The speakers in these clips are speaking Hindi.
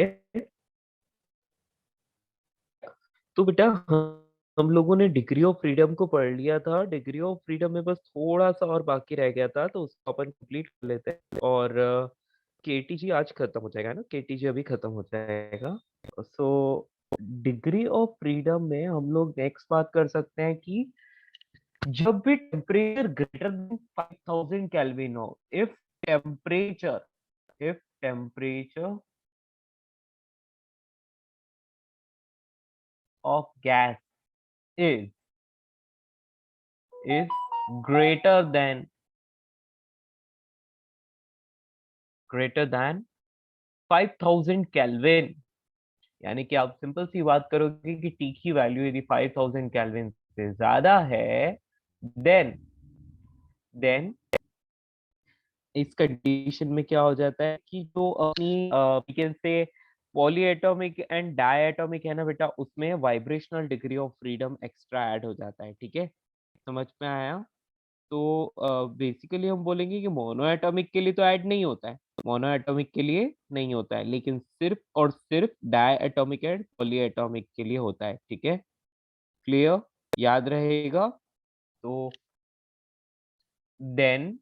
है। तो बेटा हम लोगों ने डिग्री ऑफ फ्रीडम को पढ़ लिया था। डिग्री ऑफ फ्रीडम में बस थोड़ा सा और बाकी रह गया था, तो उसको अपन कंप्लीट कर लेते हैं। और केटीजी आज खत्म हो जाएगा ना, केटीजी अभी खत्म हो जाएगा। सो डिग्री ऑफ फ्रीडम में हम लोग नेक्स्ट बात कर सकते हैं कि जब भी टेम्परेचर ग्रेटर देन 5000 केल्विन हो, temperature if temperature of gas is is greater than 5000 kelvin, यानी कि आप सिंपल सी बात करोगे कि टी की वैल्यू यदि 5000 केल्विन से ज्यादा है, देन देन इस कंडीशन में क्या हो जाता है कि जो अपनी से पॉलीएटॉमिक एंड डायएटॉमिक है ना बेटा, उसमें vibrational degree of freedom extra add हो जाता है। ठीक है, समझ में आया? तो बेसिकली हम बोलेंगे कि मोनो एटॉमिक के लिए तो ऐड नहीं होता है, मोनो एटॉमिक के लिए नहीं होता है, लेकिन सिर्फ और सिर्फ diatomic and polyatomic के लिए होता है। ठीक है, क्लियर, याद रहेगा। तो then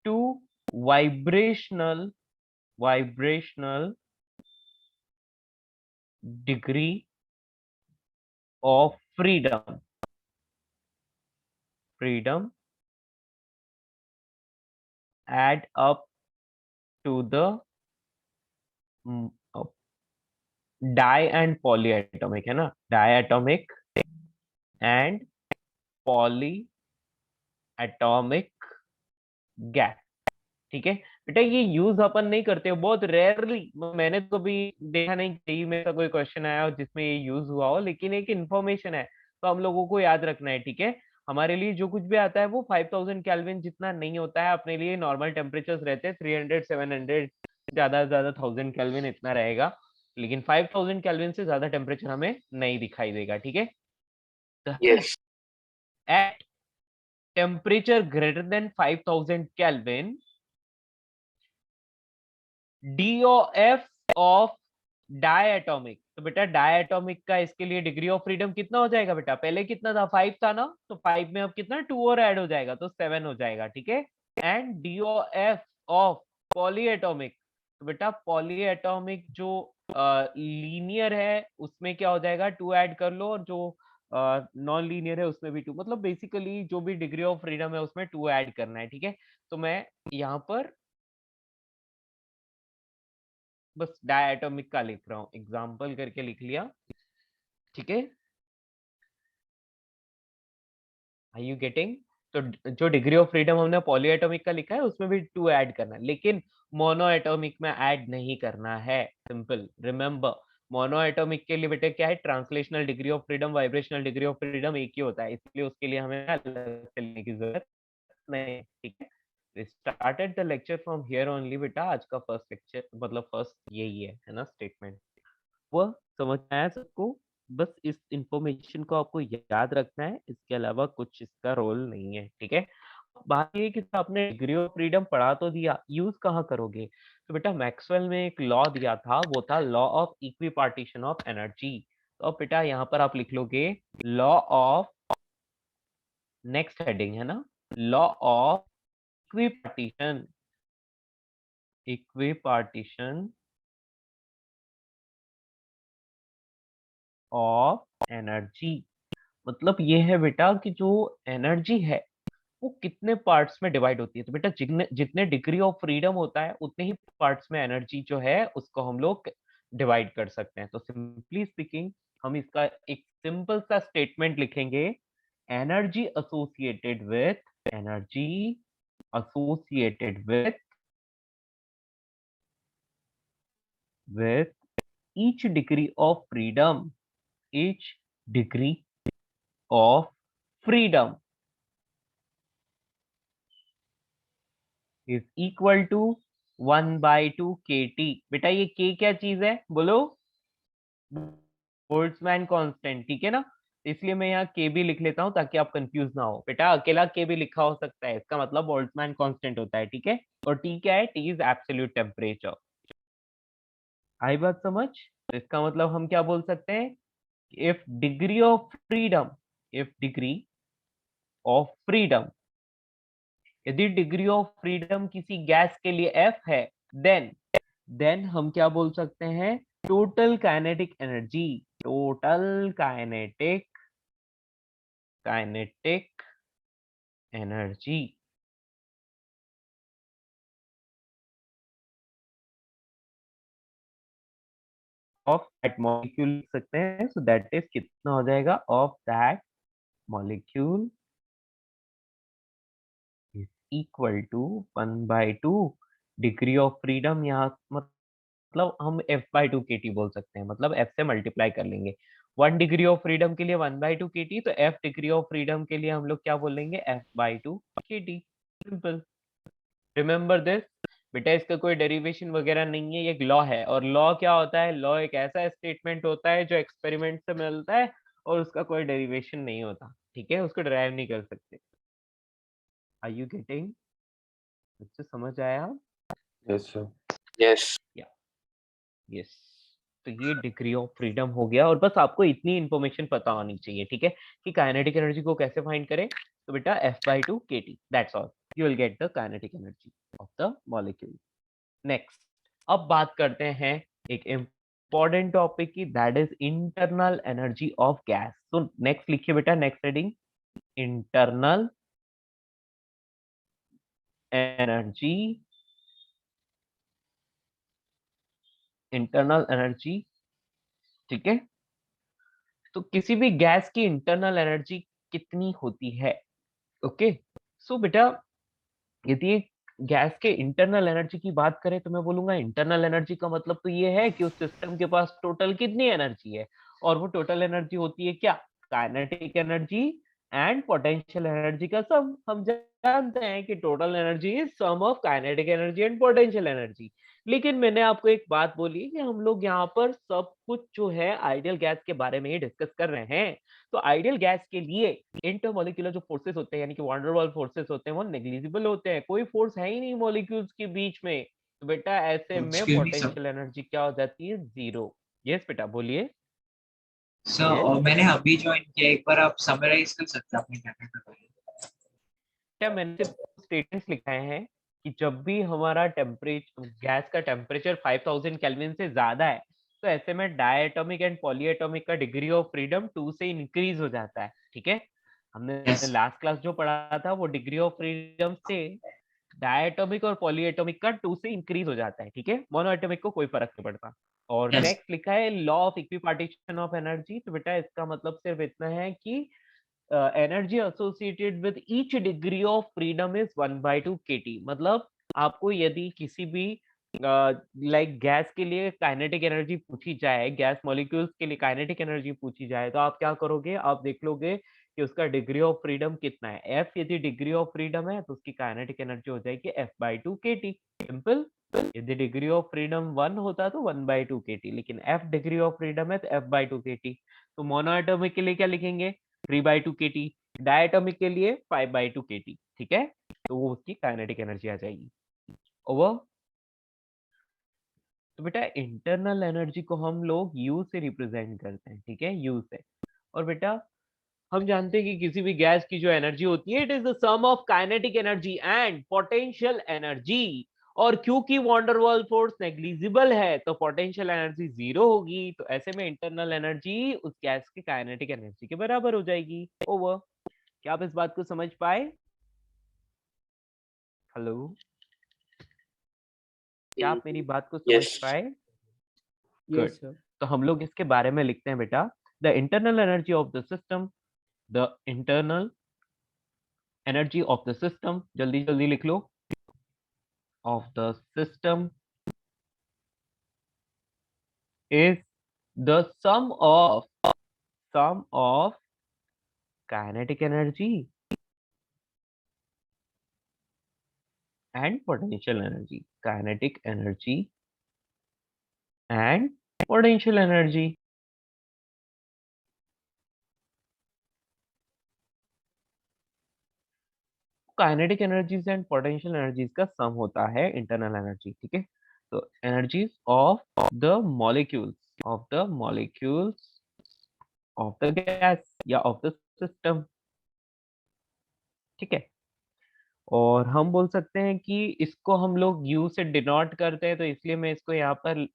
two vibrational vibrational degree of freedom freedom add up to the di and polyatomic, है ना, diatomic and polyatomic gas. ठीक है बेटा, ये यूज अपन नहीं करते हो, बहुत रेयरली, मैंने तो भी देखा नहीं कहीं में ऐसा कोई क्वेश्चन आया हो जिसमें ये यूज हुआ हो, लेकिन एक इन्फॉर्मेशन है तो हम लोगों को याद रखना है। ठीक है, हमारे लिए जो कुछ भी आता है वो 5000 केल्विन जितना नहीं होता है, अपने लिए नॉर्मल टेम्परेचर्स रहते हैं 300 700, ज्यादा से ज्यादा 1000 केल्विन इतना रहेगा, लेकिन 5000 केल्विन से ज्यादा टेम्परेचर हमें नहीं दिखाई देगा। ठीक है, Yes. At temperature greater than 5000 kelvin, DOF of diatomic, तो बेटा डायटोमिक का इसके लिए डिग्री ऑफ फ्रीडम कितना हो जाएगा बेटा? पहले कितना था? 5 था ना, तो 5 में अब कितना 2 और ऐड हो जाएगा तो 7 हो जाएगा। ठीक है, एंड DOF ऑफ पॉलीएटॉमिक, तो बेटा पॉलीएटॉमिक जो लीनियर है उसमें क्या हो जाएगा, 2 ऐड कर लो, और जो नॉन लीनियर है उसमें भी 2, मतलब बेसिकली जो भी डिग्री ऑफ फ्रीडम है उसमें 2 ऐड करना है। ठीक है, तो मैं यहाँ पर बस डायटोमिक का लिख रहा हूं, एग्जाम्पल करके लिख लिया। ठीक है, आर यू गेटिंग? तो जो डिग्री ऑफ फ्रीडम हमने पॉलीएटॉमिक का लिखा है उसमें भी 2 ऐड करना है, लेकिन मोनो एटॉमिक में ऐड नहीं करना है। सिंपल, रिमेंबर, मोनो एटॉमिक के लिए बेटे क्या है, translational degree of freedom, vibrational degree of freedom एक ही होता है, इसलिए उसके लिए हमें अलग से लिखने की जरूरत नहीं। ठीक है, started the lecture from here only बेटा, आज का फर्स्ट लेक्चर मतलब फर्स्ट यही है ना, स्टेटमेंट। वह समझ में आया सबको? बस इस इंफॉर्मेशन को आपको याद रखना है, इसके अलावा कुछ इसका रोल नहीं है। ठीक है, बात ये कि तो आपने डिग्री ऑफ फ्रीडम पढ़ा तो दिया, यूज कहाँ करोगे? तो बेटा मैक्सवेल में एक लॉ दिया था, वो था law of equipartition of energy. तो अब बेटा यहाँ पर आप लिख लोगे लॉ ऑफ, नेक्स्ट हेडिंग है ना, law of equipartition, equipartition of energy. मतलब ये है बेटा कि जो एनर्जी है वो कितने पार्ट्स में डिवाइड होती है। तो बेटा जितने जितने डिग्री ऑफ फ्रीडम होता है उतने ही पार्ट्स में एनर्जी जो है उसको हम लोग डिवाइड कर सकते हैं। तो सिंपली स्पीकिंग हम इसका एक सिंपल सा स्टेटमेंट लिखेंगे, energy associated with energy associated with each degree of freedom, each degree of freedom is equal to 1/2 kT। बेटा ये k क्या चीज है बोलो? Boltzmann constant. ठीक है ना, इसलिए मैं यहाँ के भी लिख लेता हूँ ताकि आप कंफ्यूज ना हो। बेटा अकेला के भी लिखा हो सकता है, इसका मतलब बोल्ट्जमैन कांस्टेंट होता है, ठीक है। और टी क्या है? T is absolute temperature. आई बात समझ? तो इसका मतलब हम क्या बोल सकते हैं? If degree of freedom, if degree of freedom, यदि डिग्री ऑफ फ्रीडम किसी गैस के लिए एफ है, देन हम क्या बोल सकते हैं? Total kinetic energy, total kinetic energy of that molecule लिख सकते हैं। सो दैट इज कितना हो जाएगा? Of that molecule is equal to 1/2 degree of freedom. यहाँ मतलब हम f by two K T बोल सकते हैं, मतलब f से मल्टीप्लाई कर लेंगे। 1 डिग्री ऑफ फ्रीडम के लिए 1/2 के टी, तो f डिग्री ऑफ फ्रीडम के लिए हम लोग क्या बोलेंगे? f/2 के टी। सिंपल। Remember this. बेटा इसका कोई डेरिवेशन वगैरह नहीं है, ये एक लॉ है। और लॉ क्या होता है? लॉ एक ऐसा स्टेटमेंट होता है जो एक्सपेरिमेंट से मिलता है और उसका कोई डेरिवेशन नहीं होता, ठीक है, उसको डिराइव नहीं कर सकते। Are you getting? अच्छे समझ आया? Yes sir. यस। या यस। तो ये डिग्री ऑफ फ्रीडम हो गया, और बस आपको इतनी इंफॉर्मेशन पता होनी चाहिए, ठीक है, कि काइनेटिक एनर्जी को कैसे फाइंड करें। तो बेटा f/2 kT, that's all, you will get the kinetic energy of the molecule. Next, अब बात करते हैं एक इंपॉर्टेंट टॉपिक की, that is internal energy of gas. तो नेक्स्ट लिखिए बेटा, next heading, internal energy, internal energy, ठीक है। तो किसी भी गैस की इंटरनल एनर्जी कितनी होती है? ओके। सो बेटा यदि एक गैस के इंटरनल एनर्जी की बात करें तो मैं बोलूंगा इंटरनल एनर्जी का मतलब तो ये है कि उस सिस्टम के पास टोटल कितनी एनर्जी है, और वो टोटल एनर्जी होती है क्या? Kinetic energy and potential energy का सम। हम जानते हैं कि total energy is sum of kinetic energy and potential energy. लेकिन मैंने आपको एक बात बोली कि हम लोग यहाँ पर सब कुछ जो है आइडियल गैस के बारे में ही डिस्कस कर रहे हैं। तो आइडियल गैस के लिए इंटरमॉलिक्यूलर जो फोर्सेस होते हैं, यानी कि वैन डर वाल्स फोर्सेस होते हैं, वो नेग्लिजिबल होते हैं, कोई फोर्स है ही नहीं मॉलिक्यूल्स के बीच में। तो बेटा ऐसे में excuse me sir. Potential energy क्या हो जाती है? जीरो। यस बेटा बोलिए। सर यस और मैंने अभी ज्वाइन किया, एक बार आप समराइज कर सकते हैं आपने क्या क्या करवाया? बेटा, मैंने सिर्फ स्टेटमेंट्स लिखाए हैं कि जब भी हमारा टेम्परेचर, गैस का टेम्परेचर 5000 केल्विन से ज्यादा है, तो ऐसे में डायटोमिक एंड पॉलीएटॉमिक का डिग्री ऑफ फ्रीडम 2 से इंक्रीज हो जाता है, ठीक है। हमने यस। लास्ट क्लास जो पढ़ा था वो डिग्री ऑफ फ्रीडम से डायटोमिक और पॉलीएटॉमिक का 2 से इंक्रीज हो जाता है, ठीक है। मोनोएटॉमिक को कोई फर्क नहीं पड़ता। और यस। नेक्स्ट लिखा है law of equipartition of energy. तो बेटा इसका मतलब सिर्फ इतना है कि energy associated with each degree of freedom is 1/2 kT। मतलब आपको यदि किसी भी लाइक गैस के लिए काइनेटिक एनर्जी पूछी जाए, गैस मॉलिक्यूल्स के लिए काइनेटिक एनर्जी पूछी जाए, तो आप क्या करोगे? आप देख लोगे कि उसका डिग्री ऑफ फ्रीडम कितना है। एफ यदि डिग्री ऑफ फ्रीडम है तो उसकी काइनेटिक एनर्जी हो जाएगी f/2 kT। सिंपल। यदि डिग्री ऑफ फ्रीडम 1 होता तो 1/2 kT, लेकिन एफ डिग्री ऑफ फ्रीडम है तो f/2 kT। तो मोनोएटॉमिक के लिए क्या लिखेंगे? 3/2 kT। डायटोमिक के लिए 5/2 kT, ठीक है। तो वो उसकी काइनेटिक एनर्जी आ जाएगी। ओवर। तो बेटा इंटरनल एनर्जी को हम लोग यू से रिप्रेजेंट करते हैं, ठीक है, यू से। और बेटा हम जानते हैं कि किसी भी गैस की जो एनर्जी होती है, it is the sum of kinetic energy and potential energy. और क्योंकि वॉन्डर वाल फोर्स नेग्लिजिबल है तो पोटेंशियल एनर्जी जीरो होगी। तो ऐसे में इंटरनल एनर्जी उस गैस की काइनेटिक एनर्जी के बराबर हो जाएगी। ओवर। क्या आप इस बात को समझ पाए? हेलो, क्या आप मेरी बात को समझ यस। पाए? गुड। Yes, sir. तो हम लोग इसके बारे में लिखते हैं बेटा, the internal energy of the system, the internal energy of the system, जल्दी जल्दी लिख लो, of the system is the sum of kinetic energy and potential energy, kinetic energy and potential energy. Kinetic energies and potential energies का सम होता है इंटरनल एनर्जी, ठीक है। तो energies of the molecules of the gas या ऑफ द सिस्टम, ठीक है। और हम बोल सकते हैं कि इसको हम लोग यू से डिनोट करते हैं, तो इसलिए मैं इसको यहाँ पर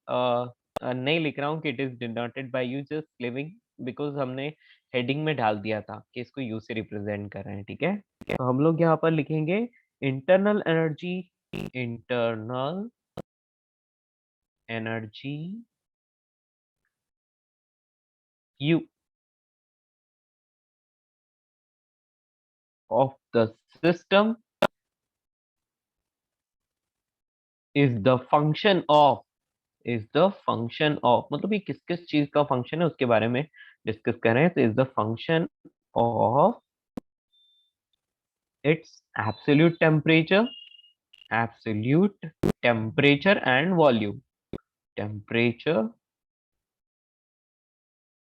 नहीं लिख रहा हूँ कि it is denoted by you, just living, because हमने हेडिंग में डाल दिया था कि इसको यू से रिप्रेजेंट कर रहे हैं, ठीक है। तो हम लोग यहाँ पर लिखेंगे internal energy, internal energy you of the system is the function of, मतलब ये किस किस चीज का फंक्शन है उसके बारे में डिस्कस कर रहे हैं। तो is the function of its absolute temperature and volume, temperature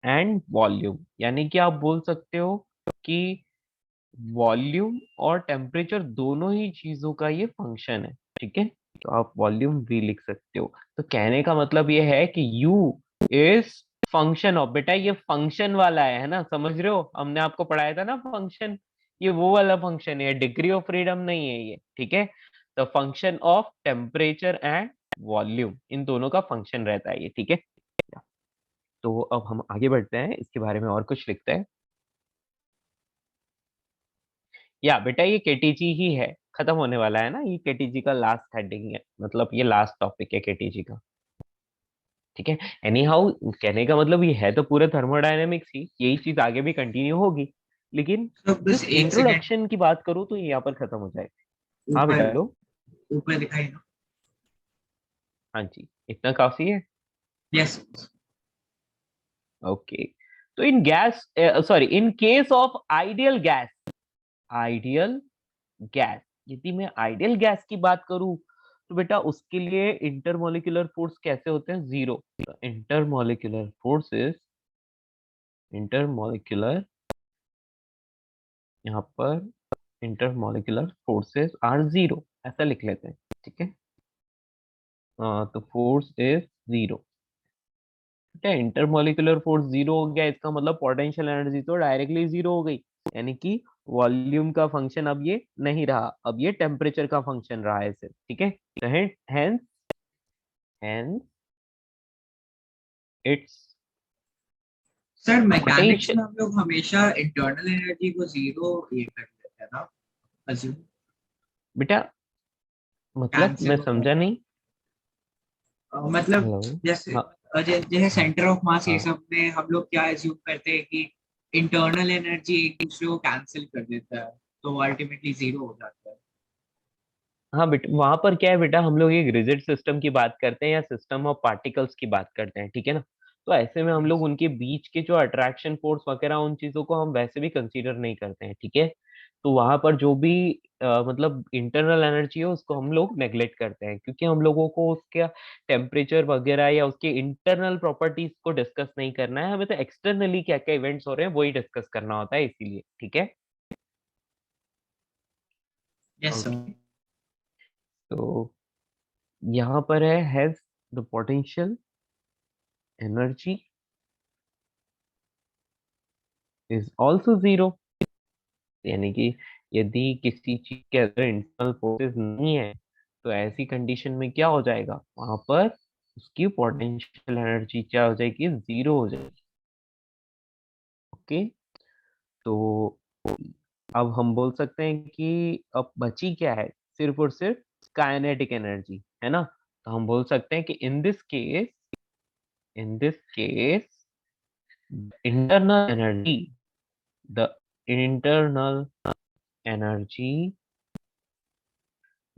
and volume, यानी कि आप बोल सकते हो कि वॉल्यूम और टेम्परेचर दोनों ही चीजों का ये फंक्शन है, ठीक है। तो आप वॉल्यूम भी लिख सकते हो। तो कहने का मतलब ये है कि U इज फंक्शन ऑफ, बेटा ये फंक्शन वाला है ना, समझ रहे हो, हमने आपको पढ़ाया था ना फंक्शन, ये वो वाला फंक्शन है, डिग्री ऑफ फ्रीडम नहीं है ये, ठीक है। तो function of temperature and volume, इन दोनों का फंक्शन रहता है ये, ठीक है। तो अब हम आगे बढ़ते हैं, इसके बारे में और कुछ लिखते हैं। या बेटा ये केटीजी ही है, खत्म होने वाला है ना, ये केटीजी का लास्ट हेडिंग है, मतलब ये लास्ट टॉपिक है केटीजी का, ठीक है। एनी हाउ, कहने का मतलब ये है तो पूरे थर्मोडायनेमिक्स ही, यही चीज आगे भी कंटिन्यू होगी, लेकिन तो बस जस्ट एक सेकेंड, इंट्रोडक्शन की बात करूँ तो ये यहाँ पर खत्म हो जाएगा। हाँ बेटा ऊपर लो। ऊपर दिखाई ना। हाँ जी, इतना काफी है। यस। ओके। तो इन gas, sorry, in case of ideal gas, यदि मैं आइडियल गैस की बात करूं तो बेटा उसके लिए इंटरमोलिकुलर फोर्स कैसे होते हैं, जीरो। इंटरमोलिकुलर फोर्सेस, इंटरमोलिकुलर, यहाँ पर इंटरमोलिकुलर फोर्सेस आर जीरो, ऐसा लिख लेते हैं, ठीक है। तो फोर्स इज जीरो, ठीक है। इंटरमोलिकुलर फोर्स जीरो हो गया, इसका मतलब पोटेंशियल एनर्जी तो डायरेक्टली जीरो हो गई, यानी कि वॉल्यूम का फंक्शन अब ये नहीं रहा, अब ये टेम्परेचर का फंक्शन रहा है सिर्फ, ठीक है। तो hence hence it's sir mechanics potential, में हम लोग हमेशा इंटरनल एनर्जी को जीरो ये कर देते हैं ना, अज्यूम, बेटा मतलब कैंसिल मैं हो समझा जाता नहीं। है। मतलब हेलो। जैसे हाँ जैसे सेंटर ऑफ मास ये हाँ सब में हम लोग क्या एज्यूम करते हैं कि इंटरनल एनर्जी एक दूसरे को कैंसिल कर देता है, तो वो अल्टीमेटली जीरो हो जाता है। हाँ बेटा, वहां पर क्या है बेटा, हम लोग एक रिजिड सिस्टम की बात करते हैं या सिस्टम ऑफ पार्टिकल्स की बात करते हैं, ठीक है ना। तो ऐसे में हम लोग यस। उनके बीच के जो अट्रैक्शन फोर्स वगैरह उन चीजों को हम वैसे भी कंसीडर नहीं करते हैं, ठीक है। तो वहां पर जो भी मतलब इंटरनल एनर्जी है उसको हम लोग नेग्लेक्ट करते हैं, क्योंकि हम लोगों को उसका टेम्परेचर वगैरह या उसके इंटरनल प्रॉपर्टीज को डिस्कस नहीं करना है, हमें तो एक्सटर्नली क्या क्या इवेंट्स हो रहे हैं वही डिस्कस करना होता है, इसीलिए, ठीक है। Yes sir. ओके। तो यहाँ पर है has the potential energy is also zero, यानी कि यदि किसी चीज के अंदर इंटरनल फोर्सेस नहीं है तो ऐसी कंडीशन में क्या हो जाएगा, वहां पर उसकी पोटेंशियल एनर्जी क्या हो जाएगी, जीरो हो जाएगी, ओके। तो अब हम बोल सकते हैं कि अब बची क्या है, सिर्फ और सिर्फ काइनेटिक एनर्जी, है ना। तो हम बोल सकते हैं कि in this case internal energy, the internal energy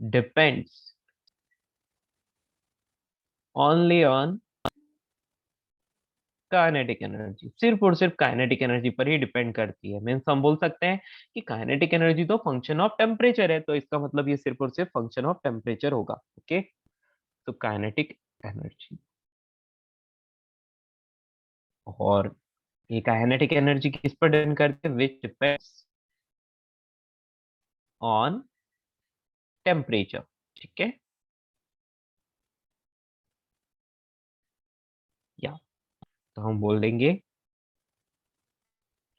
depends only on kinetic energy, सिर्फ और सिर्फ काइनेटिक एनर्जी पर ही डिपेंड करती है। मीन्स हम बोल सकते हैं कि काइनेटिक एनर्जी तो फंक्शन ऑफ टेम्परेचर है, तो इसका मतलब ये सिर्फ और सिर्फ फंक्शन ऑफ टेम्परेचर होगा, ओके। तो काइनेटिक एनर्जी, और ये काइनेटिक एनर्जी किस पर डिपेंड करती है, विच डिपेंड्स ऑन टेम्परेचर, ठीक है। या तो हम बोल देंगे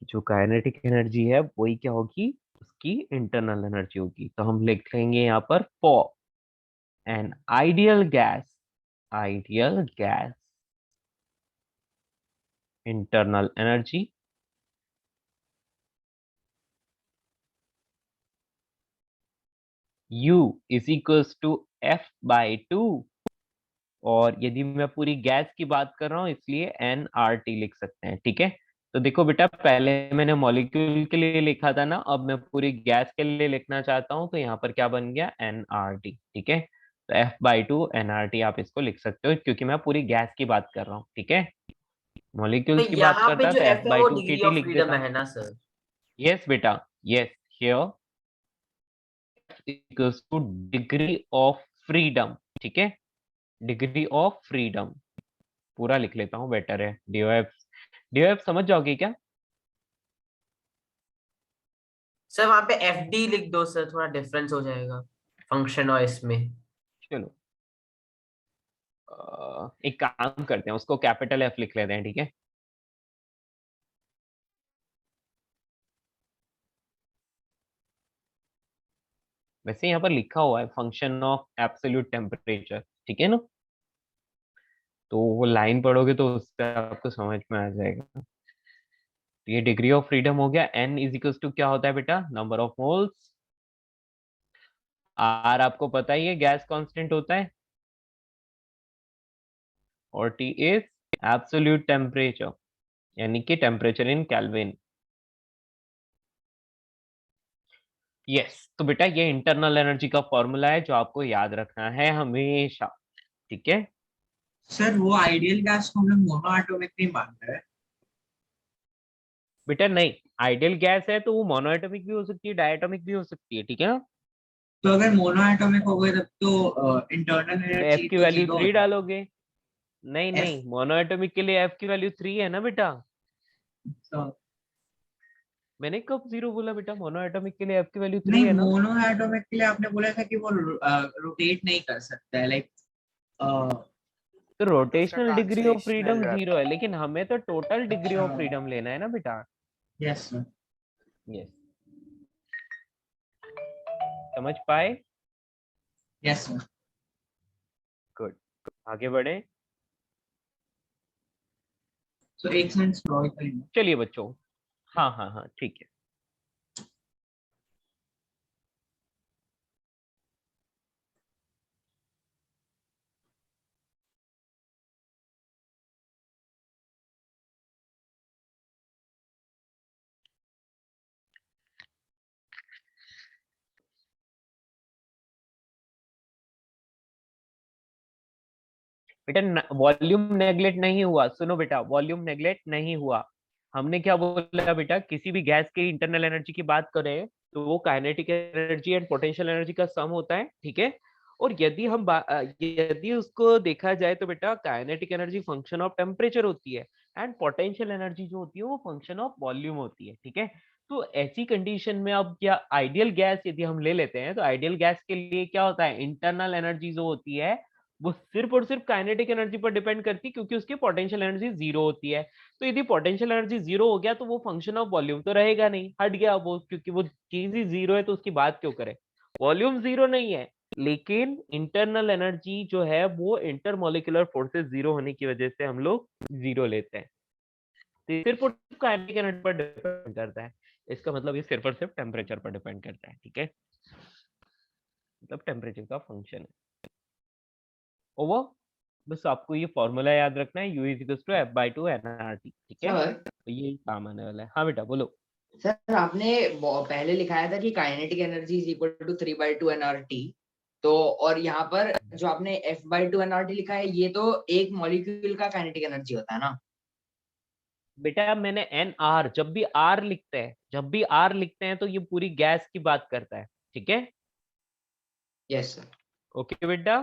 जो काइनेटिक एनर्जी है वही क्या होगी, उसकी इंटरनल एनर्जी होगी। तो हम लिख लेंगे यहाँ पर for an ideal gas internal energy U is equals to F/2। और यदि मैं पूरी गैस की बात कर रहा हूं इसलिए nRT लिख सकते हैं, ठीक है। तो देखो बेटा, पहले मैंने मॉलिक्यूल के लिए लिखा था ना, अब मैं पूरी गैस के लिए लिखना चाहता हूं, तो यहाँ पर क्या बन गया, nRT, ठीक है। तो F/2 nRT आप इसको लिख सकते हो, क्योंकि मैं पूरी गैस की बात कर रहा हूँ, ठीक है। तो मॉलिक्यूल्स की बात यहाँ पे करता जो तो एफ है वो F/2 डिग्री kT ऑफ लिख फ्रीडम देता। है ना सर? यस बेटा, yes, here equals two degree of freedom, ठीक है। डिग्री ऑफ फ्रीडम पूरा लिख लेता हूँ, बेटर है। डीओएफ समझ जाओगे क्या? सर वहां पे एफ डी लिख दो सर, थोड़ा डिफरेंस हो जाएगा फंक्शन और इसमें। चलो, एक काम करते हैं, उसको कैपिटल एफ लिख लेते हैं, ठीक है। वैसे यहाँ पर लिखा हुआ है फंक्शन ऑफ एब्सोल्यूट टेम्परेचर, ठीक है ना। तो वो लाइन पढ़ोगे तो उससे आपको समझ में आ जाएगा। तो ये डिग्री ऑफ फ्रीडम हो गया। एन इज इक्वल टू क्या होता है बेटा, नंबर ऑफ मोल्स। आर आपको पता ही है गैस कांस्टेंट होता है, और टी इज एब्सोल्यूट टेम्परेचर, यानी कि टेम्परेचर इन केल्विन। यस, तो बेटा ये इंटरनल एनर्जी का फॉर्मूला है जो आपको याद रखना है हमेशा, ठीक है। सर वो आइडियल गैस को हम लोग मोनो एटॉमिक नहीं मान रहे। बेटा नहीं, आइडियल गैस है तो वो मोनोएटॉमिक भी हो सकती है, डायटोमिक भी हो सकती है, ठीक है ना। तो अगर मोनो एटॉमिक हो गए तब तो इंटरनल तो एफ एनर्जी की तो वैल्यू जीरो हो 3 जाएगा। डालोगे। नहीं एफ नहीं, मोनोएटॉमिक के लिए एफ की वैल्यू 3 है ना बेटा। तो मैंने कब जीरो बोला बेटा, मोनोएटॉमिक के लिए एफ की वैल्यू 3 नहीं, है ना। मोनो एटॉमिक के लिए आपने बोला था कि वो रोटेट नहीं कर सकता है, लाइक तो उसका rotational degree of translational freedom रहता 0 है, लेकिन हमें तो टोटल डिग्री अच्छा, ऑफ फ्रीडम लेना है ना बेटा। यस सर, यस, समझ पाए? Yes sir. गुड, आगे बढ़े। सो एक सेंस ड्रॉ करेंगे। चलिए बच्चों, हाँ हाँ हाँ, ठीक है। बेटा वॉल्यूम नेगलेक्ट नहीं हुआ, सुनो बेटा, वॉल्यूम नेगलेक्ट नहीं हुआ। हमने क्या बोला बेटा, किसी भी गैस की इंटरनल एनर्जी की बात करें तो वो kinetic energy and potential energy का सम होता है, ठीक है। और यदि उसको देखा जाए तो बेटा kinetic energy function of temperature होती है, एंड पोटेंशियल एनर्जी जो होती है वो फंक्शन ऑफ वॉल्यूम होती है, ठीक है। तो ऐसी कंडीशन में अब क्या, आइडियल गैस यदि हम ले लेते हैं तो आइडियल गैस के लिए क्या होता है, इंटरनल एनर्जी जो होती है वो सिर्फ और सिर्फ काइनेटिक एनर्जी पर डिपेंड करती है, क्योंकि उसकी पोटेंशियल एनर्जी जीरो होती है। तो यदि पोटेंशियल एनर्जी जीरो हो गया तो वो फंक्शन ऑफ वॉल्यूम तो रहेगा नहीं, हट गया वो, क्योंकि वो चीज ही जीरो है तो उसकी बात क्यों करें। वॉल्यूम जीरो नहीं है, लेकिन इंटरनल एनर्जी जो है वो इंटरमोलिकुलर फोर्सेस जीरो होने की वजह से हम लोग जीरो लेते हैं। तो ये सिर्फ और सिर्फ काइनेटिक एनर्जी पर डिपेंड करता है। इसका मतलब ये सिर्फ और सिर्फ टेम्परेचर पर डिपेंड करता है, ठीक है। मतलब टेम्परेचर का फंक्शन है। ओवर, बस आपको ये फॉर्मूला याद रखना है, U is equal to F/2 nRT, ठीक है। सर तो ये काम आने वाला है। हाँ बेटा बोलो। सर आपने पहले लिखाया था कि kinetic energy is equal to 3/2 nRT। तो और यहाँ पर जो आपने F/2 nRT लिखा है ये तो एक मॉलिक्यूल का काइनेटिक एनर्जी होता है ना? बेटा मैंने NR, जब भी R लिखते हैं तो ये पूरी गैस की बात करता है, ठीक है। Yes sir. ओके बेटा।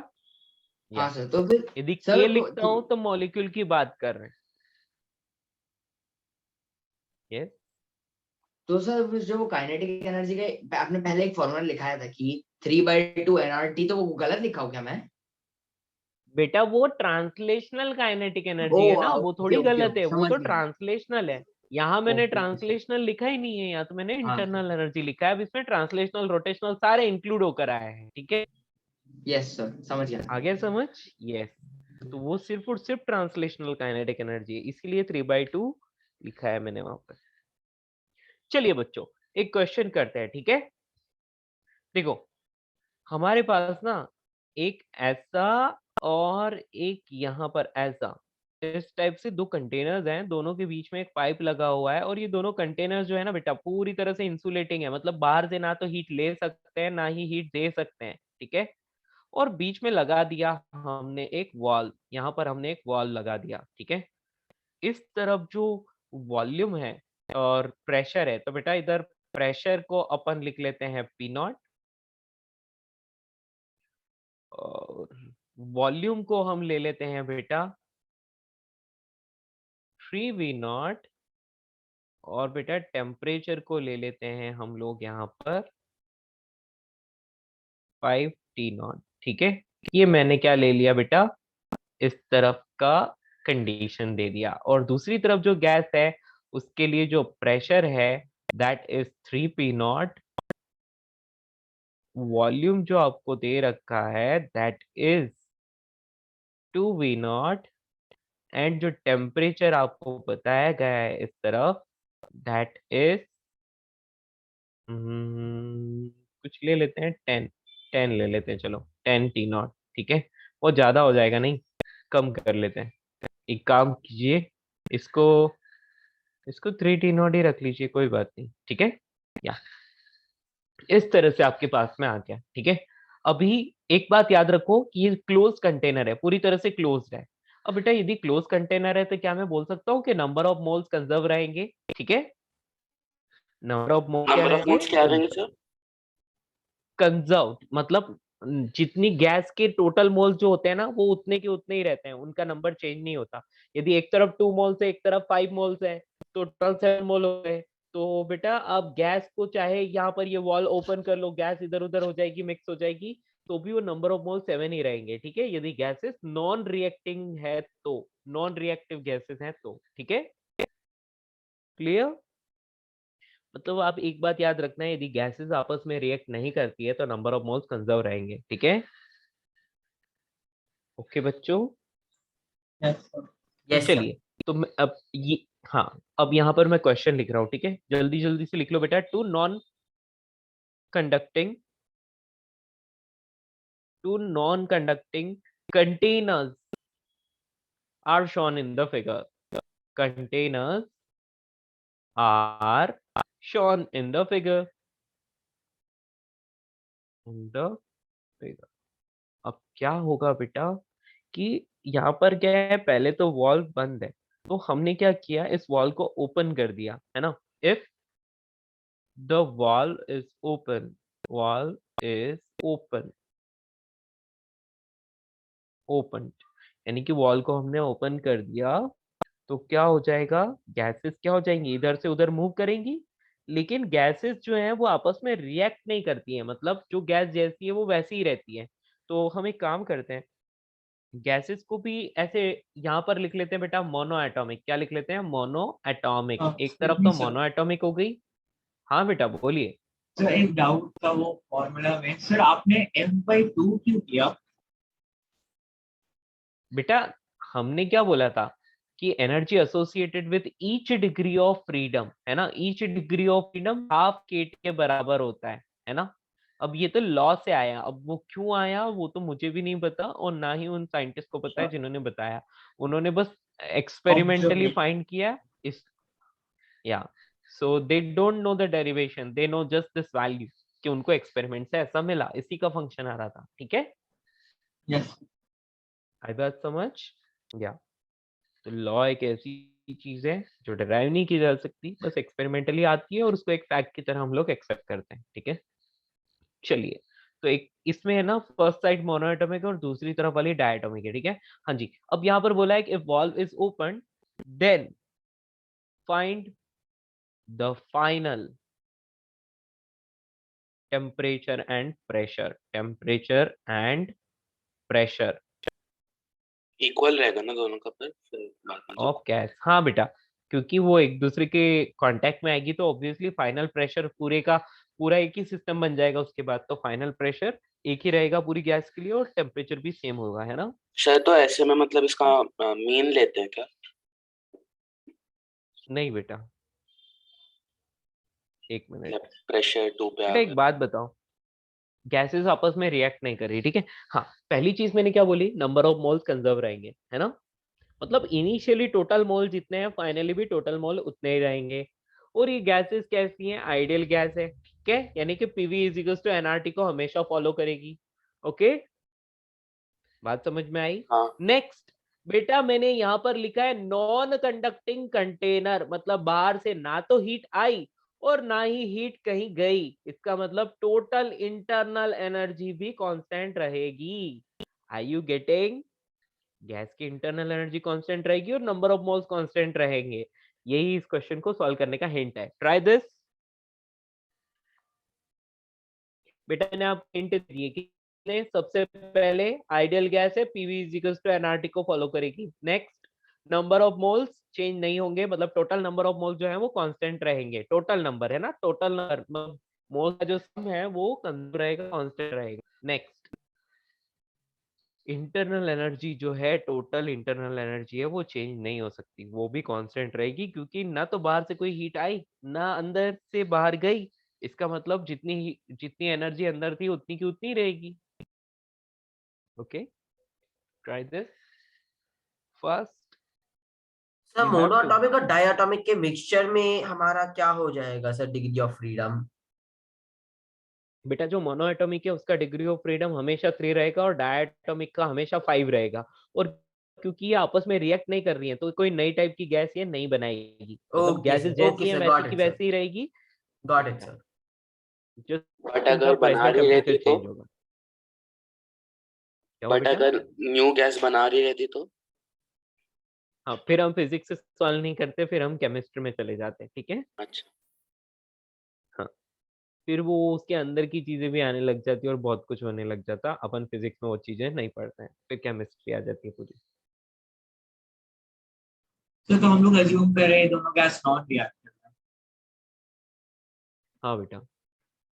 हाँ यस, सर, तो फिर यदि सर K लिखता हूं तो मॉलिक्यूल की बात कर रहे हैं। यस, तो सर जो वो काइनेटिक एनर्जी का आपने पहले एक फॉर्मूला लिखाया था कि 3/2 nRT, तो वो गलत लिखा हूँ क्या मैं? बेटा वो ट्रांसलेशनल काइनेटिक ओ एनर्जी है ना, वो ओके थोड़ी ओके गलत है, ओके, वो समझ तो गया। ट्रांसलेशनल है। यहाँ मैंने ओके ओके सर। ट्रांसलेशनल लिखा ही नहीं है, यहाँ तो मैंने हाँ इंटरनल एनर्जी लिखा है। अब इसमें ट्रांसलेशनल रोटेशनल सारे इंक्लूड होकर आए हैं, ठीक है। यस सर, समझ गया। आ गया समझ? यस। तो वो सिर्फ और सिर्फ ट्रांसलेशनल काइनेटिक एनर्जी है, इसीलिए 3/2 लिखा है मैंने वहां पर। चलिए बच्चों, एक क्वेश्चन करते हैं, ठीक है। देखो, हमारे पास ना एक ऐसा और एक यहाँ पर ऐसा, इस टाइप से दो कंटेनर्स हैं, दोनों के बीच में एक पाइप लगा हुआ है, और ये दोनों कंटेनर्स जो है ना बेटा पूरी तरह से इंसुलेटिंग है, मतलब बाहर से ना तो हीट ले सकते हैं ना ही हीट दे सकते हैं, ठीक है। और बीच में लगा दिया हमने एक वॉल, यहाँ पर हमने एक वॉल लगा दिया, ठीक है। इस तरफ जो वॉल्यूम है और प्रेशर है, तो बेटा इधर प्रेशर को अपन लिख लेते हैं P0, और वॉल्यूम को हम ले लेते हैं बेटा 3V0, और बेटा टेम्परेचर को ले लेते हैं हम लोग यहाँ पर 5T0, ठीक है। ये मैंने क्या ले लिया बेटा, इस तरफ का कंडीशन दे दिया, और दूसरी तरफ जो गैस है उसके लिए जो प्रेशर है दैट इज 3P0, वॉल्यूम जो आपको दे रखा है दैट इज 2V0, एंड जो टेम्परेचर आपको बताया गया है इस तरफ दैट इज कुछ ले लेते हैं 10 ले लेते हैं, चलो 10T0, ठीक है। वो ज्यादा हो जाएगा नहीं, कम कर लेते हैं। एक काम कीजिए, इसको इसको 3T0 ही रख लीजिए, कोई बात नहीं, ठीक है। या इस तरह से आपके पास में आ गया, ठीक है। अभी एक बात याद रखो कि ये क्लोज कंटेनर है, पूरी तरह से क्लोज्ड है। अब बेटा यदि क्लोज कंटेनर है तो क्या मैं बोल सकता हूँ कि नंबर ऑफ मोल्स कंजर्व रहेंगे, ठीक है। नंबर ऑफ मोल्स क्या रहेंगे, सर? कंजर्व मतलब जितनी गैस के टोटल मोल्स जो होते हैं ना वो उतने के उतने ही रहते हैं, उनका नंबर चेंज नहीं होता। यदि एक तरफ 2 मोल्स है एक तरफ 5 मोल्स है तो टोटल 7 मोल हो गए। तो बेटा आप गैस को चाहे यहाँ पर ये वॉल ओपन कर लो, गैस इधर उधर हो जाएगी, मिक्स हो जाएगी, तो भी वो नंबर ऑफ मोल 7 ही रहेंगे, ठीक है। यदि गैसेस नॉन रिएक्टिंग है तो, नॉन रिएक्टिव गैसेस हैं तो, ठीक है। क्लियर? मतलब आप एक बात याद रखना है, यदि गैसेस आपस में रिएक्ट नहीं करती है तो नंबर ऑफ मोल्स कंजर्व रहेंगे, ठीक है। ओके बच्चों, Yes, sir. तो यस सर। चलिए, तो मैं अब ये, हाँ, अब यहाँ पर मैं क्वेश्चन लिख रहा हूँ, ठीक है। जल्दी जल्दी से लिख लो बेटा। Conducting two non conducting containers are shown in the figure. Containers are shown in the figure. In the figure. अब क्या होगा बेटा कि यहाँ पर क्या है, पहले तो वॉल बंद है, तो हमने क्या किया, इस वॉल को ओपन कर दिया है ना। If the wall is open, wall is open, open यानी कि वॉल को हमने ओपन कर दिया, तो क्या हो जाएगा, गैसेस क्या हो जाएंगी, इधर से उधर मूव करेंगी, लेकिन गैसेस जो हैं वो आपस में रिएक्ट नहीं करती हैं, मतलब जो गैस जैसी है वो वैसी ही रहती है। तो हम एक काम करते हैं, गैसेस को भी ऐसे यहाँ पर लिख लेते हैं बेटा मोनो एटॉमिक। क्या लिख लेते हैं, मोनो एटॉमिक। एक Excuse तरफ me, तो sir. मोनो एटॉमिक हो गई। हाँ बेटा बोलिए। सर एक डाउट था वो फॉर्मूला में, सर आपने m/2 क्यों किया? बेटा हमने क्या बोला था कि energy associated with each degree of freedom, है ना, each degree of freedom half K T के बराबर होता है ना। अब ये तो लॉ से आया, अब वो क्यों आया वो तो मुझे भी नहीं पता, और ना ही उन साइंटिस्ट को पता है जिन्होंने बताया। उन्होंने बस एक्सपेरिमेंटली Observation. फाइंड किया इस, या so they don't know the derivation, they know just this value, कि उनको एक्सपेरिमेंट से ऐसा मिला, इसी का फंक्शन आ रहा था, ठीक है। Yes. आई बात समझ? या तो लॉ एक ऐसी चीज है जो डिराइव नहीं की जा सकती, बस एक्सपेरिमेंटली आती है, और उसको एक फैक्ट की तरह हम लोग एक्सेप्ट करते हैं, ठीक है। चलिए, तो एक इसमें है ना, फर्स्ट साइड मोनोएटॉमिक और दूसरी तरफ वाली डायटोमिक है, ठीक है। हाँ जी, अब यहाँ पर बोला है कि if valve is open then find the final temperature and pressure equal रहेगा ना दोनों का, फिर बाद में ऑफ गैस। हाँ बेटा, क्योंकि वो एक दूसरे के कांटेक्ट में आएगी तो ऑब्वियसली फाइनल प्रेशर पूरे का पूरा एक ही सिस्टम बन जाएगा। उसके बाद तो फाइनल प्रेशर एक ही रहेगा पूरी गैस के लिए और टेम्परेचर भी सेम होगा, है ना। शायद तो ऐसे में मतलब इसका मीन लेते हैं क्या? नहीं बेटा, एक मिनट प्रेशर 2 पे आ बेटा, एक गया। बात बताओ, गैसेस आपस में रिएक्ट नहीं कर रही, ठीक है। हाँ, पहली चीज मैंने क्या बोली, नंबर ऑफ मोल्स कंजर्व रहेंगे, है ना। मतलब इनिशियली टोटल मोल जितने हैं फाइनली भी टोटल मोल उतने ही रहेंगे। और ये गैसेस कैसी हैं, आइडियल गैस है, क्या यानी कि PV is equals to NRT को हमेशा फॉलो करेगी। ओके, बात समझ में आई। हाँ नेक्स्ट बेटा, मैंने यहाँ पर लिखा है नॉन कंडक्टिंग कंटेनर, मतलब बाहर से ना तो हीट आई और ना ही हीट कहीं गई। इसका मतलब टोटल इंटरनल एनर्जी भी कांस्टेंट रहेगी। Are you getting? गैस की इंटरनल एनर्जी कांस्टेंट रहेगी और नंबर ऑफ मोल्स कांस्टेंट रहेंगे। यही इस क्वेश्चन को सॉल्व करने का हिंट है। Try this. बेटा मैंने आपको हिंट दिए कि सबसे पहले आइडियल गैस है, PV is equals to NRT को फॉलो करेगी। Next, number of moles change नहीं होंगे, मतलब टोटल नंबर ऑफ मोल्स जो है वो कांस्टेंट रहेंगे। टोटल नंबर है ना, टोटल नंबर मोल्स का जो सम है वो कंस्टेंट रहेगा, कांस्टेंट रहेगा। नेक्स्ट, इंटरनल एनर्जी जो है, टोटल इंटरनल एनर्जी है वो चेंज नहीं हो सकती, वो भी कांस्टेंट रहेगी, क्योंकि ना तो बाहर से कोई हीट आई ना अंदर से बाहर गई। इसका मतलब जितनी एनर्जी अंदर थी उतनी की उतनी रहेगी। Okay, try this first. Sir you have to, monoatomic और डायटॉमिक के मिक्सचर में हमारा क्या हो जाएगा सर, डिग्री ऑफ फ्रीडम? बेटा जो मोनोएटॉमिक है उसका डिग्री ऑफ फ्रीडम हमेशा 3 रहेगा और डायटॉमिक का हमेशा 5 रहेगा। और क्योंकि ये आपस में रिएक्ट नहीं कर रही है तो कोई नई टाइप की गैस ये नहीं बनाएगी, मतलब गैसेस जैसी ओके हैं सर, वैसी गॉट की इट सर, वैसी ही रहेगी। Got it sir. Just but उनका अगर बना प्रेशर रही रहती टेम्परेचर तो, चेंज होगा। क्या हुआ बट बेटा? अगर न्यू गैस बना रही रहती तो? हाँ, फिर हम फिजिक्स से सॉल्व नहीं करते, फिर हम केमिस्ट्री में चले जाते हैं, ठीक है। अच्छा हाँ, फिर वो उसके अंदर की चीजें भी आने लग जाती है और बहुत कुछ होने लग जाता, अपन फिजिक्स में वो चीजें नहीं पढ़ते हैं, फिर केमिस्ट्री आ जाती है पूरी। तो हम लोग अज्यूम कर रहे हैं दोनों गैस नॉन रिएक्टिव है। हाँ बेटा,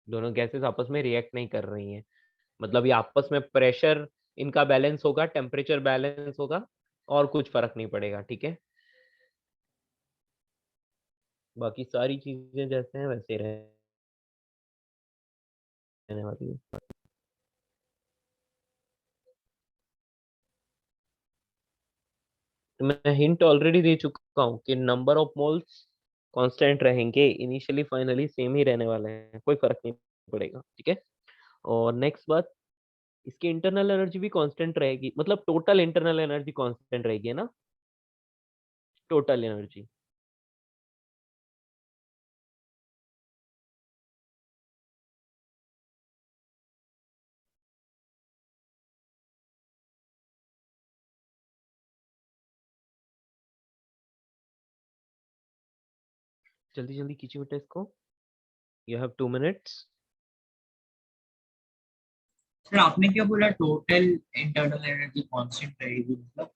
दोनों गैसेस आपस में रिएक्ट नहीं कर रही हैं, मतलब ये आपस में प्रेशर इनका बैलेंस होगा, टेम्परेचर बैलेंस होगा और कुछ फर्क नहीं पड़ेगा, ठीक है। बाकी सारी चीजें जैसे हैं वैसे रहने वाली है। तो मैं हिंट ऑलरेडी दे चुका हूँ कि नंबर ऑफ मोल्स कांस्टेंट रहेंगे, इनिशियली फाइनली सेम ही रहने वाले हैं, कोई फर्क नहीं पड़ेगा, ठीक है। और नेक्स्ट बात, इसकी इंटरनल एनर्जी भी कांस्टेंट रहेगी, मतलब टोटल इंटरनल एनर्जी कांस्टेंट रहेगी, है ना, टोटल एनर्जी। जल्दी जल्दी कीजिए बेटा इसको, यू हैव 2 मिनट्स। सर आपने क्या बोला, टोटल इंटरनल एनर्जी कांस्टेंट रहेगी मतलब?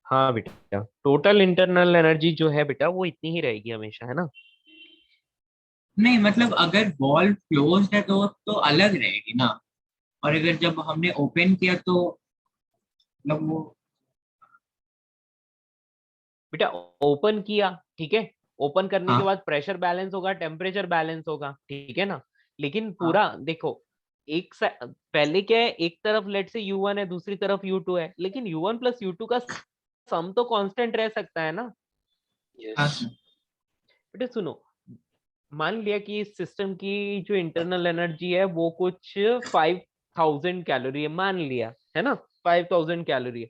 हाँ बेटा, टोटल इंटरनल एनर्जी जो है बेटा वो इतनी ही रहेगी हमेशा, है ना। नहीं मतलब अगर वॉल्व क्लोज्ड है तो अलग रहेगी ना, और अगर जब हमने ओपन किया तो मतलब वो। बेटा ओपन किया, ठीक है, ओपन करने के हाँ बाद प्रेशर बैलेंस होगा, टेम्परेचर बैलेंस होगा, ठीक है ना। लेकिन हाँ पूरा देखो, पहले क्या है, एक तरफ लेट से U1 है, दूसरी तरफ U2 है, लेकिन U1 प्लस U2 का सम तो कांस्टेंट रह सकता है ना। हाँ यस। सर। बेटा सुनो, मान लिया कि इस सिस्टम की जो इंटरनल एनर्जी है वो कुछ 5000 कैलोरी है, मान लिया, है ना, 5000 कैलोरी है।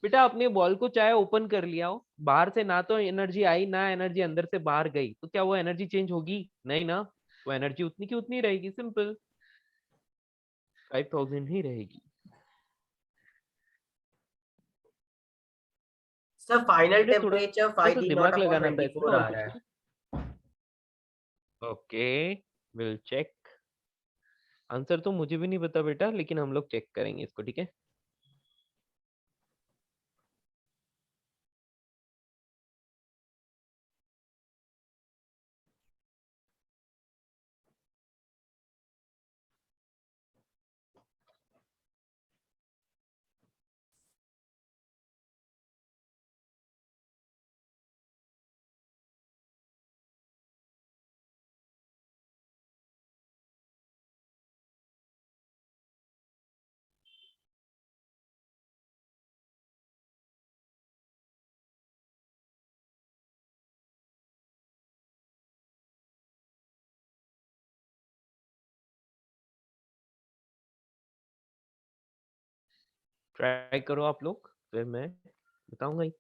बेटा आपने बॉल को चाहे ओपन कर लिया हो, बाहर से ना तो एनर्जी आई ना एनर्जी अंदर से बाहर गई, तो क्या वो एनर्जी चेंज होगी? नहीं ना, वो एनर्जी उतनी की उतनी रहेगी, सिंपल 5000 ही रहेगी। सर फाइनल बेटा थोड़ा टेम्परेचर सा 5 T नॉट दिमाग अपॉन लगाना था इसमें, 24 और आ कुछ रहा है। नहीं। Okay, will check. आंसर तो मुझे भी नहीं पता बेटा, लेकिन हम लोग चेक करेंगे इसको, ठीक है। ट्राई करो आप लोग, फिर मैं बताऊंगा ही।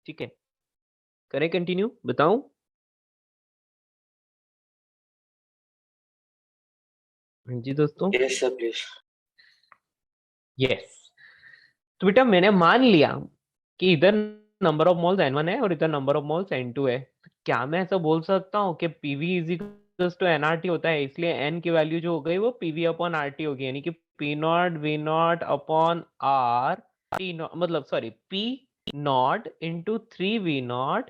ठीक है, करें कंटिन्यू, बताऊं? हाँ जी दोस्तों। Yes sir please. यस, तो बेटा मैंने मान लिया कि इधर नंबर ऑफ मोल्स n1 है और इधर नंबर ऑफ मोल्स n2 है। तो क्या मैं ऐसा बोल सकता हूँ कि pv is equals to nRT होता है, इसलिए n की वैल्यू जो हो गई वो pv अपॉन RT होगी, यानी कि p not v not upon r t not, मतलब sorry p not into 3v not.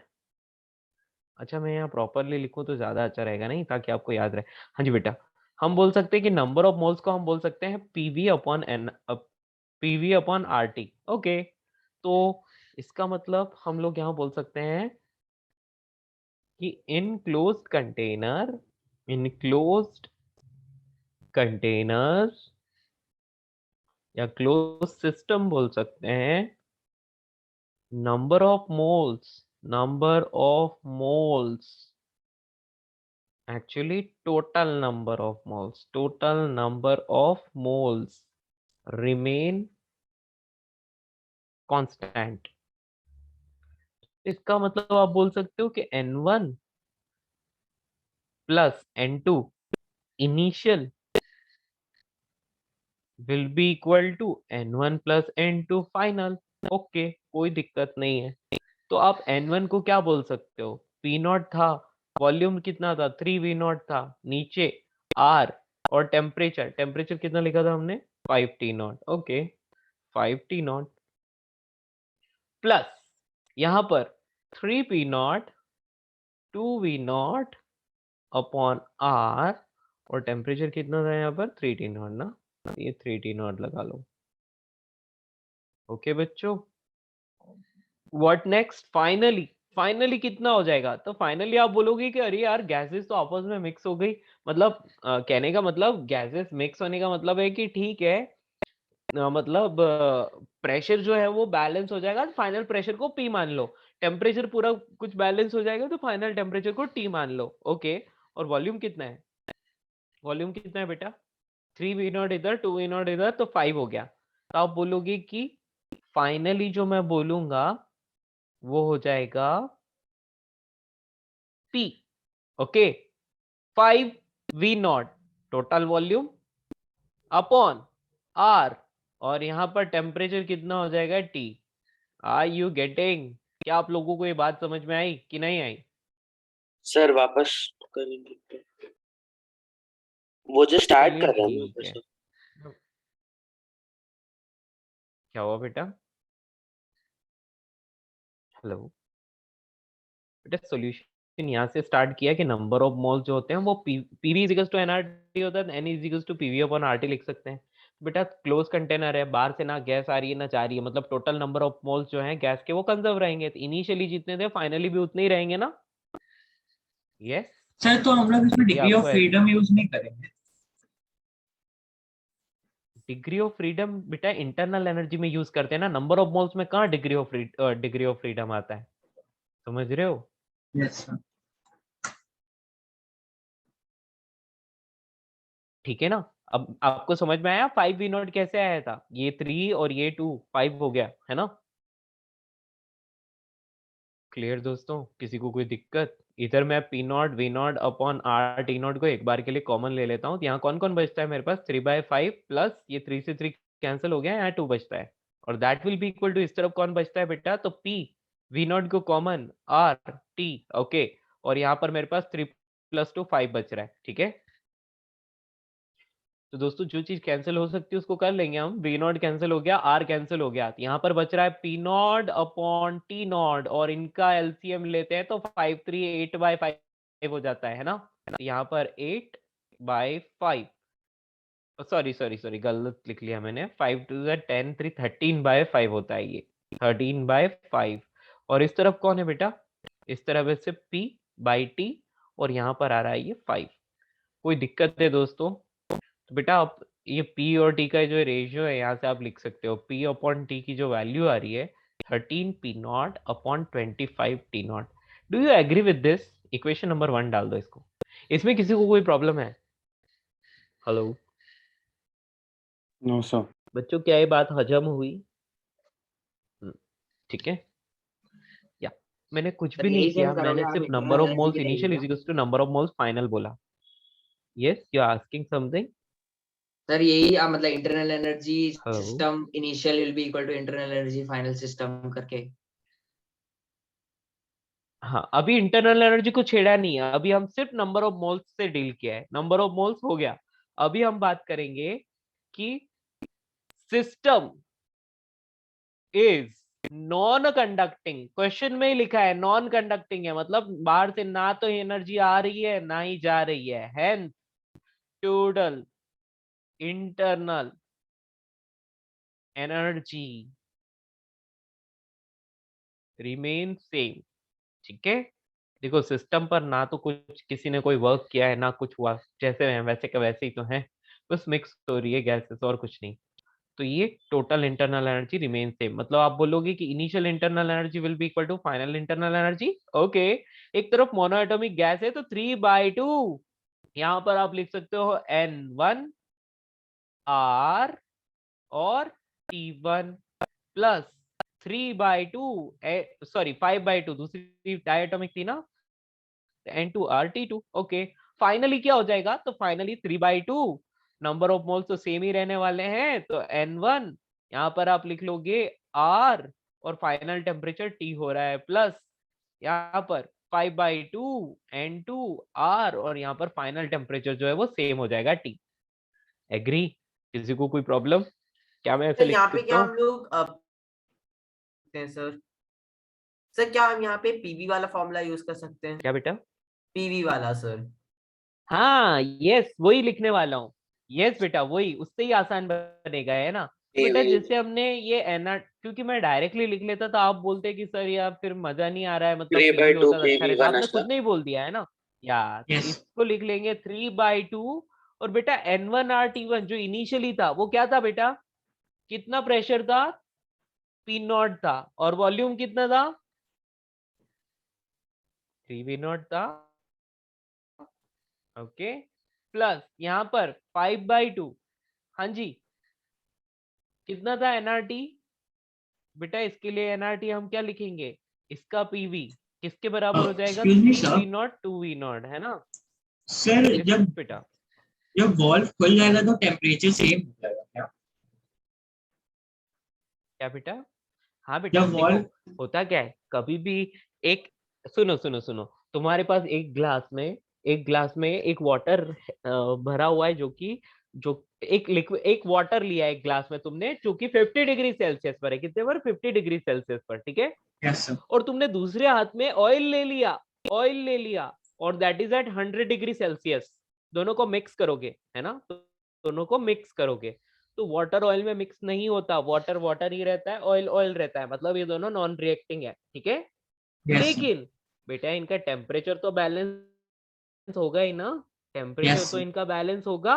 अच्छा, मैं यहाँ प्रॉपरली लिखूं तो ज्यादा अच्छा रहेगा नहीं, ताकि आपको याद रहे। हाँ जी बेटा, हम बोल सकते हैं कि नंबर ऑफ मोल्स को हम बोल सकते हैं pv upon n, PV upon RT. Okay, तो इसका मतलब हम लोग यहाँ बोल सकते हैं कि इनक्लोज्ड कंटेनर्स या क्लोज सिस्टम बोल सकते हैं, number of moles actually total number of moles remain constant। इसका मतलब आप बोल सकते हो कि n1 plus n2 initial will be equal to n1 plus n2 final. Okay, कोई दिक्कत नहीं है। तो आप n1 को क्या बोल सकते हो, p नॉट था, वॉल्यूम कितना था 3v नॉट था, नीचे r, और टेम्परेचर कितना लिखा था हमने 5t not. Okay, 5t not plus यहाँ पर 3p not 2v not upon r, और टेम्परेचर कितना था यहाँ पर 3t नॉट ना, ये 3t नॉट लगा लो। ओके बच्चों, व्हाट नेक्स्ट? फाइनली कितना हो जाएगा? तो फाइनली आप बोलोगे कि अरे यार गैसेस तो आपस में मिक्स हो गई, मतलब कहने का मतलब गैसेस मिक्स होने का मतलब है कि ठीक है, मतलब प्रेशर जो है वो बैलेंस हो जाएगा, फाइनल प्रेशर को P मान लो, टेम्परेचर पूरा कुछ बैलेंस हो जाएगा तो फाइनल टेम्परेचर को T मान लो। ओके, और वॉल्यूम कितना है? वॉल्यूम कितना है बेटा? 3v नॉट इधर, 2v नॉट इधर, तो 5 हो गया। तो आप बोलोगे कि फाइनली जो मैं बोलूंगा वो हो जाएगा P। Okay, 5v not total volume upon R, और यहाँ पर टेम्परेचर कितना हो जाएगा T। Are you getting? क्या आप लोगों को ये बात समझ में आई कि नहीं आई? सर वापस करेंगे, वो जो स्टार्ट चलिए कर रहे हैं ठीक वापस है। सर। क्या हुआ बेटा? हेलो बेटा, सॉल्यूशन यहाँ से स्टार्ट किया कि नंबर ऑफ मोल्स जो होते हैं वो पीवी इक्वल्स टू एनआरटी होता है, N is equals to PV upon RT लिख सकते हैं। बेटा क्लोज कंटेनर है, बाहर से ना गैस आ रही है ना जा रही है, मतलब टोटल नंबर ऑफ मोल्स जो हैं गैस के वो कंजर्व रहेंगे, तो इनिशियली जितने थे फाइनली भी उतने ही रहेंगे ना। यस, सर तो हम लोग इसमें ये डिग्री ऑफ आपको फ्रीडम यूज नहीं करेंगे। डिग्री ऑफ फ्रीडम बेटा इंटरनल एनर्जी में यूज करते हैं ना, नंबर ऑफ मोल्स में कहाँ डिग्री ऑफ फ्रीडम आता है, समझ रहे हो? Yes sir. ठीक है ना? अब आपको समझ में आया 5 वी नॉट कैसे आया था, ये 3 और ये 2 5 हो गया है ना? क्लियर दोस्तों, किसी को कोई दिक्कत? इधर मैं P naught V naught upon R T naught को एक बार के लिए कॉमन ले लेता हूँ, यहाँ कौन कौन बचता है मेरे पास, 3/5 प्लस ये 3 से 3 कैंसिल हो गया, यहाँ 2 बचता है, और that will be equal to, इस तरफ कौन बचता है बेटा, तो पी वी नॉट को कॉमन आर टी, ओके, और यहाँ पर मेरे पास 3 + 2 5 बच रहा है, ठीक है? तो दोस्तों जो चीज कैंसिल हो सकती है उसको कर लेंगे हम, वी नॉट कैंसिल हो गया, आर कैंसिल हो गया, यहाँ पर बच रहा है P not upon T not, और इनका एलसीएम लेते हैं तो 5 3 8/5 हो जाता है ना? तो यहाँ पर 8/5, सॉरी गलत लिख लिया मैंने, 5 2 10 3 13/5 होता है ये, 13/5, और इस तरफ कौन है बेटा, इस तरफ है सिर्फ p/t, और यहाँ पर आ रहा है ये 5। कोई दिक्कत है दोस्तों? तो बेटा आप ये P और T का जो रेशियो है, यहाँ से आप लिख सकते हो P अपॉन T की जो वैल्यू आ रही है 13 P naught upon 25 T naught. Do you agree with this? Equation number 1 डाल दो इसको। इसमें किसी को कोई प्रॉब्लम है? Hello no sir. बच्चों, क्या ये बात हजम हुई? ठीक है, या मैंने कुछ भी नहीं यही किया, सेम करोगे मैंने आप, सिर्फ internal number of energy moles भी रहेगी इनिशियल क्या? Is equals to number of moles final बोला। Yes, you are asking something? Sir यही मतलब internal energy hello, system initial will be equal to internal energy final system करके। हाँ, अभी इंटरनल एनर्जी को छेड़ा नहीं है, अभी हम सिर्फ नंबर ऑफ मोल्स से डील किया है, नंबर ऑफ मोल्स हो गया। अभी हम बात करेंगे कि system is non conducting, question में ही लिखा है नॉन कंडक्टिंग है, मतलब बाहर से ना तो एनर्जी आ रही है ना ही जा रही है, hence total internal energy remain same. ठीक है, देखो सिस्टम पर ना तो कुछ किसी ने कोई वर्क किया है ना कुछ हुआ, जैसे हैं वैसे का वैसे ही तो है, बस मिक्स हो रही है गैसेस और कुछ नहीं। तो ये total internal energy remain same, मतलब आप बोलोगे कि initial internal energy will be equal to final internal energy. Okay, एक तरफ मोनोएटॉमिक गैस है तो 3/2, यहाँ पर आप लिख सकते हो N1 R और T1 प्लस 3/2 सॉरी 5/2, दूसरी डायटोमिक थी ना, N2 R T2। Okay, finally क्या हो जाएगा, तो फाइनली 3/2, नंबर ऑफ मोल्स तो सेम ही रहने वाले हैं, तो N1 यहाँ पर आप लिख लोगे R, और फाइनल टेम्परेचर T हो रहा है, प्लस यहाँ पर 5/2 N2 R, और यहाँ पर फाइनल टेम्परेचर जो है वो सेम हो जाएगा T। एग्री? किसी को कोई प्रॉब्लम? क्या मैं ऐसे सर लिख यहाँ पे सकता क्या हूँ? हम लोग सर सर क्या हम यहाँ पे पीवी वाला फॉर्मूला यूज कर सकते हैं? क्या बेटा? पीवी वाला सर। हाँ यस, वही लिखने वाला हूँ। यस बेटा, वही, उससे ही आसान बनेगा, है ना? तो ये बेटा वही जैसे हमने ये एनआर, क्योंकि मैं डायरेक्टली लिख लेता तो आप बोलते कि सर यार फिर मजा नहीं आ रहा है, मतलब पीवी 3/2 होता तो अच्छा रहता, PV1 आपने असता. खुद ने ही बोल दिया है ना यार। तो यस इसको लिख लेंगे 3/2, और बेटा N1R T1 जो इनिशियली था वो क्या था बेटा, कितना प्रेशर था, P0 था, और वॉल्यूम कितना था, 3V0 था। ओके, प्लस यहाँ पर 5/2, हाँ जी, कितना था एनआरटी बेटा, इसके लिए एनआरटी हम क्या लिखेंगे, इसका पीवी किसके बराबर हो जाएगा, excuse me sir. 3V0 2V0, है ना? सर यस जब बेटा, जब वॉल्व खुल जाएगा तो टेम्परेचर सेम हो जाएगा क्या? क्या बेटा? हाँ बेटा, जब देखो वॉल्व होता क्या है, कभी भी एक, सुनो सुनो सुनो, तुम्हारे पास एक ग्लास में एक वाटर भरा हुआ है, जो एक लिक्विड, एक वाटर लिया है एक ग्लास में तुमने, जो कि 50 डिग्री सेल्सियस पर है, कितने पर, 50 डिग्री सेल्सियस पर, ठीक है? यस सर और तुमने दूसरे हाथ में ऑयल ले लिया, और that is at 100 degree Celsius, दोनों को मिक्स करोगे, है ना? तो दोनों को मिक्स करोगे तो वाटर ऑयल में मिक्स नहीं होता, वाटर वाटर ही रहता है, ऑयल ऑयल रहता है, मतलब ये दोनों नॉन रिएक्टिंग है, ठीक है? यस सर लेकिन बेटा इनका टेम्परेचर तो बैलेंस होगा ही ना, टेम्परेचर यस तो सर इनका बैलेंस होगा,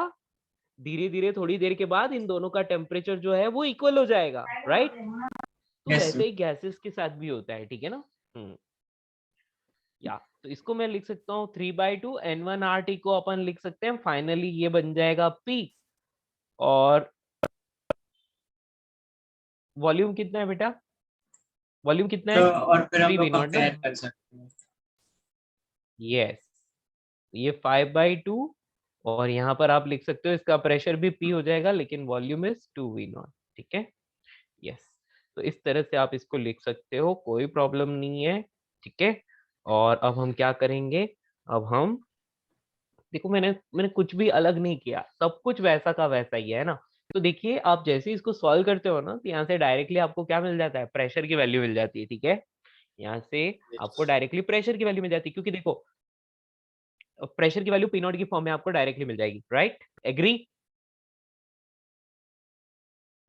धीरे धीरे थोड़ी देर के बाद इन दोनों का टेम्परेचर जो है वो इक्वल हो जाएगा, राइट? तो Yes, वैसे sir. ही गैसेस के साथ भी होता है, ठीक है ना? या तो इसको मैं लिख सकता हूँ 3/2 N1RT को अपन लिख सकते हैं, फाइनली ये बन जाएगा P। और वॉल्यूम कितना है बेटा? वॉल्यूम कितना तो है? और फिर हम 3 लोग V नॉट ना? कंपेयर कर सकते हैं। यस, ये 5/2 और यहाँ पर आप लिख सकते हो इसका प्रेशर भी P हो जाएगा, लेकिन वॉल्यूम इज 2V नॉट, ठीक है? यस, तो इस तरह से आप इसको लिख सकते हो, कोई प्रॉब्लम नहीं है, ठीक है? और अब हम क्या करेंगे? अब हम देखो, मैंने कुछ भी अलग नहीं किया, सब कुछ वैसा का वैसा ही है ना? तो देखिए, आप जैसे ही इसको सॉल्व करते हो ना, तो यहाँ से डायरेक्टली आपको क्या मिल जाता है? प्रेशर की वैल्यू मिल जाती है, ठीक है? यहाँ से आपको डायरेक्टली प्रेशर की वैल्यू मिल जाती है, क्योंकि देखो प्रेशर की वैल्यू पी नॉट की फॉर्म में आपको डायरेक्टली मिल जाएगी, राइट? एग्री?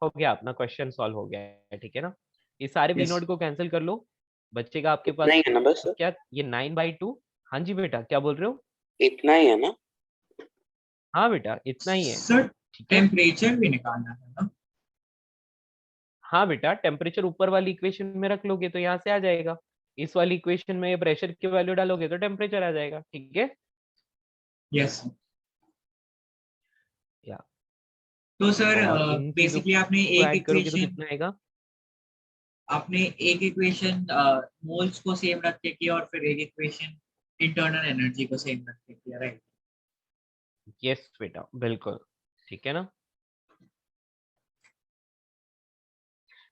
हो गया, अपना क्वेश्चन सॉल्व हो गया है, ठीक है ना? ये सारे वी Yes. नॉट को कैंसिल कर लो, बचेगा आपके इतना पास ही है ना बस? क्या? ये 9/2। हाँ जी बेटा, क्या बोल रहे हो? इतना ही है ना? हाँ बेटा, इतना ही है, सर ठीक है? टेम्परेचर भी निकालना है ना? हाँ बेटा, टेम्परेचर ऊपर वाली इक्वेशन में रख लोगे तो यहाँ से आ जाएगा, इस वाली इक्वेशन में ये प्रेशर की वैल्यू डालोगे तो टेम्परेचर आ जाएगा, ठीक है? यस। या तो सर और इन चीजों बेसिकली आपने को एक ऐड करोगे तो इक्वेशन कितना आएगा? मोल्स को सेम रख के किया और फिर एक इक्वेशन इंटरनल एनर्जी को सेम रख के किया, राइट? यस बेटा, बिल्कुल, ठीक है ना?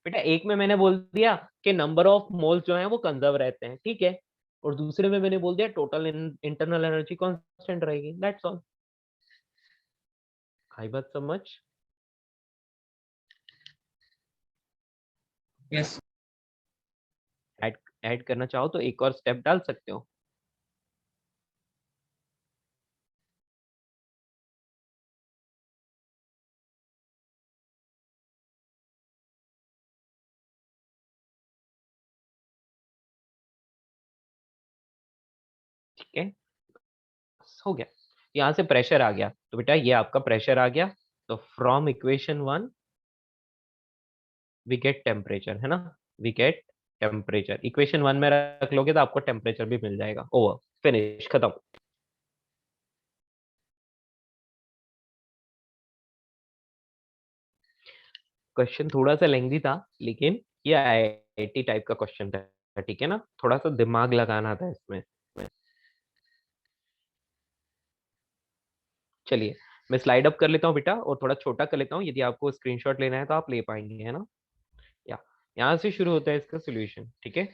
बेटा एक में मैंने बोल दिया कि नंबर ऑफ मोल्स जो हैं वो कंजर्व रहते हैं, ठीक है? और दूसरे में मैंने बोल दिया टोटल इंटरनल एनर्जी कांस्टेंट रहेगी, दैट्स ऑल। आई बात समझ? यस। ऐड ऐड करना चाहो तो एक और स्टेप डाल सकते हो। ठीक है, हो गया। यहाँ से प्रेशर आ गया, तो बेटा ये आपका प्रेशर आ गया, तो from equation 1 we get temperature, है ना? वी गेट टेम्परेचर, इक्वेशन 1 में रख लोगे तो आपको टेम्परेचर भी मिल जाएगा। ओवर, फिनिश, खत्म। क्वेश्चन थोड़ा सा लेंथी था, लेकिन ये आईआईटी टाइप का क्वेश्चन था, ठीक है ना? थोड़ा सा दिमाग लगाना था इसमें। चलिए, मैं स्लाइड अप कर लेता हूँ बेटा, और थोड़ा छोटा कर लेता हूँ, यदि आपको स्क्रीनशॉट लेना है तो आप ले पाएंगे, है ना? या यहाँ से शुरू होता है इसका सोल्यूशन, ठीक है?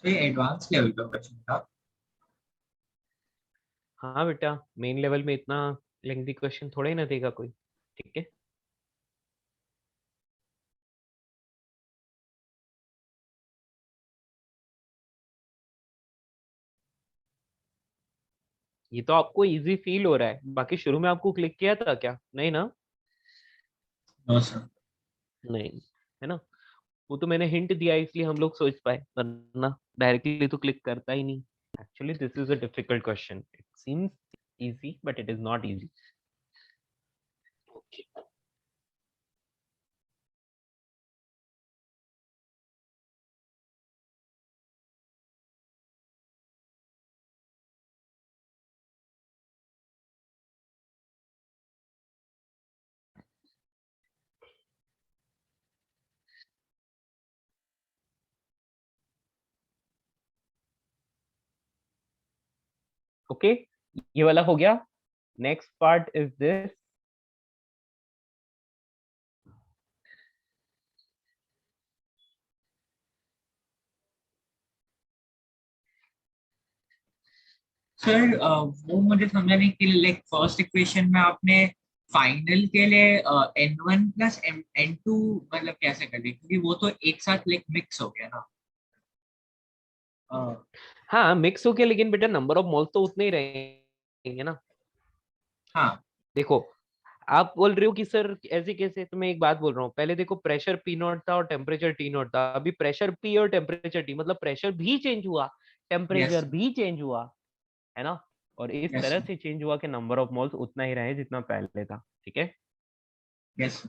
तो ये एडवांस लेवल का क्वेश्चन था। हाँ बेटा, मेन लेवल में इतना लेंथी क्वेश्चन थोड़ा ही ना देगा कोई, ठीक है? ये तो आपको इजी फील हो रहा है, बाकी शुरू में आपको क्लिक किया था क्या? नहीं ना? No sir. नहीं, है ना? वो तो मैंने हिंट दिया इसलिए हम लोग सोच पाए, वरना डायरेक्टली तो क्लिक करता ही नहीं। Actually this is a difficult question, it seems easy but it is not easy. Okay. Okay, ये वाला हो गया। Next part is this. Sir वो मुझे समझाने के लिए, लाइक फर्स्ट इक्वेशन में आपने फाइनल के लिए N1 + N2 मतलब कैसे कर दिया, क्योंकि वो तो एक साथ लाइक मिक्स हो गया ना। अ, हाँ मिक्स हो गया, लेकिन बेटा नंबर ऑफ मोल्स तो उतने ही रहेंगे ना? हाँ देखो आप बोल रहे हो कि सर ऐसे कैसे, तो मैं एक बात बोल रहा हूँ, पहले देखो प्रेशर पी नॉट था और टेम्परेचर टी नॉट था, अभी प्रेशर पी और टेम्परेचर टी, मतलब प्रेशर भी चेंज हुआ, यस टेम्परेचर भी चेंज हुआ, है ना। और इस यस तरह से चेंज हुआ कि नंबर ऑफ मोल्स उतना ही रहे जितना पहले था, ठीक है। यस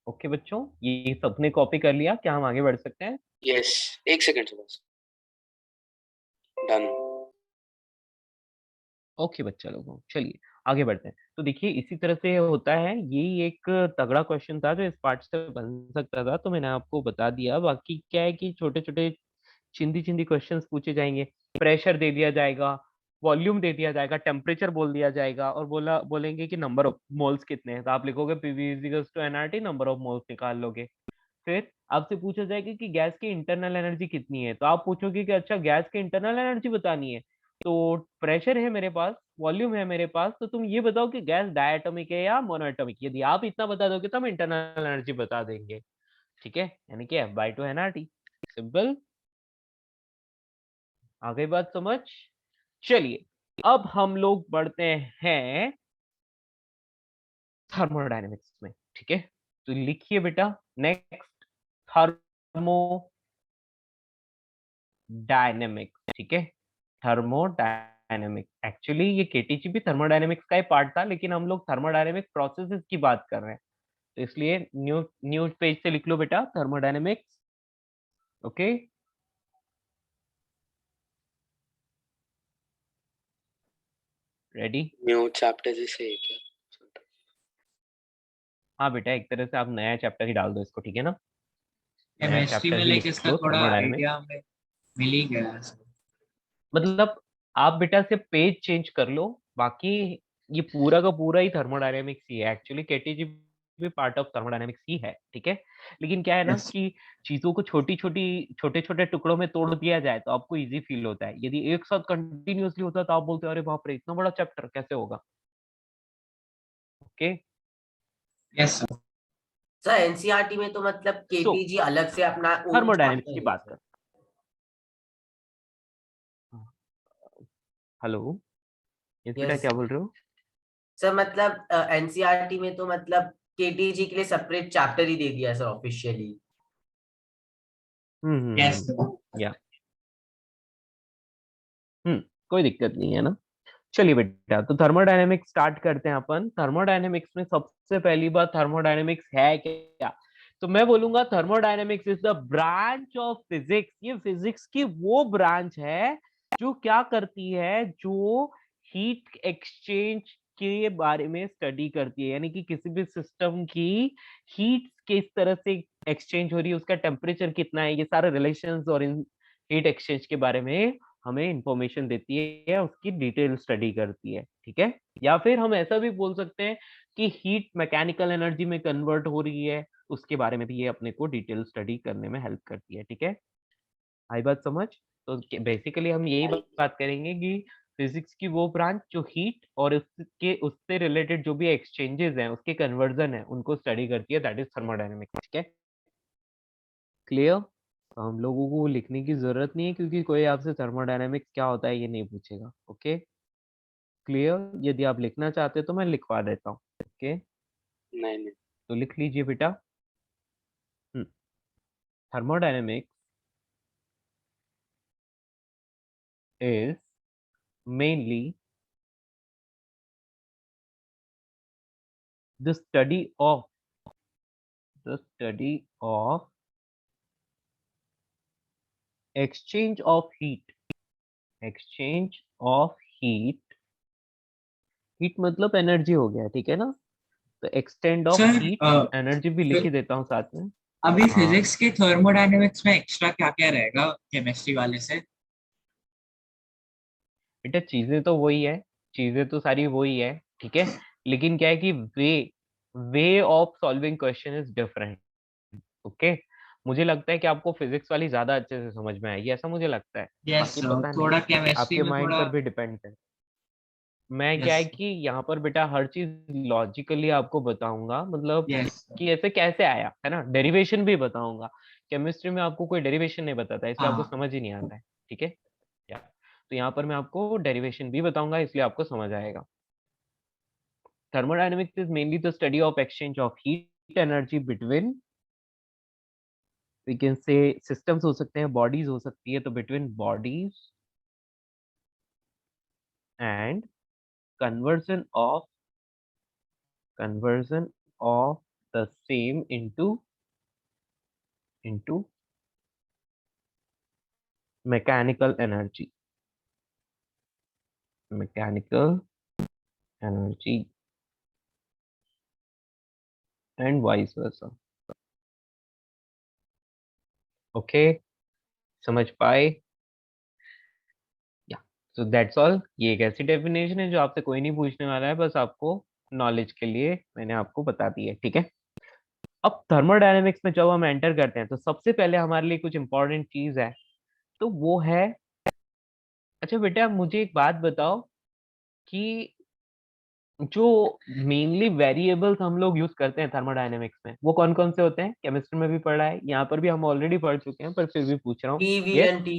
ओके बच्चों, ये सबने कॉपी कर लिया, क्या हम आगे बढ़ सकते हैं? यस, एक सेकंड से बस। डन। ओके बच्चा लोगों, चलिए आगे बढ़ते हैं। तो देखिए इसी तरह से होता है, यही एक तगड़ा क्वेश्चन था जो इस पार्ट से बन सकता था, तो मैंने आपको बता दिया। बाकी क्या है कि छोटे छोटे चिंदी चिंदी क्वेश्चंस पूछे जाएंगे, प्रेशर दे दिया जाएगा, वॉल्यूम दे दिया जाएगा, टेम्परेचर बोल दिया जाएगा, और बोलेंगे कि नंबर ऑफ मोल्स कितने हैं, तो आप लिखोगे PV equals to NRT, number of moles निकाल लोगे। फिर आपसे पूछा जाएगा कि गैस की इंटरनल एनर्जी कितनी है, तो आप पूछोगे कि अच्छा गैस की इंटरनल एनर्जी बतानी है, तो प्रेशर है मेरे पास, वॉल्यूम है मेरे पास, तो तुम ये बताओ कि गैस डायटोमिक है या मोनोएटोमिक। यदि आप इतना बता दोगे तो हम इंटरनल एनर्जी बता देंगे, ठीक है, यानी कि F/2 एनआरटी, सिंपल। आ गई बात समझ? चलिए अब हम लोग बढ़ते हैं थर्मोडायनेमिक्स में, ठीक है। तो लिखिए बेटा, नेक्स्ट थर्मोडायनेमिक्स, ठीक है, थर्मोडायनेमिक्स। एक्चुअली ये केटीजी भी थर्मोडायनेमिक्स का ही पार्ट था, लेकिन हम लोग थर्मोडायनेमिक प्रोसेसेस की बात कर रहे हैं, तो इसलिए न्यू न्यू पेज से लिख लो बेटा thermodynamics. Okay, ready? New chapter जैसे है क्या? हाँ बेटा, एक तरह से आप नया चैप्टर ही डाल दो इसको, ठीक है ना, नया केमिस्ट्री चैप्टर में ही लेके लिख इसका लो थोड़ा थर्मोडायनेमिक्स। आइडिया हमें मिल ही गया है। मतलब आप बेटा से पेज चेंज कर लो, बाकी ये पूरा का पूरा ही थर्मोडायनेमिक्स ही है। एक्चुअली केटीजी भी पार्ट ऑफ थर्मोडायनेमिक्स ही है, ठीक है। लेकिन क्या है ना यस कि चीजों को छोटी छोटी छोटे छोटे टुकड़ों में तोड़ दिया जाए तो आपको इजी फील होता है। यदि एक साथ कंटिन्यूअसली होता है तो आप बोलते हो अरे बाप रे इतना बड़ा चैप्टर कैसे होगा। Okay, yes sir sir NCERT में तो मतलब सो केटीजी अलग से अपना ओन थर्मोडायनेमिक्स की चैप्टर है बात सर। कर। हेलो, यस बेटा यस क्या बोल रहे हो? सर, मतलब एनसीईआरटी में तो मतलब केटीजी के लिए सेपरेट चैप्टर ही दे दिया है सर ऑफिशियली। यस या कोई दिक्कत नहीं है ना। चलिए बेटा, तो थर्मोडायनेमिक्स स्टार्ट करते हैं अपन। थर्मोडायनेमिक्स में सबसे पहली बात, थर्मोडायनेमिक्स है क्या? तो मैं बोलूंगा thermodynamics is the branch of physics. ये फिजिक्स की वो ब्रांच है जो क्या करती है, जो हीट एक्सचेंज के बारे में स्टडी करती है, यानी कि किसी भी सिस्टम की हीट किस तरह से एक्सचेंज हो रही है, उसका टेम्परेचर कितना है, ये सारे रिलेशंस और इन हीट एक्सचेंज के बारे में हमें इंफॉर्मेशन देती है, उसकी डिटेल स्टडी करती है, ठीक है। या फिर हम ऐसा भी बोल सकते हैं कि हीट मैकेनिकल एनर्जी में कन्वर्ट हो रही है, उसके बारे में भी ये अपने को डिटेल स्टडी करने में हेल्प करती है, ठीक है। आई बात समझ? तो बेसिकली हम यही बात करेंगे कि फिजिक्स की वो ब्रांच जो हीट और उसके उससे रिलेटेड जो भी एक्सचेंजेस हैं, उसके कन्वर्जन है, उनको स्टडी करती है, दैट इज थर्मोडायनेमिक्स, ठीक है। क्लियर? तो हम लोगों को लिखने की जरूरत नहीं है, क्योंकि कोई आपसे थर्मोडायनेमिक्स क्या होता है ये नहीं पूछेगा। Okay, clear? यदि आप लिखना चाहते हो तो मैं लिखवा देता हूँ। ओके, नहीं नहीं। तो लिख लीजिए बेटा। Thermodynamics is mainly the study of exchange of heat, exchange of heat, heat मतलब एनर्जी हो गया, ठीक है ना। तो extend of sir heat, energy भी लिख ही देता हूँ साथ में। अभी हाँ फिजिक्स के थर्मोडायनेमिक्स में एक्स्ट्रा क्या क्या रहेगा केमिस्ट्री वाले से? बेटा, चीजें तो वही है, चीजें तो सारी वही है, ठीक है। लेकिन क्या है कि way way of solving question is different. Okay, मुझे लगता है कि आपको फिजिक्स वाली ज्यादा अच्छे से समझ में आएगी, ऐसा मुझे लगता है, यस बाकी सर, पता नहीं, थोड़ा केमिस्ट्री आपके में माइंड थोड़ा पर भी डिपेंड है। मैं क्या है Yes. कि यहाँ पर बेटा हर चीज लॉजिकली आपको बताऊंगा, मतलब Yes. कि ऐसे कैसे आया है ना, डेरिवेशन भी बताऊंगा। केमिस्ट्री में आपको कोई डेरिवेशन नहीं बताता, इसलिए आपको हाँ समझ ही नहीं आता है, ठीक है। या तो यहाँ पर मैं आपको डेरिवेशन भी बताऊंगा, इसलिए आपको समझ आएगा। Thermodynamics is mainly the study of exchange of heat energy between, we can say systems हो सकते हैं, bodies हो सकती है, तो between bodies and conversion of conversion of the same into mechanical energy, mechanical energy and vice versa. Okay, समझ पाए? या सो दैट्स ऑल। ये एक ऐसी डेफिनेशन है जो आपसे कोई नहीं पूछने वाला है, बस आपको नॉलेज के लिए मैंने आपको बता दी है, ठीक है। अब थर्मोडायनेमिक्स में जब हम एंटर करते हैं तो सबसे पहले हमारे लिए कुछ इंपॉर्टेंट चीज है, तो वो है, अच्छा बेटा मुझे एक बात बताओ कि जो मेनली वेरिएबल्स हम लोग यूज करते हैं थर्मोडायनेमिक्स में, वो कौन कौन से होते हैं? केमिस्ट्री में भी पढ़ा है, यहाँ पर भी हम ऑलरेडी पढ़ चुके हैं, पर फिर भी पूछ रहा हूँ। PV yes, and T.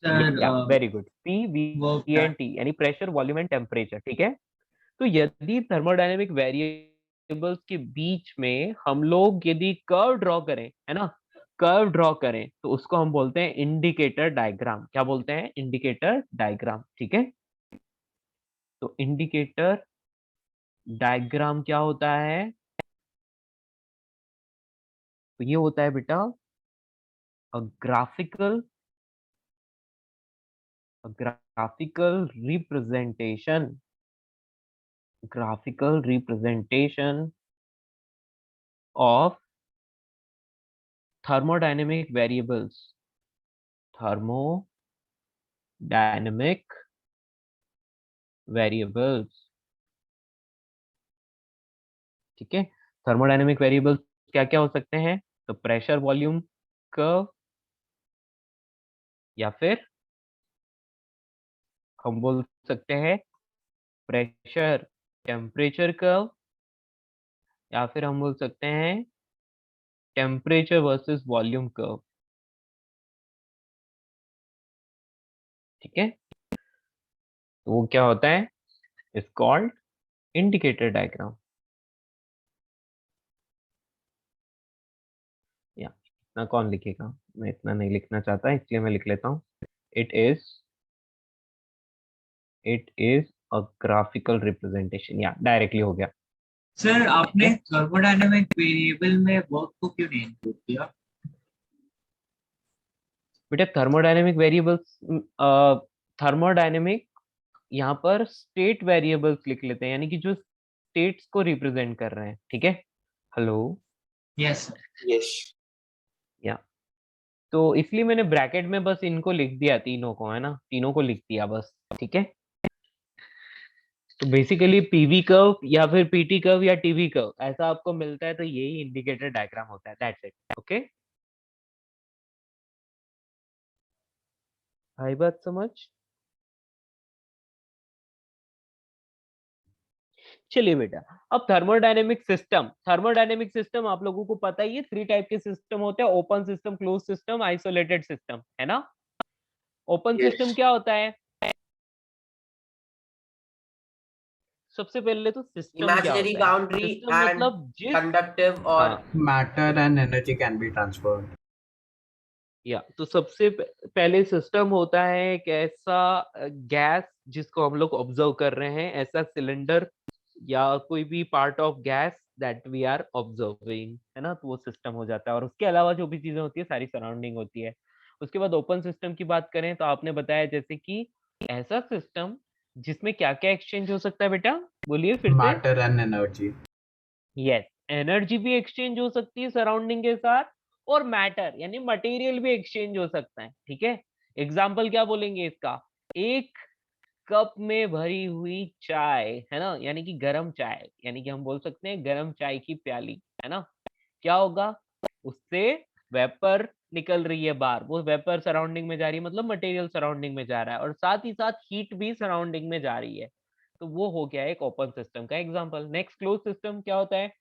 Sir या वेरी गुड, पी वी वो एंड टी यानी प्रेशर, वॉल्यूम एंड टेम्परेचर, ठीक है। तो यदि थर्मोडायनेमिक वेरिएबल्स के बीच में हम लोग यदि कर्व ड्रॉ करें, है ना, कर्व ड्रॉ करें, तो उसको हम बोलते हैं इंडिकेटर डायग्राम। क्या बोलते हैं? इंडिकेटर डायग्राम, ठीक है। तो इंडिकेटर डायग्राम क्या होता है? तो ये होता है बेटा अ graphical representation, graphical representation of thermodynamic variables, thermodynamic variables, ठीक है। थर्मोडायनेमिक वेरिएबल्स क्या क्या हो सकते हैं? तो प्रेशर वॉल्यूम कर्व, या फिर हम बोल सकते हैं प्रेशर टेम्परेचर कर्व, या फिर हम बोल सकते हैं टेम्परेचर वर्सेस वॉल्यूम कर्व, ठीक है। तो वो क्या होता है? It's called indicator diagram. या इतना कौन लिखेगा? मैं इतना नहीं लिखना चाहता, इसलिए मैं लिख लेता हूँ। It is a graphical representation, या डायरेक्टली हो गया, सर ठीक आपने है। थर्मोडायनेमिक वेरिएबल में वर्क को क्यों नहीं इंक्लूड किया? बेटा थर्मोडायनेमिक वेरिएबल्स, थर्मोडायनेमिक यहाँ पर स्टेट वेरिएबल्स लिख लेते हैं, यानी कि जो स्टेट्स को रिप्रेजेंट कर रहे हैं, ठीक है। हेलो, यस यस या तो इसलिए मैंने ब्रैकेट में बस इनको लिख दिया, तीनों को, है ना, तीनों को लिख दिया बस, ठीक है। तो बेसिकली पीवी कर्व या फिर पीटी कर्व या टीवी कर्व ऐसा आपको मिलता है, तो यही इंडिकेटर डायग्राम होता है, दैट्स इट, ओके। आई बात समझ? चलिए बेटा, अब थर्मोडायनेमिक सिस्टम आप लोगों को पता ही है, 3 टाइप के सिस्टम होते हैं, open system, close system, isolated system, है ना। ओपन सिस्टम यस क्या होता है? सबसे पहले तो सिस्टम क्या Imaginary होता है? boundary सिस्टम and मतलब जिस, conductive or हाँ, Matter and energy can be transferred. या तो सबसे पहले सिस्टम होता है एक ऐसा गैस जिसको हम लोग ऑब्जर्व कर रहे हैं, ऐसा सिलेंडर या कोई भी part of gas that we are observing, है ना, तो वो सिस्टम हो जाता है। और उसके अलावा जो भी चीजें होती है सारी सराउंडिंग होती है। उसके बाद ओपन सिस्टम की बात करें तो आपने बताया जैसे कि ऐसा सिस्टम जिसमें क्या क्या एक्सचेंज हो सकता है बेटा, बोलिए फिर से। Matter and energy. Yes, energy भी एक्सचेंज हो सकती है सराउंडिंग के साथ, और मैटर यानी मटेरियल भी एक्सचेंज हो सकता है, ठीक है। एग्जाम्पल क्या बोलेंगे इसका? एक कप में भरी हुई चाय, है ना, यानी कि गरम चाय, यानी कि हम बोल सकते हैं गरम चाय की प्याली, है ना, क्या होगा उससे? वेपर निकल रही है बाहर, वो वेपर सराउंडिंग में जा रही है, मतलब मटेरियल सराउंडिंग में जा रहा है, और साथ ही साथ हीट भी सराउंडिंग में जा रही है। तो वो हो गया एक ओपन सिस्टम का एग्जांपल। नेक्स्ट क्लोज सिस्टम क्या होता है?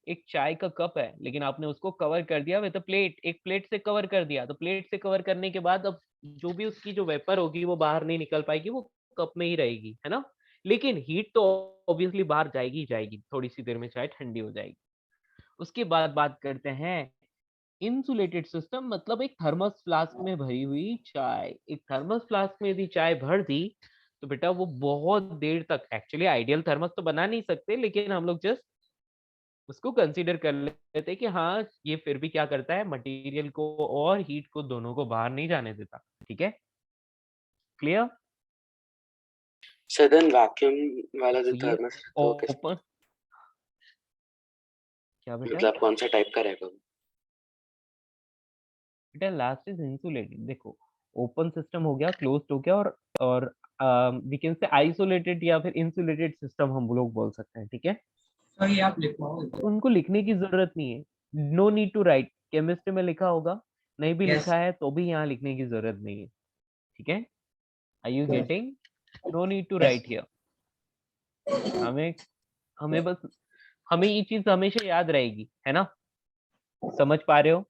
एक चाय का कप है, लेकिन आपने उसको कवर कर दिया विद अ प्लेट, एक प्लेट से कवर कर दिया। तो प्लेट से कवर करने के बाद अब जो भी उसकी जो वेपर होगी वो बाहर नहीं निकल पाएगी, वो कप में ही रहेगी, है ना। लेकिन हीट तो ऑब्वियसली बाहर जाएगी ही जाएगी, थोड़ी सी देर में चाय ठंडी हो जाएगी। उसके बाद बात करते हैं इंसुलेटेड सिस्टम, मतलब एक थर्मस फ्लास्क में भरी हुई चाय। एक थर्मस फ्लास्क में यदि चाय भर दी तो बेटा वो बहुत देर तक, एक्चुअली आइडियल थर्मस तो बना नहीं सकते, लेकिन हम लोग जस्ट उसको कंसीडर कर लेते हैं कि हाँ ये फिर भी क्या करता है, मटेरियल को और हीट को दोनों को बाहर नहीं जाने देता। ठीक है, क्लियर। सडन वैक्यूम वाला जो तो ये थर्मस है तो किस ओपन, क्या बेटा? मतलब कौन सा टाइप का रहेगा? बेटा लास्ट इज इंसुलेटेड। देखो ओपन सिस्टम हो गया, क्लोज्ड हो गया, और वी कैन से आइसोलेटेड या फिर इंसुलेटेड सिस्टम हम लोग बोल सकते हैं। ठीक है, तो ये आप लिखवाओगे? उनको लिखने की जरूरत नहीं है, no need to write. Chemistry में लिखा होगा, नहीं भी यस। लिखा है तो भी यहाँ लिखने की जरूरत नहीं है। ठीक है, are you getting? No need to yes. Right here. हमें हमें बस हमें ये चीज हमेशा याद रहेगी, है ना। समझ पा रहे हो?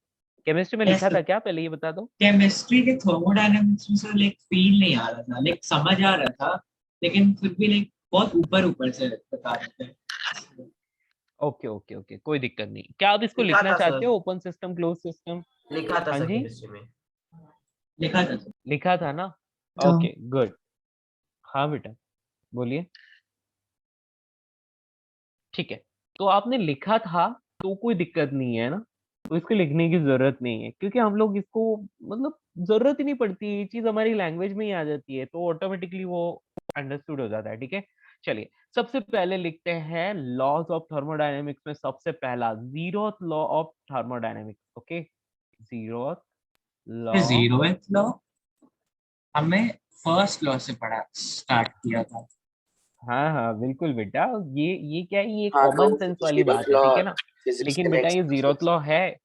केमिस्ट्री में यस। लिखा था क्या, पहले ये बता दो। केमिस्ट्री के थर्मोडायनेमिक्स में सर लाइक फील नहीं आ रहा था, लाइक समझ आ रहा था लेकिन फिर भी लाइक बहुत ऊपर ऊपर से बता रहे थे। ओके ओके ओके, कोई दिक्कत नहीं। क्या आप इसको लिखा लिखना था चाहते सर, हो, ओपन सिस्टम क्लोज सिस्टम? लिखा था हाँ सर जी, केमिस्ट्री में। लिखा था सर। लिखा था ना। तो ओके गुड। हाँ बेटा बोलिए। ठीक है, तो आपने लिखा था तो कोई दिक्कत नहीं है ना, तो इसको लिखने की जरूरत नहीं है, क्योंकि हम लोग इसको मतलब जरूरत ही नहीं पड़ती, ये चीज हमारी लैंग्वेज में ही आ जाती है, तो ऑटोमेटिकली वो अंडरस्टूड हो जाता है। ठीक है, चलिए सबसे पहले लिखते हैं लॉज ऑफ थर्मोडायनेमिक्स में सबसे पहला zeroth law of thermodynamics. Okay, zeroth law. Zeroth law हमने फर्स्ट लॉ से पढ़ा स्टार्ट किया था। हाँ हाँ बिल्कुल बेटा, ये क्या है, ये हाँ तो कॉमन सेंस वाली जीरोथ बात है, लॉ ठीक है ना। फिजिक्स लेकिन के बेटा ये नेक्स्ट। जीरोथ लॉ है।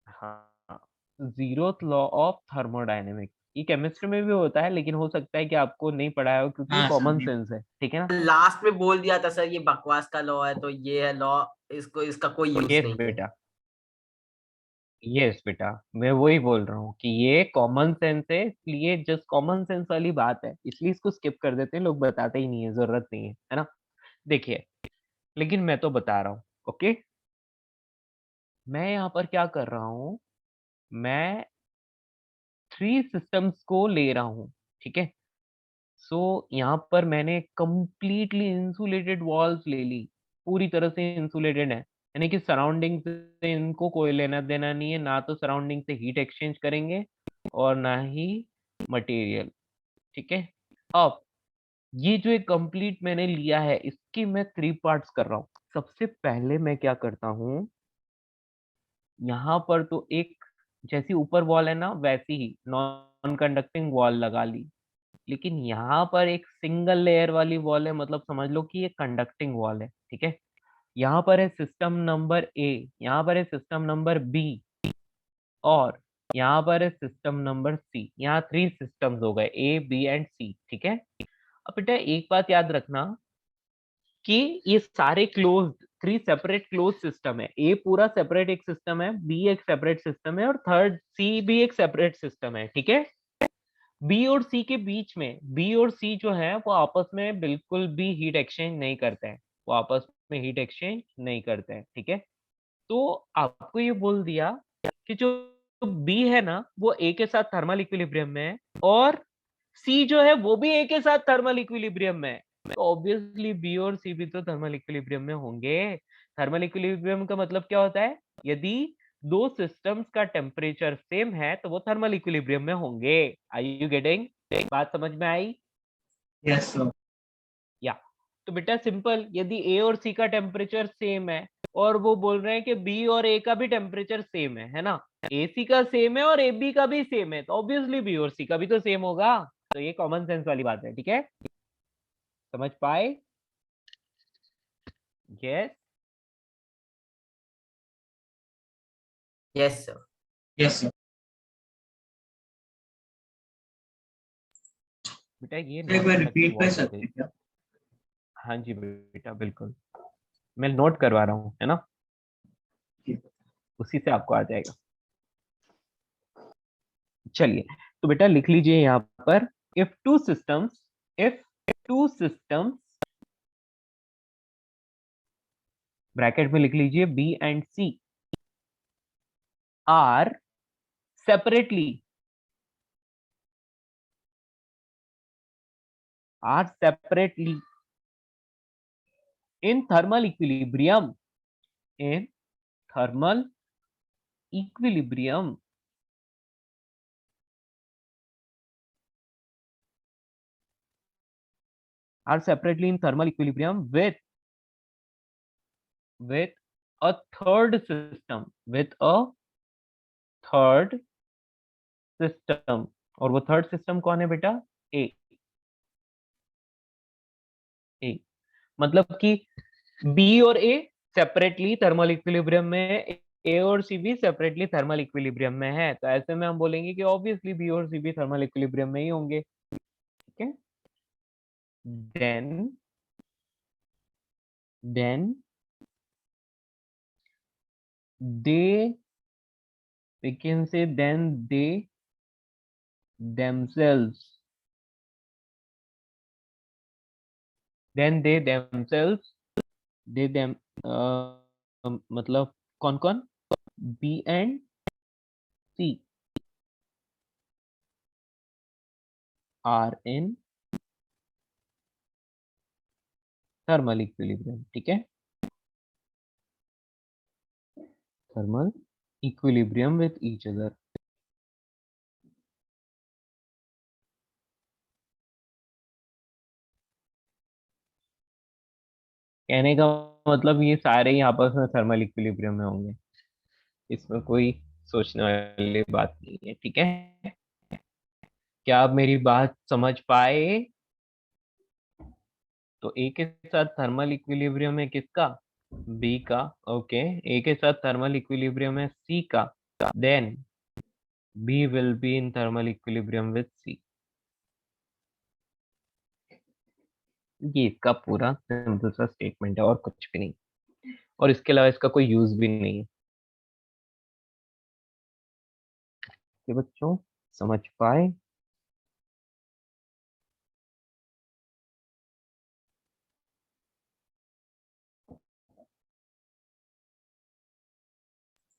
हाँ, जीरोथ लॉ ऑफ थर्मोडायनेमिक्स ये केमिस्ट्री में भी होता है, लेकिन हो सकता है कि आपको नहीं पढ़ाया हो, क्योंकि ये हाँ कॉमन सर। सेंस है। ठीक है ना। लास्ट में बोल दिया था सर ये बकवास का लॉ है, तो ये है लॉ, इसको इसका कोई यूज यस नहीं है। बेटा, यस बेटा, मैं वही बोल रहा हूँ कि ये कॉमन सेंस है, इसलिए जस्ट कॉमन सेंस वाली बात है, इसलिए इसको स्किप कर देते हैं लोग, बताते ही नहीं है, जरूरत नहीं है ना। देखिए, लेकिन मैं तो बता रहा हूँ। ओके, मैं यहाँ पर क्या कर रहा हूँ, मैं 3 सिस्टम्स को ले रहा हूँ। ठीक है, सो यहाँ पर मैंने कंप्लीटली इंसुलेटेड वॉल्स ले ली, पूरी तरह से इंसुलेटेड है, यानी कि सराउंडिंग से इनको कोई लेना देना नहीं है, ना तो सराउंडिंग से हीट एक्सचेंज करेंगे और ना ही मटेरियल। ठीक है, अब ये जो एक कंप्लीट मैंने लिया है, इसकी मैं 3 पार्ट्स कर रहा हूँ। सबसे पहले मैं क्या करता हूँ, यहाँ पर तो एक जैसी ऊपर वॉल है ना, वैसी ही नॉन कंडक्टिंग वॉल लगा ली, लेकिन यहाँ पर एक सिंगल लेयर वाली वॉल है, मतलब समझ लो कि ये कंडक्टिंग वॉल है। ठीक है, यहाँ पर है सिस्टम नंबर ए, यहाँ पर है सिस्टम नंबर बी, और यहाँ पर है सिस्टम नंबर सी। यहाँ 3 सिस्टम्स हो गए, ए बी एंड सी। ठीक है, अब बेटा एक बात याद रखना कि ये सारे क्लोज, 3 सेपरेट क्लोज सिस्टम है। ए पूरा सेपरेट एक सिस्टम है, बी एक सेपरेट सिस्टम है, और थर्ड सी भी एक सेपरेट सिस्टम है। ठीक है, बी और सी के बीच में, बी और सी जो है वो आपस में बिल्कुल भी हीट एक्सचेंज नहीं करते हैं, वो आपस में हीट एक्सचेंज नहीं करते हैं। ठीक है, तो आपको ये बोल दिया कि जो बी है ना वो ए के साथ थर्मल इक्विलिब्रियम में है, और सी जो है वो भी ए के साथ थर्मल इक्विलिब्रियम में है, तो ऑब्वियसली बी और सी भी तो थर्मल इक्विलिब्रियम में होंगे। थर्मल इक्विलिब्रियम का मतलब क्या होता है, यदि दो सिस्टम्स का टेम्परेचर सेम है तो वो थर्मल इक्विलिब्रियम में होंगे। Are you getting? बात समझ में आई? Yes sir. या तो बेटा सिंपल, यदि ए और सी का टेम्परेचर सेम है और वो बोल रहे हैं कि बी और ए का भी टेम्परेचर सेम है ना, ए सी का सेम है और ए बी का भी सेम है, तो ऑब्वियसली बी और सी का भी तो सेम होगा। तो ये कॉमन सेंस वाली बात है। ठीक है, समझ पाए? Yes. Yes sir. Yes sir. बेटा ये एक नॉन बार कंडक्टिंग रिपीट कर वॉल सकते होते हैं हैं। क्या? हाँ जी बेटा बिल्कुल, मैं नोट करवा रहा हूँ, है ना, उसी से आपको आ जाएगा। चलिए, तो बेटा लिख लीजिए यहाँ पर, इफ टू सिस्टम्स ब्रैकेट में लिख लीजिए B and C are separately in thermal equilibrium, in thermal equilibrium are separately in thermal equilibrium with a third system, with a third system, और वो थर्ड सिस्टम कौन है बेटा? ए। ए मतलब कि बी और ए सेपरेटली थर्मल इक्विलिब्रियम में, ए और सी भी सेपरेटली थर्मल इक्विलिब्रियम में है, तो ऐसे में हम बोलेंगे कि ऑब्वियसली बी और सी भी थर्मल इक्विलिब्रियम में ही होंगे। ठीक है, then they, we can say then they themselves, they them मतलब कौन कौन? B and C are in thermal equilibrium. ठीक है, thermal equilibrium with each other. कहने का मतलब ये सारे ही आपस में थर्मल इक्विलिब्रियम में होंगे, इसमें कोई सोचने वाली बात नहीं है। ठीक है, क्या आप मेरी बात समझ पाए? तो ए के साथ थर्मल इक्विलिब्रियम है किसका? बी का। ओके, ए के साथ थर्मल इक्विलिब्रियम है सी का, then B will be in thermal equilibrium with C. ये इसका पूरा सिंपल सा स्टेटमेंट है और कुछ भी नहीं, और इसके अलावा इसका कोई यूज भी नहीं है। ये बच्चों समझ पाए?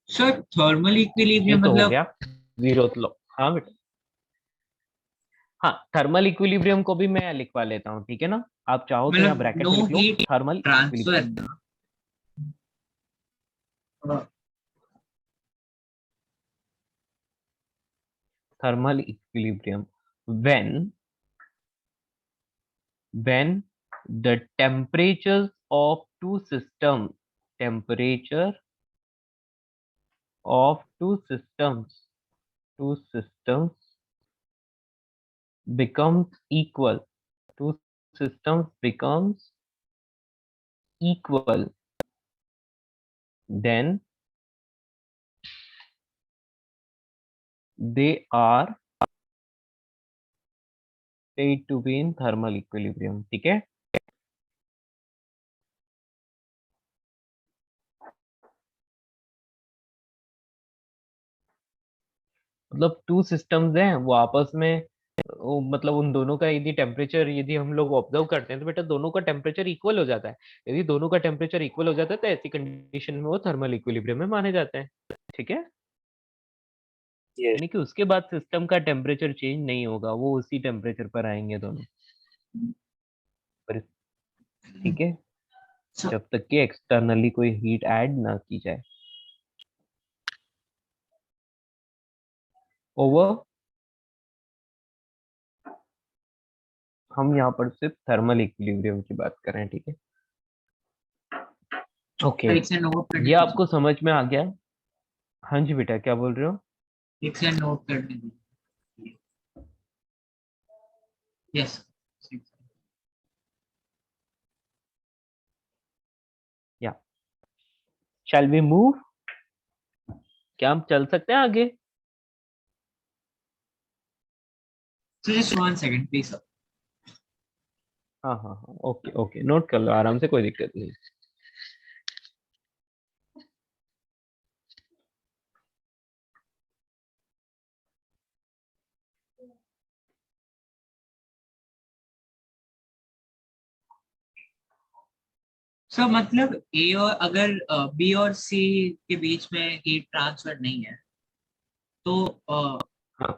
सर थर्मल ये इक्विलिब्रियम तो हो मतलब गया जीरोथ लॉ। हाँ बेटा, हाँ थर्मल इक्विलिब्रियम को भी मैं लिखवा लेता हूँ, ठीक है ना, आप चाहो तो यहाँ ब्रैकेट नो में लिख low heat thermal transfer. Equilibrium. Thermal equilibrium when the temperatures of temperature of two systems becomes equal, two systems becomes equal, then they are said to be in thermal equilibrium। ठीक है, मतलब टू सिस्टम्स हैं वो आपस में, मतलब उन दोनों का यदि टेम्परेचर यदि हम लोग ऑब्जर्व करते हैं तो बेटा दोनों का टेम्परेचर इक्वल हो जाता है। यदि दोनों का टेम्परेचर इक्वल हो जाता है तो ऐसी कंडीशन में वो थर्मल इक्विलिब्रियम में माने जाते हैं। ठीक है, यस यानी कि उसके बाद सिस्टम का टेम्परेचर चेंज नहीं होगा, वो उसी टेम्परेचर पर आएंगे दोनों पर। ठीक है, जब तक कि एक्सटर्नली कोई हीट ऐड ना की जाए। ओवर, हम यहाँ पर सिर्फ थर्मल इक्विलिब्रियम की बात कर रहे हैं। ठीक है, ओके, एक से नोट करने ये दीजिए। आपको समझ में आ गया? हाँ जी बेटा, क्या बोल रहे हो? एक से नोट करने दीजिए। यस। या शैल वी मूव? क्या हम चल सकते हैं आगे? So just 1 second, please, sir. हाँ हाँ हाँ, ओके ओके, नोट कर लो आराम से, कोई दिक्कत नहीं। सो मतलब ए और अगर बी और सी के बीच में हीट ट्रांसफर नहीं है तो हाँ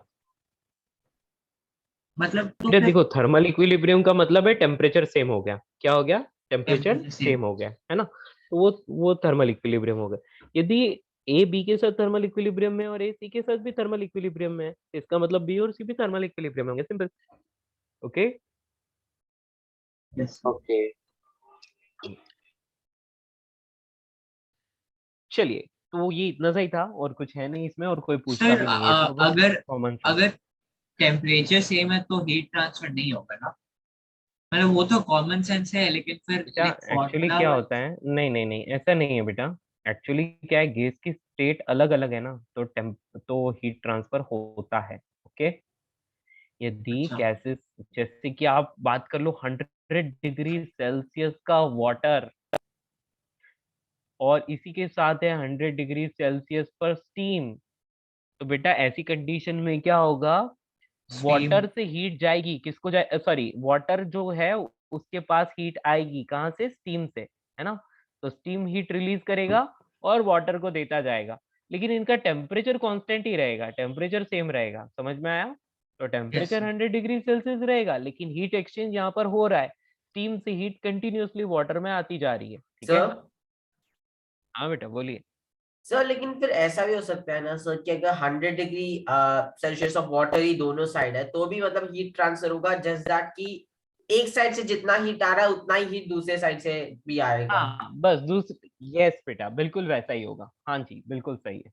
मतलब तो बेटा फिर देखो, थर्मल इक्विलिब्रियम का मतलब है टेम्परेचर सेम हो गया। क्या हो गया? Temperature temperature same. सेम हो गया, है ना? तो वो थर्मल इक्विलिब्रियम हो गया। यदि ए बी के साथ थर्मल इक्विलिब्रियम में और ए सी के साथ भी थर्मल इक्विलिब्रियम में है, तो इसका मतलब बी और सी भी थर्मल इक्विलिब्रियम होंगे, सिंपल। Okay yes. ओके। चलिए, तो ये इतना सही था, और कुछ है नहीं इसमें, और कोई पूछता सर भी नहीं है, सब अगर कॉमन था। अगर टेम्परेचर सेम है तो हीट ट्रांसफर नहीं होगा ना? मतलब वो तो कॉमन सेंस है, लेकिन फिर बेटा लाइक एक्चुअली फॉर्मूला क्या वाइज। होता है, नहीं नहीं नहीं, ऐसा नहीं है बेटा। एक्चुअली क्या है, गैस की स्टेट अलग अलग है ना, तो हीट ट्रांसफर होता है। ओके, यदि अच्छा। गैसेस, जैसे कि आप बात कर लो 100 डिग्री सेल्सियस का वाटर, और इसी के साथ है 100 डिग्री सेल्सियस पर स्टीम, तो बेटा ऐसी कंडीशन में क्या होगा, स्टीम। वाटर से हीट जाएगी, किसको जाए, सॉरी, वाटर जो है उसके पास हीट आएगी कहाँ से? स्टीम से, है ना? तो स्टीम हीट रिलीज करेगा और वाटर को देता जाएगा, लेकिन इनका टेम्परेचर कांस्टेंट ही रहेगा, टेम्परेचर सेम रहेगा। समझ में आया? तो यस। टेम्परेचर 100 डिग्री सेल्सियस रहेगा, लेकिन हीट एक्सचेंज यहाँ पर हो रहा है, स्टीम से हीट कंटिन्यूअसली वाटर में आती जा रही है। ठीक है? सर हाँ बेटा बोलिए। सर लेकिन फिर ऐसा भी हो सकता है ना सर कि अगर 100 डिग्री सेल्सियस ऑफ वाटर ही दोनों साइड है तो भी मतलब हीट ट्रांसफर होगा, जस्ट दैट कि एक साइड से जितना हीट आ रहा है उतना ही हीट दूसरे साइड से भी आएगा। हाँ बस दूसरी, यस बेटा बिल्कुल वैसा ही होगा, हाँ जी बिल्कुल सही है।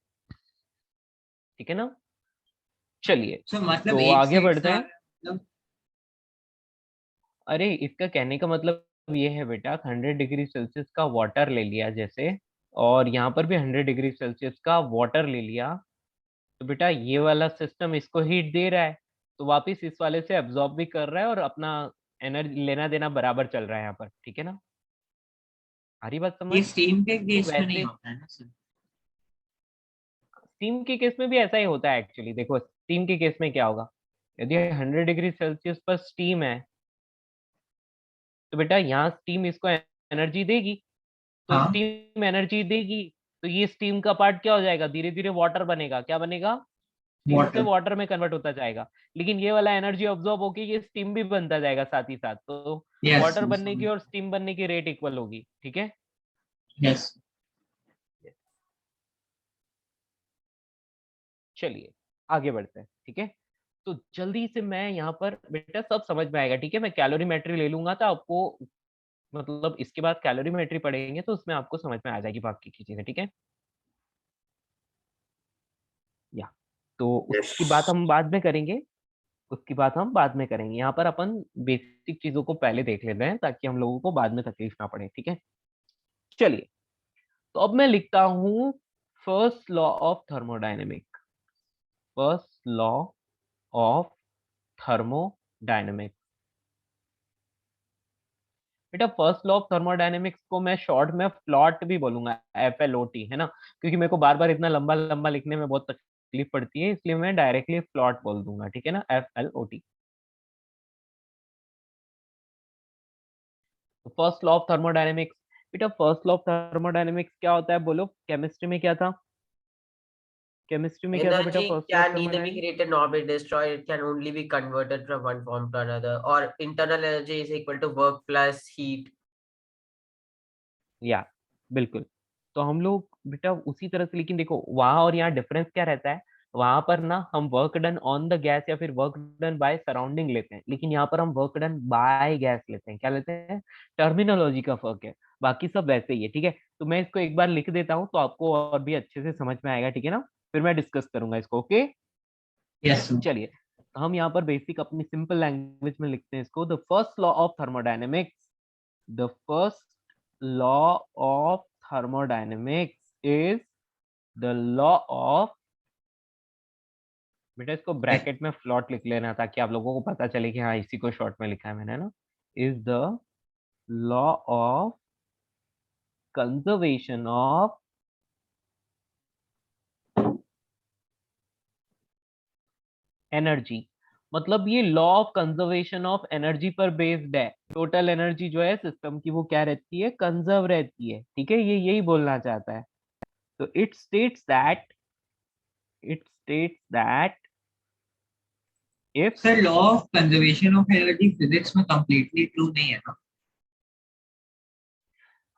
ठीक है ना? चलिए, सो मतलब तो एक आगे साइड बढ़ते से आ हैं। रहा है मतलब। अरे इसका कहने का मतलब ये है बेटा, 100 डिग्री सेल्सियस का वाटर ले लिया जैसे, और यहाँ पर भी 100 डिग्री सेल्सियस का वाटर ले लिया, तो बेटा ये वाला सिस्टम इसको हीट दे रहा है, तो वापिस इस वाले से एब्जॉर्ब भी कर रहा है, और अपना एनर्जी लेना देना बराबर चल रहा है यहाँ पर। ठीक है ना? आ रही बात समझ? ये स्टीम के तो केस में नहीं वैसे होता है ना सर? स्टीम के केस में भी ऐसा ही होता है एक्चुअली। देखो स्टीम के केस में क्या होगा, यदि 100 डिग्री सेल्सियस पर स्टीम है, तो बेटा यहाँ स्टीम इसको एनर्जी देगी, तो हाँ। स्टीम एनर्जी देगी, तो ये स्टीम का पार्ट क्या हो जाएगा, धीरे धीरे वाटर बनेगा। क्या बनेगा? स्टीम से वाटर। वाटर में कन्वर्ट होता जाएगा, लेकिन ये वाला एनर्जी ऑब्जॉर्ब होके ये स्टीम भी बनता जाएगा साथ ही साथ, तो यस। वाटर बनने की और स्टीम बनने की रेट इक्वल होगी। ठीक है? यस। चलिए आगे बढ़ते हैं। ठीक है? तो जल्दी से मैं यहाँ पर, बेटा सब समझ में आएगा। ठीक है? मैं कैलोरीमेट्री ले लूंगा, तो आपको मतलब इसके बाद कैलोरीमेट्री पढ़ेंगे तो उसमें आपको समझ में आ जाएगी बाकी की चीजें। ठीक है? या तो यस। उसकी बात हम बाद में करेंगे, उसकी बात हम बाद में करेंगे। यहाँ पर अपन बेसिक चीजों को पहले देख लेते हैं, ताकि हम लोगों को बाद में तकलीफ ना पड़े। ठीक है? चलिए, तो अब मैं लिखता हूँ first law of thermodynamic, first law of thermodynamics. बेटा फर्स्ट लॉ ऑफ थर्मोडायनेमिक्स को मैं शॉर्ट में फ्लॉट भी बोलूंगा, FLOT, है ना? क्योंकि मेरे को बार बार इतना लंबा लंबा लिखने में बहुत तकलीफ पड़ती है, इसलिए मैं डायरेक्टली फ्लॉट बोल दूंगा। ठीक है ना? FLOT। तो फर्स्ट लॉ ऑफ थर्मोडायनेमिक्स, बेटा फर्स्ट लॉ ऑफ थर्मोडायनेमिक्स क्या होता है बोलो? केमिस्ट्री में क्या था? केमिस्ट्री में क्या था बेटा Energy first law of can neither be thermodynamics? created nor be destroyed. It can only be converted from one form to another. Or internal energy is equal to work plus heat. या बिल्कुल। तो हम लोग बेटा उसी तरह से, लेकिन देखो वहां और यहाँ डिफरेंस क्या रहता है, वहां पर ना हम work done on the gas या फिर वर्क डन बाय सराउंडिंग लेते हैं, लेकिन यहाँ पर हम वर्क डन बाय गैस लेते हैं। क्या लेते हैं? टर्मिनोलॉजी का फर्क है, बाकी सब वैसे ही है। ठीक है? तो मैं इसको एक बार लिख देता हूँ, तो आपको और भी अच्छे से समझ में आएगा। ठीक है ना? फिर मैं डिस्कस करूंगा इसको। ओके? यस। चलिए, तो हम यहाँ पर बेसिक अपनी सिंपल लैंग्वेज में लिखते हैं इसको। The first law of thermodynamics, the first law of thermodynamics is the law of बेटा इसको ब्रैकेट में फ्लॉट लिख लेना ताकि आप लोगों को पता चले कि हाँ इसी को शॉर्ट में लिखा है मैंने ना. Is the law of conservation of energy. मतलब ये law of conservation of energy पर बेस्ड है. टोटल एनर्जी जो है सिस्टम की वो क्या रहती है, कंजर्व रहती है. ठीक है, ये यही बोलना चाहता है. तो it states that if sir law of conservation of energy physics में कंप्लीटली ट्रू नहीं है ना?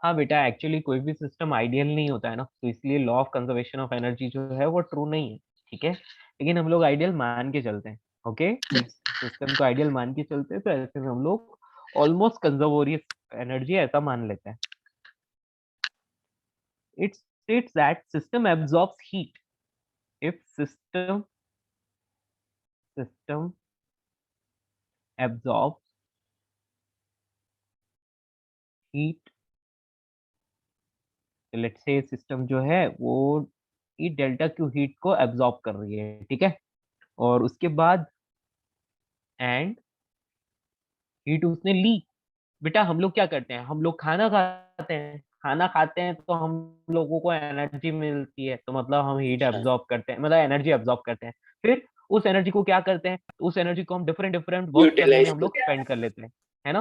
हाँ बेटा एक्चुअली कोई भी सिस्टम आइडियल नहीं होता है ना, तो इसलिए law of conservation of energy जो है वो ट्रू नहीं है. ठीक है, लेकिन हम लोग आइडियल मान के चलते हैं. ओके, सिस्टम को आइडियल मान के चलते हैं, तो ऐसे में हम लोग ऑलमोस्ट कंजर्व हो रही है एनर्जी ऐसा मान लेते हैं. It states that system absorbs heat if system absorbs heat. Let's say system जो है वो ई डेल्टा क्यू हीट को एब्जॉर्ब कर रही है. ठीक है, और उसके बाद एंड हीट उसने ली. बेटा हम लोग क्या करते हैं, हम लोग खाना खाते हैं. खाना खाते हैं तो हम लोगों को एनर्जी मिलती है, तो मतलब हम हीट अच्छा, एब्जॉर्ब करते हैं, मतलब एनर्जी एब्जॉर्ब करते हैं. फिर उस एनर्जी को क्या करते हैं, उस एनर्जी को हम डिफरेंट डिफरेंट वर्क करने में यूटिलाइज हम लोग करते स्पेंड कर लेते हैं, है ना.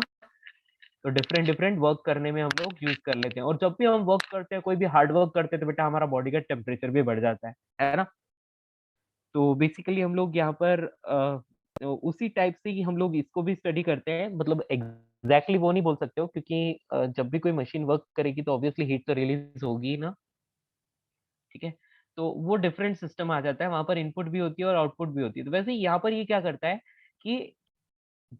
तो डिफरेंट डिफरेंट वर्क करने में हम लोग यूज कर लेते हैं. और जब भी हम वर्क करते हैं, कोई भी हार्ड वर्क करते हैं, तो बेटा हमारा बॉडी का टेम्परेचर भी बढ़ जाता है ना. तो बेसिकली हम लोग यहाँ पर उसी टाइप से ही हम लोग इसको भी स्टडी करते हैं. मतलब एग्जैक्टली वो नहीं बोल सकते हो, क्योंकि जब भी कोई मशीन वर्क करेगी तो ऑब्वियसली हीट तो रिलीज होगी ना. ठीक है, तो वो डिफरेंट सिस्टम आ जाता है, वहां पर इनपुट भी होती है और आउटपुट भी होती है. तो वैसे यहाँ पर ये क्या करता है कि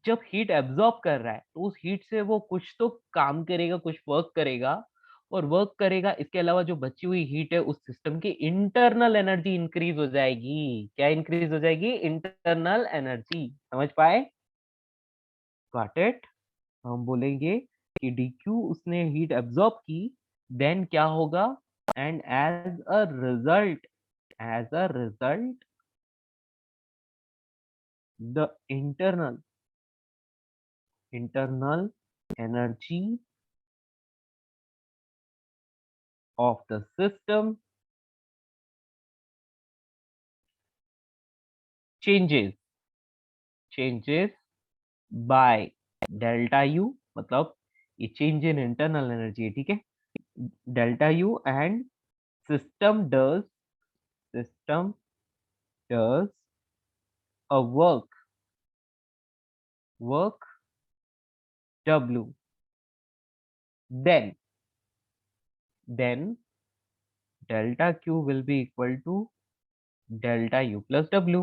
जब हीट एब्जॉर्ब कर रहा है तो उस हीट से वो कुछ तो काम करेगा, कुछ वर्क करेगा. और वर्क करेगा, इसके अलावा जो बची हुई हीट है उस सिस्टम की इंटरनल एनर्जी इंक्रीज हो जाएगी. क्या इंक्रीज हो जाएगी, इंटरनल एनर्जी. समझ पाए, गॉट इट. हम बोलेंगे कि dq उसने हीट एब्जॉर्ब की, देन क्या होगा, and as a result the internal energy of the system changes by delta u. मतलब ये चेंज इन इंटरनल एनर्जी है. ठीक है, delta U. And system does system does a work w. then delta q will be equal to delta u plus w.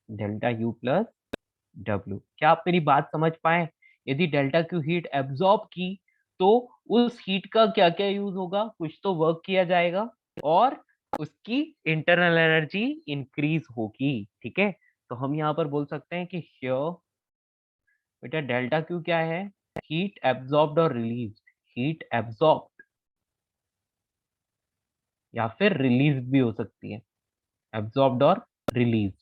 Delta U plus W. क्या आप मेरी बात समझ पाए. यदि डेल्टा क्यू हीट एब्जॉर्ब की तो उस हीट का क्या क्या यूज होगा, कुछ तो वर्क किया जाएगा और उसकी इंटरनल एनर्जी इंक्रीज होगी. ठीक है, तो हम यहाँ पर बोल सकते हैं कि हियर बेटा डेल्टा क्यू क्या है, हीट एब्जॉर्ब्ड और रिलीज. हीट एब्जॉर्ब या फिर रिलीज भी हो सकती है, एब्जॉर्ब्ड और रिलीज.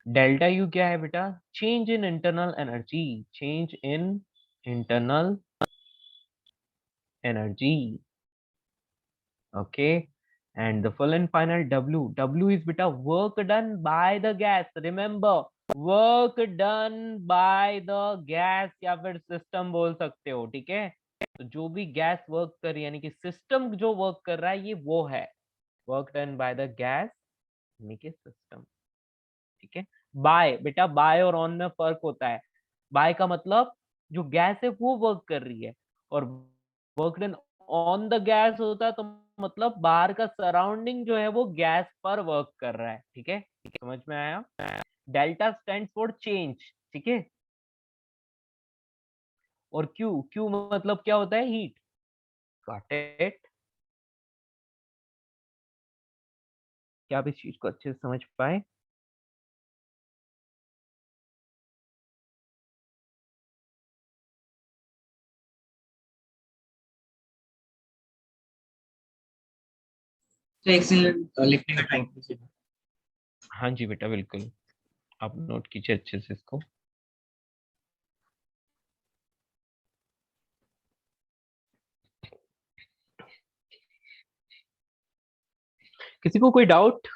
डेल्टा यू क्या है बेटा, change in internal energy. Change in internal energy. Okay, and the full and final w is beta work done by the gas. remember, work done by the gas या फिर सिस्टम बोल सकते हो. ठीक है, तो जो भी गैस वर्क कर रही है, यानी कि सिस्टम जो वर्क कर रहा है, ये वो है work done by the gas, यानी कि सिस्टम. ठीक है, बाय बेटा बाय और ऑन में फर्क होता है. बाय का मतलब जो गैस है वो वर्क कर रही है, और work done on the gas होता है तो मतलब बाहर का सराउंडिंग जो है वो गैस पर वर्क कर रहा है. ठीक है, समझ में आया. Delta stand for change. ठीक है, और क्यू क्यू मतलब क्या होता है, हीट. Got it. क्या आप इस चीज को अच्छे से समझ पाए. तो एक्सेल लिखने का टाइम कीजिए। हाँ जी बेटा बिल्कुल, आप नोट कीजिए अच्छे से इसको। किसी को कोई डाउट?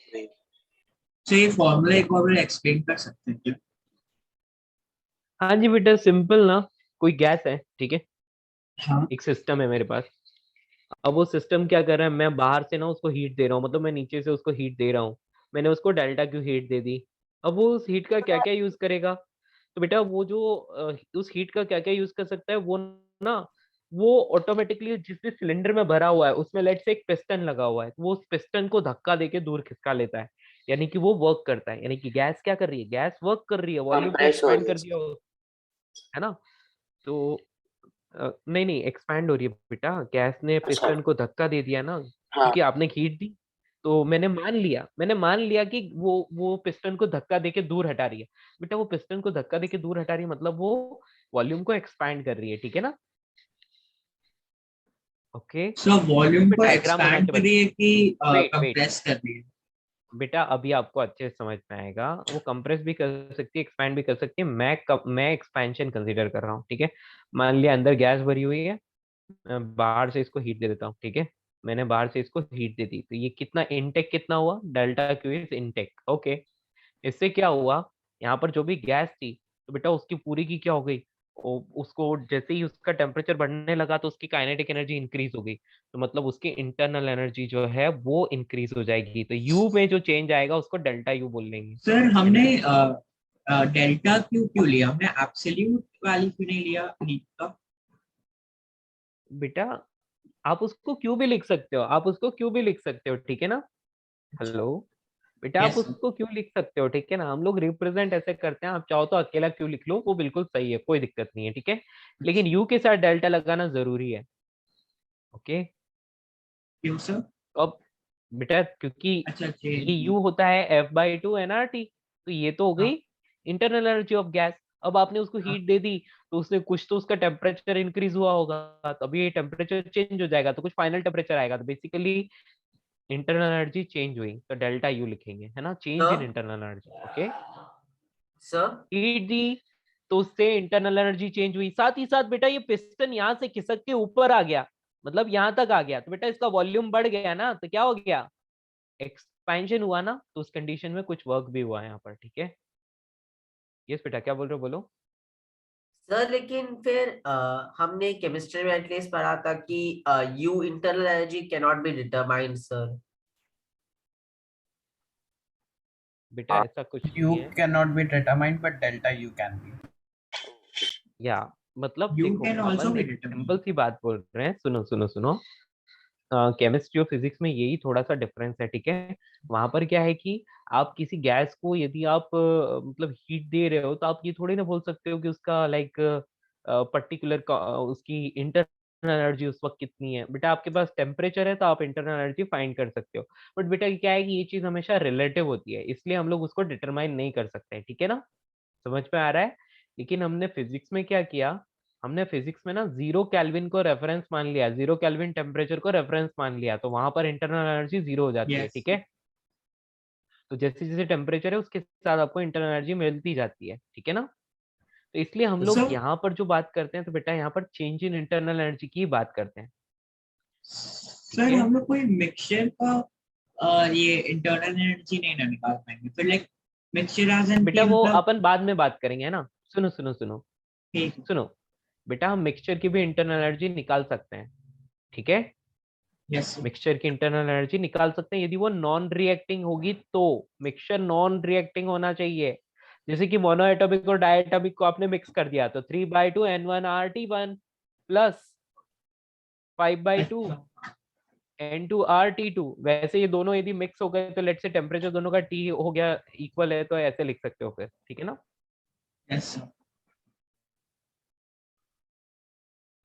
नहीं। तो ये फॉर्मूला एक बार एक्सप्लेन कर सकते हैं क्या? हाँ जी बेटा सिंपल ना, कोई गैस है ठीक है, हाँ एक सिस्टम है मेरे पास। अब वो सिस्टम क्या कर रहा है, मैं बाहर से ना उसको हीट दे रहा हूँ, मतलब मैं नीचे से उसको हीट दे रहा हूँ। मैंने उसको डेल्टा क्यू हीट दे दी। अब वो उस हीट का क्या क्या यूज करेगा, तो बेटा वो जो उस हीट का क्या क्या यूज कर सकता है वो ना, वो ऑटोमेटिकली जिस भी सिलेंडर में भरा हुआ है उसमें लेट से एक पिस्टन लगा हुआ है, तो वो उस पिस्टन को धक्का देके दूर खिसका लेता है। यानी कि वो वर्क करता है, यानी कि गैस क्या कर रही है, गैस वर्क कर रही है, वॉल्यूम को कंप्रेस हो एक्सपेंड रही है। कर दिया है ना। तो नहीं नहीं एक्सपैंड हो रही है बेटा, गैस ने अच्छा। पिस्टन को धक्का दे दिया ना, हाँ। क्योंकि आपने हीट दी। तो मैंने मान लिया कि वो पिस्टन को धक्का देके दूर हटा रही है। बेटा वो पिस्टन को धक्का देके दूर हटा रही है मतलब वो वॉल्यूम को एक्सपैंड कर रही है, ठीक है ना। ओके, सो वॉल्यूम पे को डायग्राम बना एक्सपैंड के बता। करिए कि वेट वेट, कंप्रेस कर रही है? बेटा अभी आपको अच्छे से समझ में आएगा। वो कंप्रेस भी कर सकती है, एक्सपैंड भी कर सकती है। मैं एक्सपेंशन कंसीडर कर रहा हूँ, ठीक है। मान लिया अंदर गैस भरी हुई है, मैं बाहर से इसको हीट दे देता हूँ, ठीक है। मैंने बाहर से इसको हीट दे दी, तो ये कितना इनटेक कितना हुआ, delta Q is intake, okay. इससे क्या हुआ, यहाँ पर जो भी गैस थी तो बेटा उसकी पूरी की क्या हो गई, उसको जैसे ही उसका टेम्परेचर बढ़ने लगा तो उसकी काइनेटिक एनर्जी इंक्रीज हो गई, तो मतलब उसकी इंटरनल एनर्जी जो है वो इंक्रीज हो जाएगी। तो यू में जो चेंज आएगा उसको डेल्टा यू बोल लेंगे, सर यानी हमने कि डेल्टा क्यू क्यों लिया, हमने एब्सोल्यूट वैल्यू क्यों नहीं लिया हीट का? बेटा आप उसको क्यों भी लिख सकते हो, आप उसको क्यों भी लिख सकते हो, ठीक है ना। अच्छा। हेलो बेटा, आप यस सर। उसको क्यों लिख सकते हो, ठीक है ना। हम लोग रिप्रेजेंट ऐसे करते हैं, आप चाहो तो अकेला क्यों लिख लो, वो बिल्कुल सही है, कोई दिक्कत नहीं है, ठीक है। लेकिन यू के साथ डेल्टा लगाना जरूरी है, ओके। क्यों सर? तो अब बेटा क्योंकि अच्छा ये चेंज। यू होता है F/2 NRT, तो ये तो हो गई हाँ इंटरनल एनर्जी ऑफ गैस। अब आपने उसको हाँ। हीट दे दी, तो उसने कुछ तो उसका टेम्परेचर इंक्रीज हुआ होगा, तभी ये टेम्परेचर चेंज हो जाएगा, तो कुछ फाइनल टेम्परेचर आएगा, तो बेसिकली इंटरनल एनर्जी चेंज हुई, तो डेल्टा यू लिखेंगे, है ना, change in sir internal energy, okay. Sir heat दी तो उससे इंटरनल एनर्जी चेंज हुई, साथ ही साथ बेटा ये पिस्टन यहाँ से खिसक के ऊपर आ गया, मतलब यहाँ तक आ गया, तो बेटा इसका वॉल्यूम बढ़ गया ना, तो क्या हो गया, एक्सपेंशन हुआ ना, तो उस कंडीशन में कुछ वर्क भी हुआ यहाँ पर, ठीक है। यस बेटा क्या बोल रहे हो, बोलो। सर लेकिन फिर हमने केमिस्ट्री में एटलीस्ट पढ़ा था कि you internal energy can not be determined sir. बेटा ऐसा कुछ नहीं U है, cannot be determined, but delta U can be. या मतलब यू देखो कैन ऑल्सो अपन बी एक डिटरमाइंड। सिंपल सी बात बोल रहे हैं, सुनो सुनो सुनो। केमिस्ट्री और फिजिक्स में यही थोड़ा सा डिफरेंस है, ठीक है। वहां पर क्या है कि आप किसी गैस को यदि आप मतलब हीट दे रहे हो, तो आप ये थोड़ी ना बोल सकते हो कि उसका लाइक पर्टिकुलर उसकी इंटरनल एनर्जी उस वक्त कितनी है। बेटा आपके पास टेम्परेचर है तो आप इंटरनल एनर्जी फाइंड कर सकते हो, बट बेटा क्या है कि ये चीज हमेशा रिलेटिव होती है, इसलिए हम लोग उसको डिटरमाइन नहीं कर सकते, ठीक है ना। समझ में आ रहा है। लेकिन हमने फिजिक्स में क्या किया, हमने फिजिक्स में ना 0 केल्विन को रेफरेंस मान लिया, 0 केल्विन टेम्परेचर को रेफरेंस मान लिया, तो वहां पर इंटरनल एनर्जी 0 हो जाती है, यस। ठीक है। तो जैसे जैसे टेम्परेचर है उसके साथ आपको इंटरनल एनर्जी मिलती जाती है, ठीक है ना। तो इसलिए हम लोग सो यहाँ पर जो बात करते हैं, तो बेटा यहाँ पर चेंज इन इंटरनल एनर्जी की बात करते हैं, ठीक सर है। हम लोग कोई मिक्सचर का ये इंटरनल एनर्जी नहीं ना निकाल पाएंगे फिर, लाइक मिक्सचर एज एन बेटा की वो मतलब। अपन बाद में बात करेंगे, है ना। सुनो सुनो सुनो ठीक है। सुनो, बेटा हम मिक्सचर की भी इंटरनल एनर्जी निकाल सकते हैं, ठीक है। Yes sir. मिक्सचर की इंटरनल एनर्जी निकाल सकते हैं यदि वो नॉन रिएक्टिंग होगी, तो मिक्सचर नॉन रिएक्टिंग होना चाहिए। जैसे कि मोनोएटॉमिक और डायटॉमिक को आपने मिक्स कर दिया, तो 3/2 N1 RT1 प्लस 5/2 अच्छा। N2 RT2, वैसे ये दोनों यदि मिक्स हो गए तो लेट से टेम्परेचर दोनों का T हो गया इक्वल है, तो ऐसे लिख सकते हो फिर, ठीक है ना। Yes sir.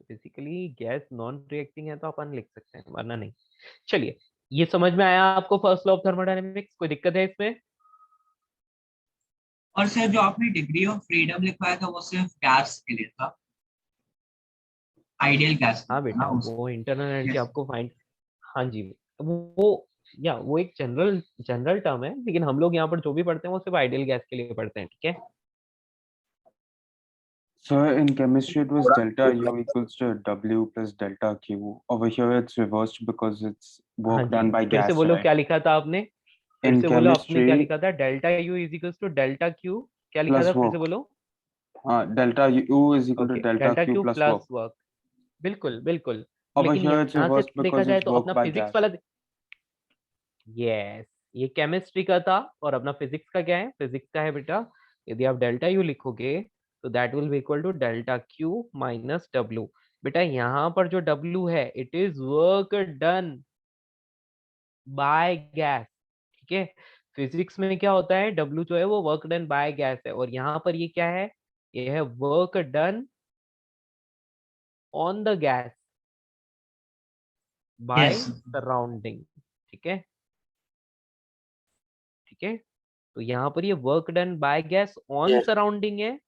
Basically gas non reacting है तो अपन लिख सकते हैं, वरना नहीं। चलिए, ये समझ में आया आपको फर्स्ट लॉ ऑफ थर्मोडायनेमिक्स, कोई दिक्कत है इसमें। और सर जो आपने डिग्री ऑफ फ्रीडम लिखवाया था वो सिर्फ गैस के लिए था, आइडियल गैस के हाँ लिए था ना बेटा उस। वो इंटरनल एनर्जी यस। आपको फाइंड, हाँ जी वो या वो एक जनरल जनरल टर्म है, लेकिन हम लोग यहाँ पर जो भी पढ़ते हैं वो सिर्फ आइडियल गैस के लिए पढ़ते हैं, ठीक है। So in chemistry, it was delta U equals to W plus delta Q. Over here, it's reversed because it's हाँ work जी, done by फिर से gas, बोलो right? क्या लिखा था आपने, फिर In से बोलो आपने क्या chemistry, लिखा था, delta U is equals to delta Q, क्या लिखा plus था फिर से work. बोलो। Delta U is equal to okay, delta delta Q Q plus work. Plus work, बिल्कुल बिल्कुल। Over लेकिन here, it's यहाँ से reversed देखा because जाए it's तो work अपना by फिजिक्स gas. वाला, यस, ये केमिस्ट्री का था और अपना फिजिक्स का क्या है, फिजिक्स का है बेटा, यदि आप डेल्टा यू लिखोगे तो that will be equal to delta Q minus W. बेटा यहाँ पर जो डब्ल्यू है it is work done by gas, ठीक है। फिजिक्स में क्या होता है, डब्ल्यू जो है वो वर्क डन बाय गैस है, और यहाँ पर ये क्या है, ये है work done on the gas by Yes. Surrounding, ठीक है, ठीक है। तो यहाँ पर ये work done by gas on Yes. Surrounding है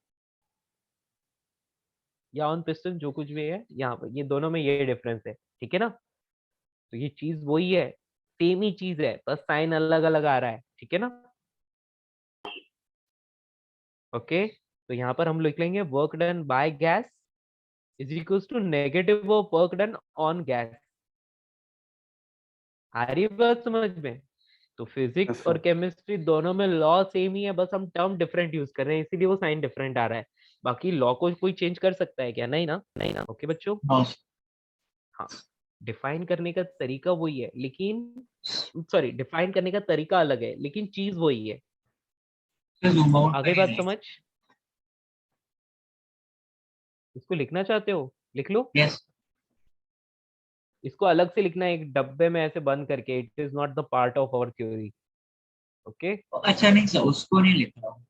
या ऑन पिस्टन, जो कुछ भी है, यहाँ पर ये दोनों में ये डिफरेंस है, ठीक है ना। तो ये चीज वही है, सेम ही चीज है, बस साइन अलग अलग आ रहा है, ठीक है ना। ओके, तो यहाँ पर हम लिख लेंगे work done by gas is equals to negative of work done on gas. आ रही है बात समझ में। तो Yes, फिजिक्स sir. और केमिस्ट्री दोनों में लॉ सेम ही है, बस हम टर्म डिफरेंट यूज कर रहे हैं, इसीलिए वो साइन डिफरेंट आ रहा है। बाकी लॉ को कोई चेंज कर सकता है क्या, नहीं ना, नहीं ना। ओके बच्चों, No. हाँ, डिफाइन करने का तरीका वही है, लेकिन सॉरी, डिफाइन करने का तरीका अलग है लेकिन चीज वही है। So zoom out आ गई बात करेंगे. समझ, इसको लिखना चाहते हो लिख लो, Yes. इसको अलग से लिखना है एक डब्बे में ऐसे बंद करके, it is not the part of our theory. Okay, अच्छा नहीं सर, उसको नहीं लिख रहा हूँ.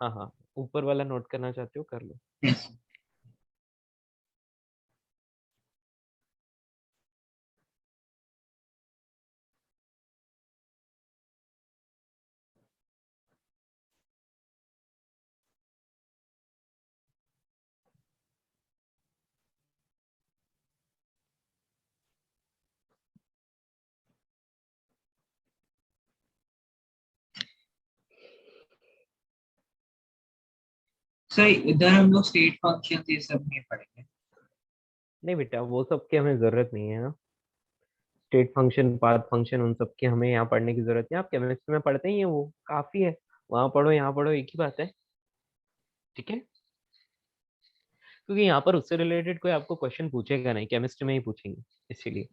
हाँ हाँ, ऊपर वाला नोट करना चाहते हो कर लो। Yes. सर इधर हम लोग स्टेट फंक्शन ये सब नहीं पढ़ेंगे. नहीं बेटा, वो सब की हमें जरूरत नहीं है ना, स्टेट फंक्शन पाथ फंक्शन उन सब की हमें यहाँ पढ़ने की जरूरत नहीं, आप केमिस्ट्री में पढ़ते ही हैं वो काफी है, वहां पढ़ो यहाँ पढ़ो एक ही बात है, ठीक है। क्योंकि यहाँ पर उससे रिलेटेड कोई आपको क्वेश्चन पूछेगा नहीं, केमिस्ट्री में ही पूछेंगे, इसीलिए।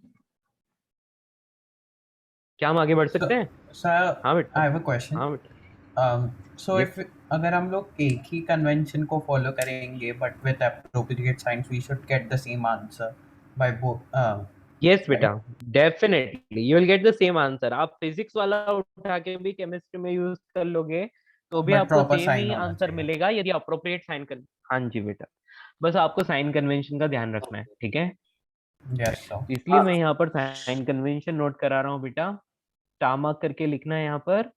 क्या हम आगे बढ़ सकते हैं। So हाँ बेटा, I have a question. हाँ बेटा, So यस if अगर हम लोग एक ही कन्वेंशन को फॉलो करेंगे but with appropriate signs, we should get the same answer by both, yes बेटा, right? Definitely you will get the same answer. आप फिजिक्स वाला उठा के भी केमिस्ट्री में यूज कर लोगे तो भी But आपको proper सेम sign ही होना आंसर चाहिए. मिलेगा, यदि अप्रोप्रिएट साइन कर। हाँ जी बेटा, बस आपको साइन कन्वेंशन का ध्यान रखना है, ठीक है। Yes, sir. तो इसलिए मैं यहाँ पर साइन कन्वेंशन नोट करा रहा हूँ बेटा, स्टार मार्क करके लिखना है यहाँ पर,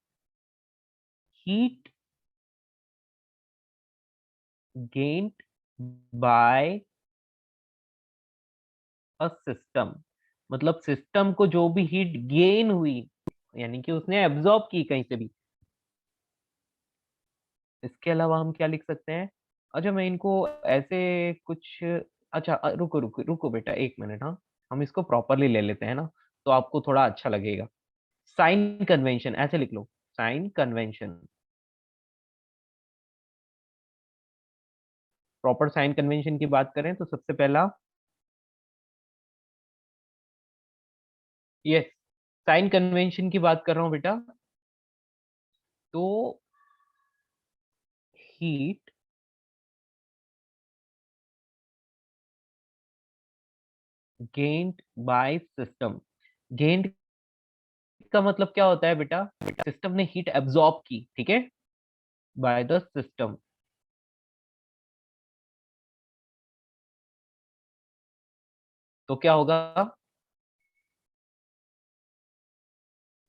heat gained by a system, मतलब सिस्टम को जो भी हीट गेन हुई, यानी कि उसने एब्जॉर्ब की कहीं से भी। इसके अलावा हम क्या लिख सकते हैं, अच्छा मैं इनको ऐसे कुछ, अच्छा रुको रुको रुको बेटा एक मिनट, हाँ हम इसको प्रॉपरली ले लेते हैं ना, तो आपको थोड़ा अच्छा लगेगा। साइन कन्वेंशन ऐसे लिख लो, sign convention, proper sign convention की बात करें तो सबसे पहला, यस, साइन कन्वेंशन की बात कर रहा हूं बेटा, तो heat gained by system, gained का मतलब क्या होता है बेटा, सिस्टम ने हीट एब्जॉर्ब की, ठीक है, बाय द सिस्टम। तो क्या होगा,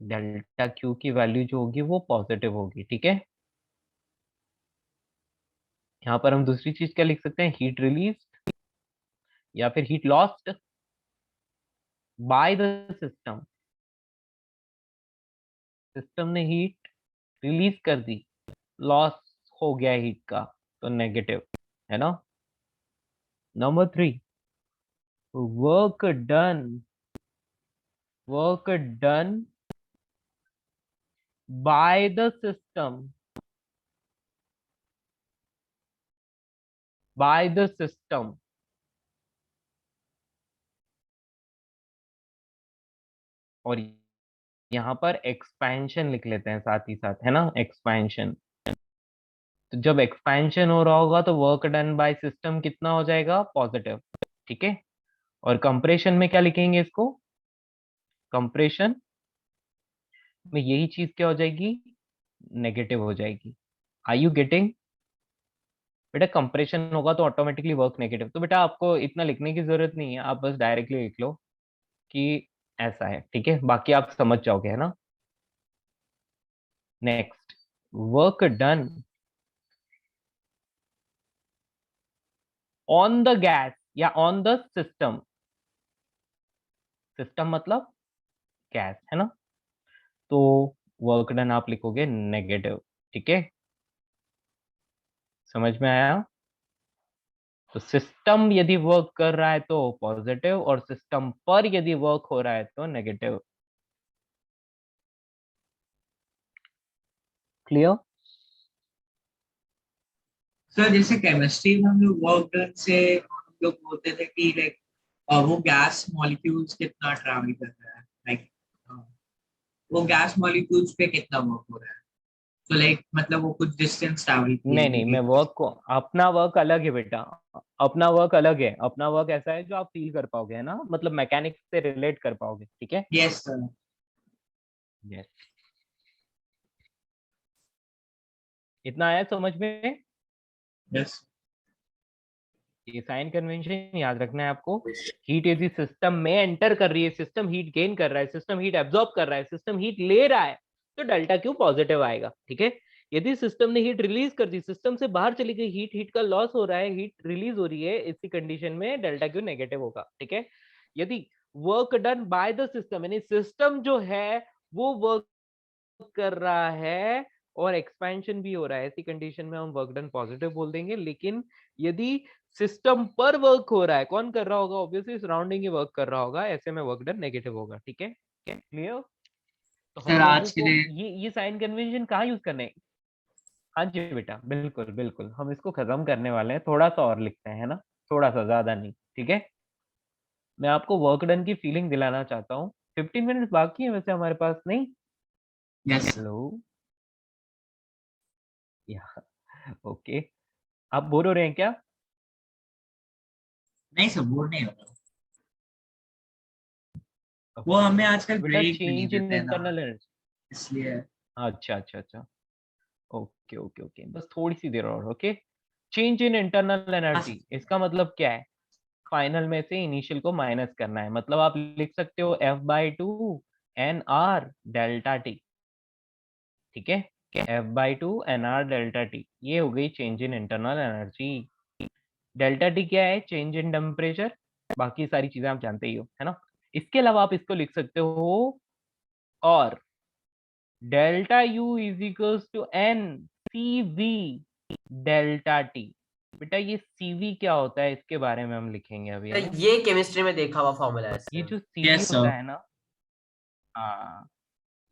डेल्टा क्यू की वैल्यू जो होगी वो पॉजिटिव होगी, ठीक है। यहाँ पर हम दूसरी चीज क्या लिख सकते हैं, हीट रिलीज या फिर heat lost, by the system, system ने हीट रिलीज कर दी, लॉस हो गया हीट का, तो नेगेटिव है ना। Number 3, work done, work done by the system, by the system, और यहाँ पर एक्सपेंशन लिख लेते हैं साथ ही साथ, है ना, एक्सपेंशन। तो जब एक्सपेंशन हो रहा होगा तो वर्क डन बाय सिस्टम कितना हो जाएगा, पॉजिटिव, ठीक है। और कंप्रेशन में क्या लिखेंगे इसको, कंप्रेशन में यही चीज क्या हो जाएगी, नेगेटिव हो जाएगी। Are you getting? बेटा कंप्रेशन होगा तो ऑटोमेटिकली वर्क नेगेटिव, तो बेटा आपको इतना लिखने की जरूरत नहीं है, आप बस डायरेक्टली लिख लो कि ऐसा है, ठीक है, बाकी आप समझ जाओगे, है ना। Next, work done on the gas या ऑन द सिस्टम, सिस्टम मतलब गैस, है ना, तो वर्क डन आप लिखोगे नेगेटिव, ठीक है, समझ में आया। तो सिस्टम यदि वर्क कर रहा है तो पॉजिटिव, और सिस्टम पर यदि वर्क हो रहा है तो नेगेटिव। क्लियर? सर जैसे केमिस्ट्री में हम लोग वर्क डन से हम लोग बोलते थे कि लाइक वो गैस मॉलिक्यूल्स कितना ट्रैवल कर रहा है, लाइक वो गैस मॉलिक्यूल्स पे कितना वर्क हो रहा है, तो लाइक मतलब वो कुछ डिस्टेंस ट्रैवल नहीं नहीं, मैं वर्क को, अपना वर्क अलग है बेटा, अपना वर्क अलग है, अपना वर्क ऐसा है जो आप फील कर पाओगे, है ना, मतलब मैकेनिक्स से रिलेट कर पाओगे, ठीक है। Yes sir. यस, इतना आया समझ में। यस ये साइन कन्वेंशन याद रखना है आपको। हीट यदि सिस्टम में एंटर कर रही है, सिस्टम हीट गेन कर रहा है, सिस्टम हीट एब्जॉर्ब कर रहा है, सिस्टम हीट ले रहा है, तो डेल्टा क्यू पॉजिटिव आएगा, ठीक है। यदि सिस्टम ने हीट रिलीज कर दी, सिस्टम से बाहर चली गई हीट, हीट का लॉस हो रहा है, हीट रिलीज हो रही है, इसी कंडीशन में डेल्टा क्यू नेगेटिव होगा, ठीक है। यदि work done by the system, यानी सिस्टम जो है वो वर्क कर रहा है और एक्सपेंशन भी हो रहा है, ऐसी कंडीशन में हम वर्क डन पॉजिटिव बोल देंगे। लेकिन यदि सिस्टम पर वर्क हो रहा है, कौन कर रहा होगा, ऑब्वियसली सराउंडिंग ही वर्क कर रहा होगा, ऐसे में वर्क डन नेगेटिव होगा, ठीक है, क्लियर। तो हम सर लोगों आज के को लिए ये साइन कन्वेंशन कहाँ यूज करने हैं। हाँ जी बेटा, बिल्कुल बिल्कुल, हम इसको खत्म करने वाले हैं, थोड़ा सा और लिखते हैं, है ना, थोड़ा सा, ज्यादा नहीं, ठीक है। मैं आपको वर्क डन की फीलिंग दिलाना चाहता हूँ। 15 मिनट्स बाकी है वैसे हमारे पास, नहीं? यस हेलो, या ओके, आप बोर हो रहे हैं क्या? नहीं सर बोर नहीं हो रहा, वो हमें आजकल बेटा ब्रेक भी नहीं चेंज इन देते हैं ना, इंटरनल एनर्जी, इसलिए। अच्छा अच्छा अच्छा, ओके ओके ओके, बस थोड़ी सी देर और, okay. Change in internal energy, इसका मतलब क्या है, फाइनल में से इनिशियल को माइनस करना है, मतलब आप लिख सकते हो F/2 NR डेल्टा टी, ठीक है, F/2 NR डेल्टा टी, ये हो गई change in internal energy. Delta T क्या है, चेंज इन टेम्परेचर, बाकी सारी चीजें आप जानते ही हो, है ना। इसके अलावा आप इसको लिख सकते हो, और delta U is equals to N C V delta T. बेटा ये सीवी क्या होता है, इसके बारे में हम लिखेंगे अभी, है ना। ये केमिस्ट्री में देखा हुआ फॉर्मूला है ये सर। जो सीवी यस होता सर, है ना, हाँ,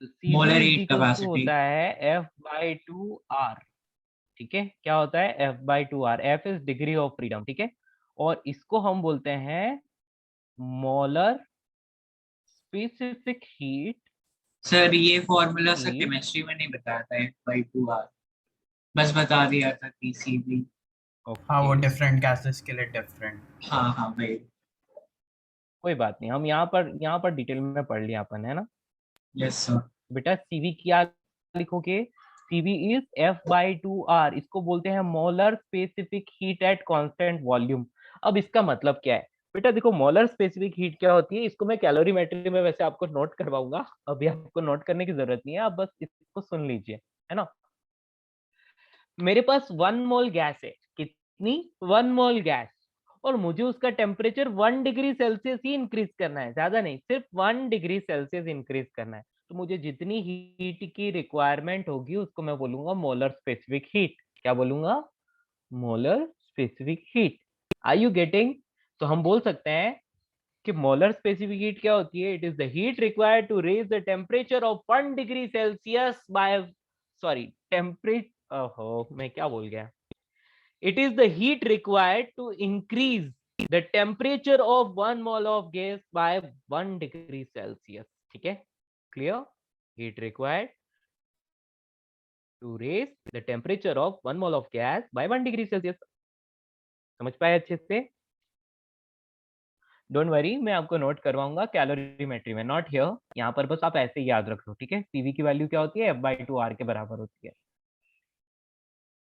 तो CV molar is heat equals to capacity. होता है F/2R, ठीक है, क्या होता है F/2R, F is degree of freedom, ठीक है, और इसको हम बोलते हैं मोलर स्पेसिफिक हीट, सर ये फॉर्मूला सर हीट, केमिस्ट्री में नहीं बताया था F/2R, बस बता दिया था कि CV। हाँ वो ओके, डिफरेंट गैसेस के लिए डिफरेंट। हाँ हाँ भाई। कोई बात नहीं, हम यहाँ पर डिटेल में पढ़ लिया अपन, है ना। Yes sir. बेटा सीवी क्या लिखोगे, सीवी इज F/2R, इसको बोलते हैं molar specific heat at constant volume. अब इसका मतलब क्या है बेटा, देखो मोलर स्पेसिफिक हीट क्या होती है, इसको मैं कैलोरीमेट्री में वैसे आपको नोट करवाऊंगा, अभी आपको नोट करने की जरूरत नहीं है, आप बस इसको सुन लीजिए, है ना। मेरे पास 1 मोल गैस है, कितनी, 1 मोल गैस, और मुझे उसका टेम्परेचर 1 डिग्री सेल्सियस ही इंक्रीज करना है, ज्यादा नहीं, सिर्फ 1 डिग्री सेल्सियस इंक्रीज करना है। तो मुझे जितनी हीट की रिक्वायरमेंट होगी उसको मैं बोलूंगा मोलर स्पेसिफिक हीट। क्या बोलूंगा? Molar specific heat. Are you getting? तो हम बोल सकते हैं कि मोलर स्पेसिफिक हीट क्या होती है? It is the heat required to raise the temperature of 1 degree Celsius by, sorry, temperature, ओहो मैं क्या बोल गया, it is the heat required to increase the temperature of 1 mole of gas by 1 degree Celsius। ठीक है, clear? Heat required to raise the temperature of 1 mole of gas by 1 degree Celsius। समझ पाए अच्छे से? डोंट वरी, मैं आपको नोट करवाऊंगा कैलोरीमेट्री में, नॉट हियर। यहाँ पर बस आप ऐसे ही याद रख लो, ठीक है? पीवी की वैल्यू क्या होती है? F/2R के बराबर होती है।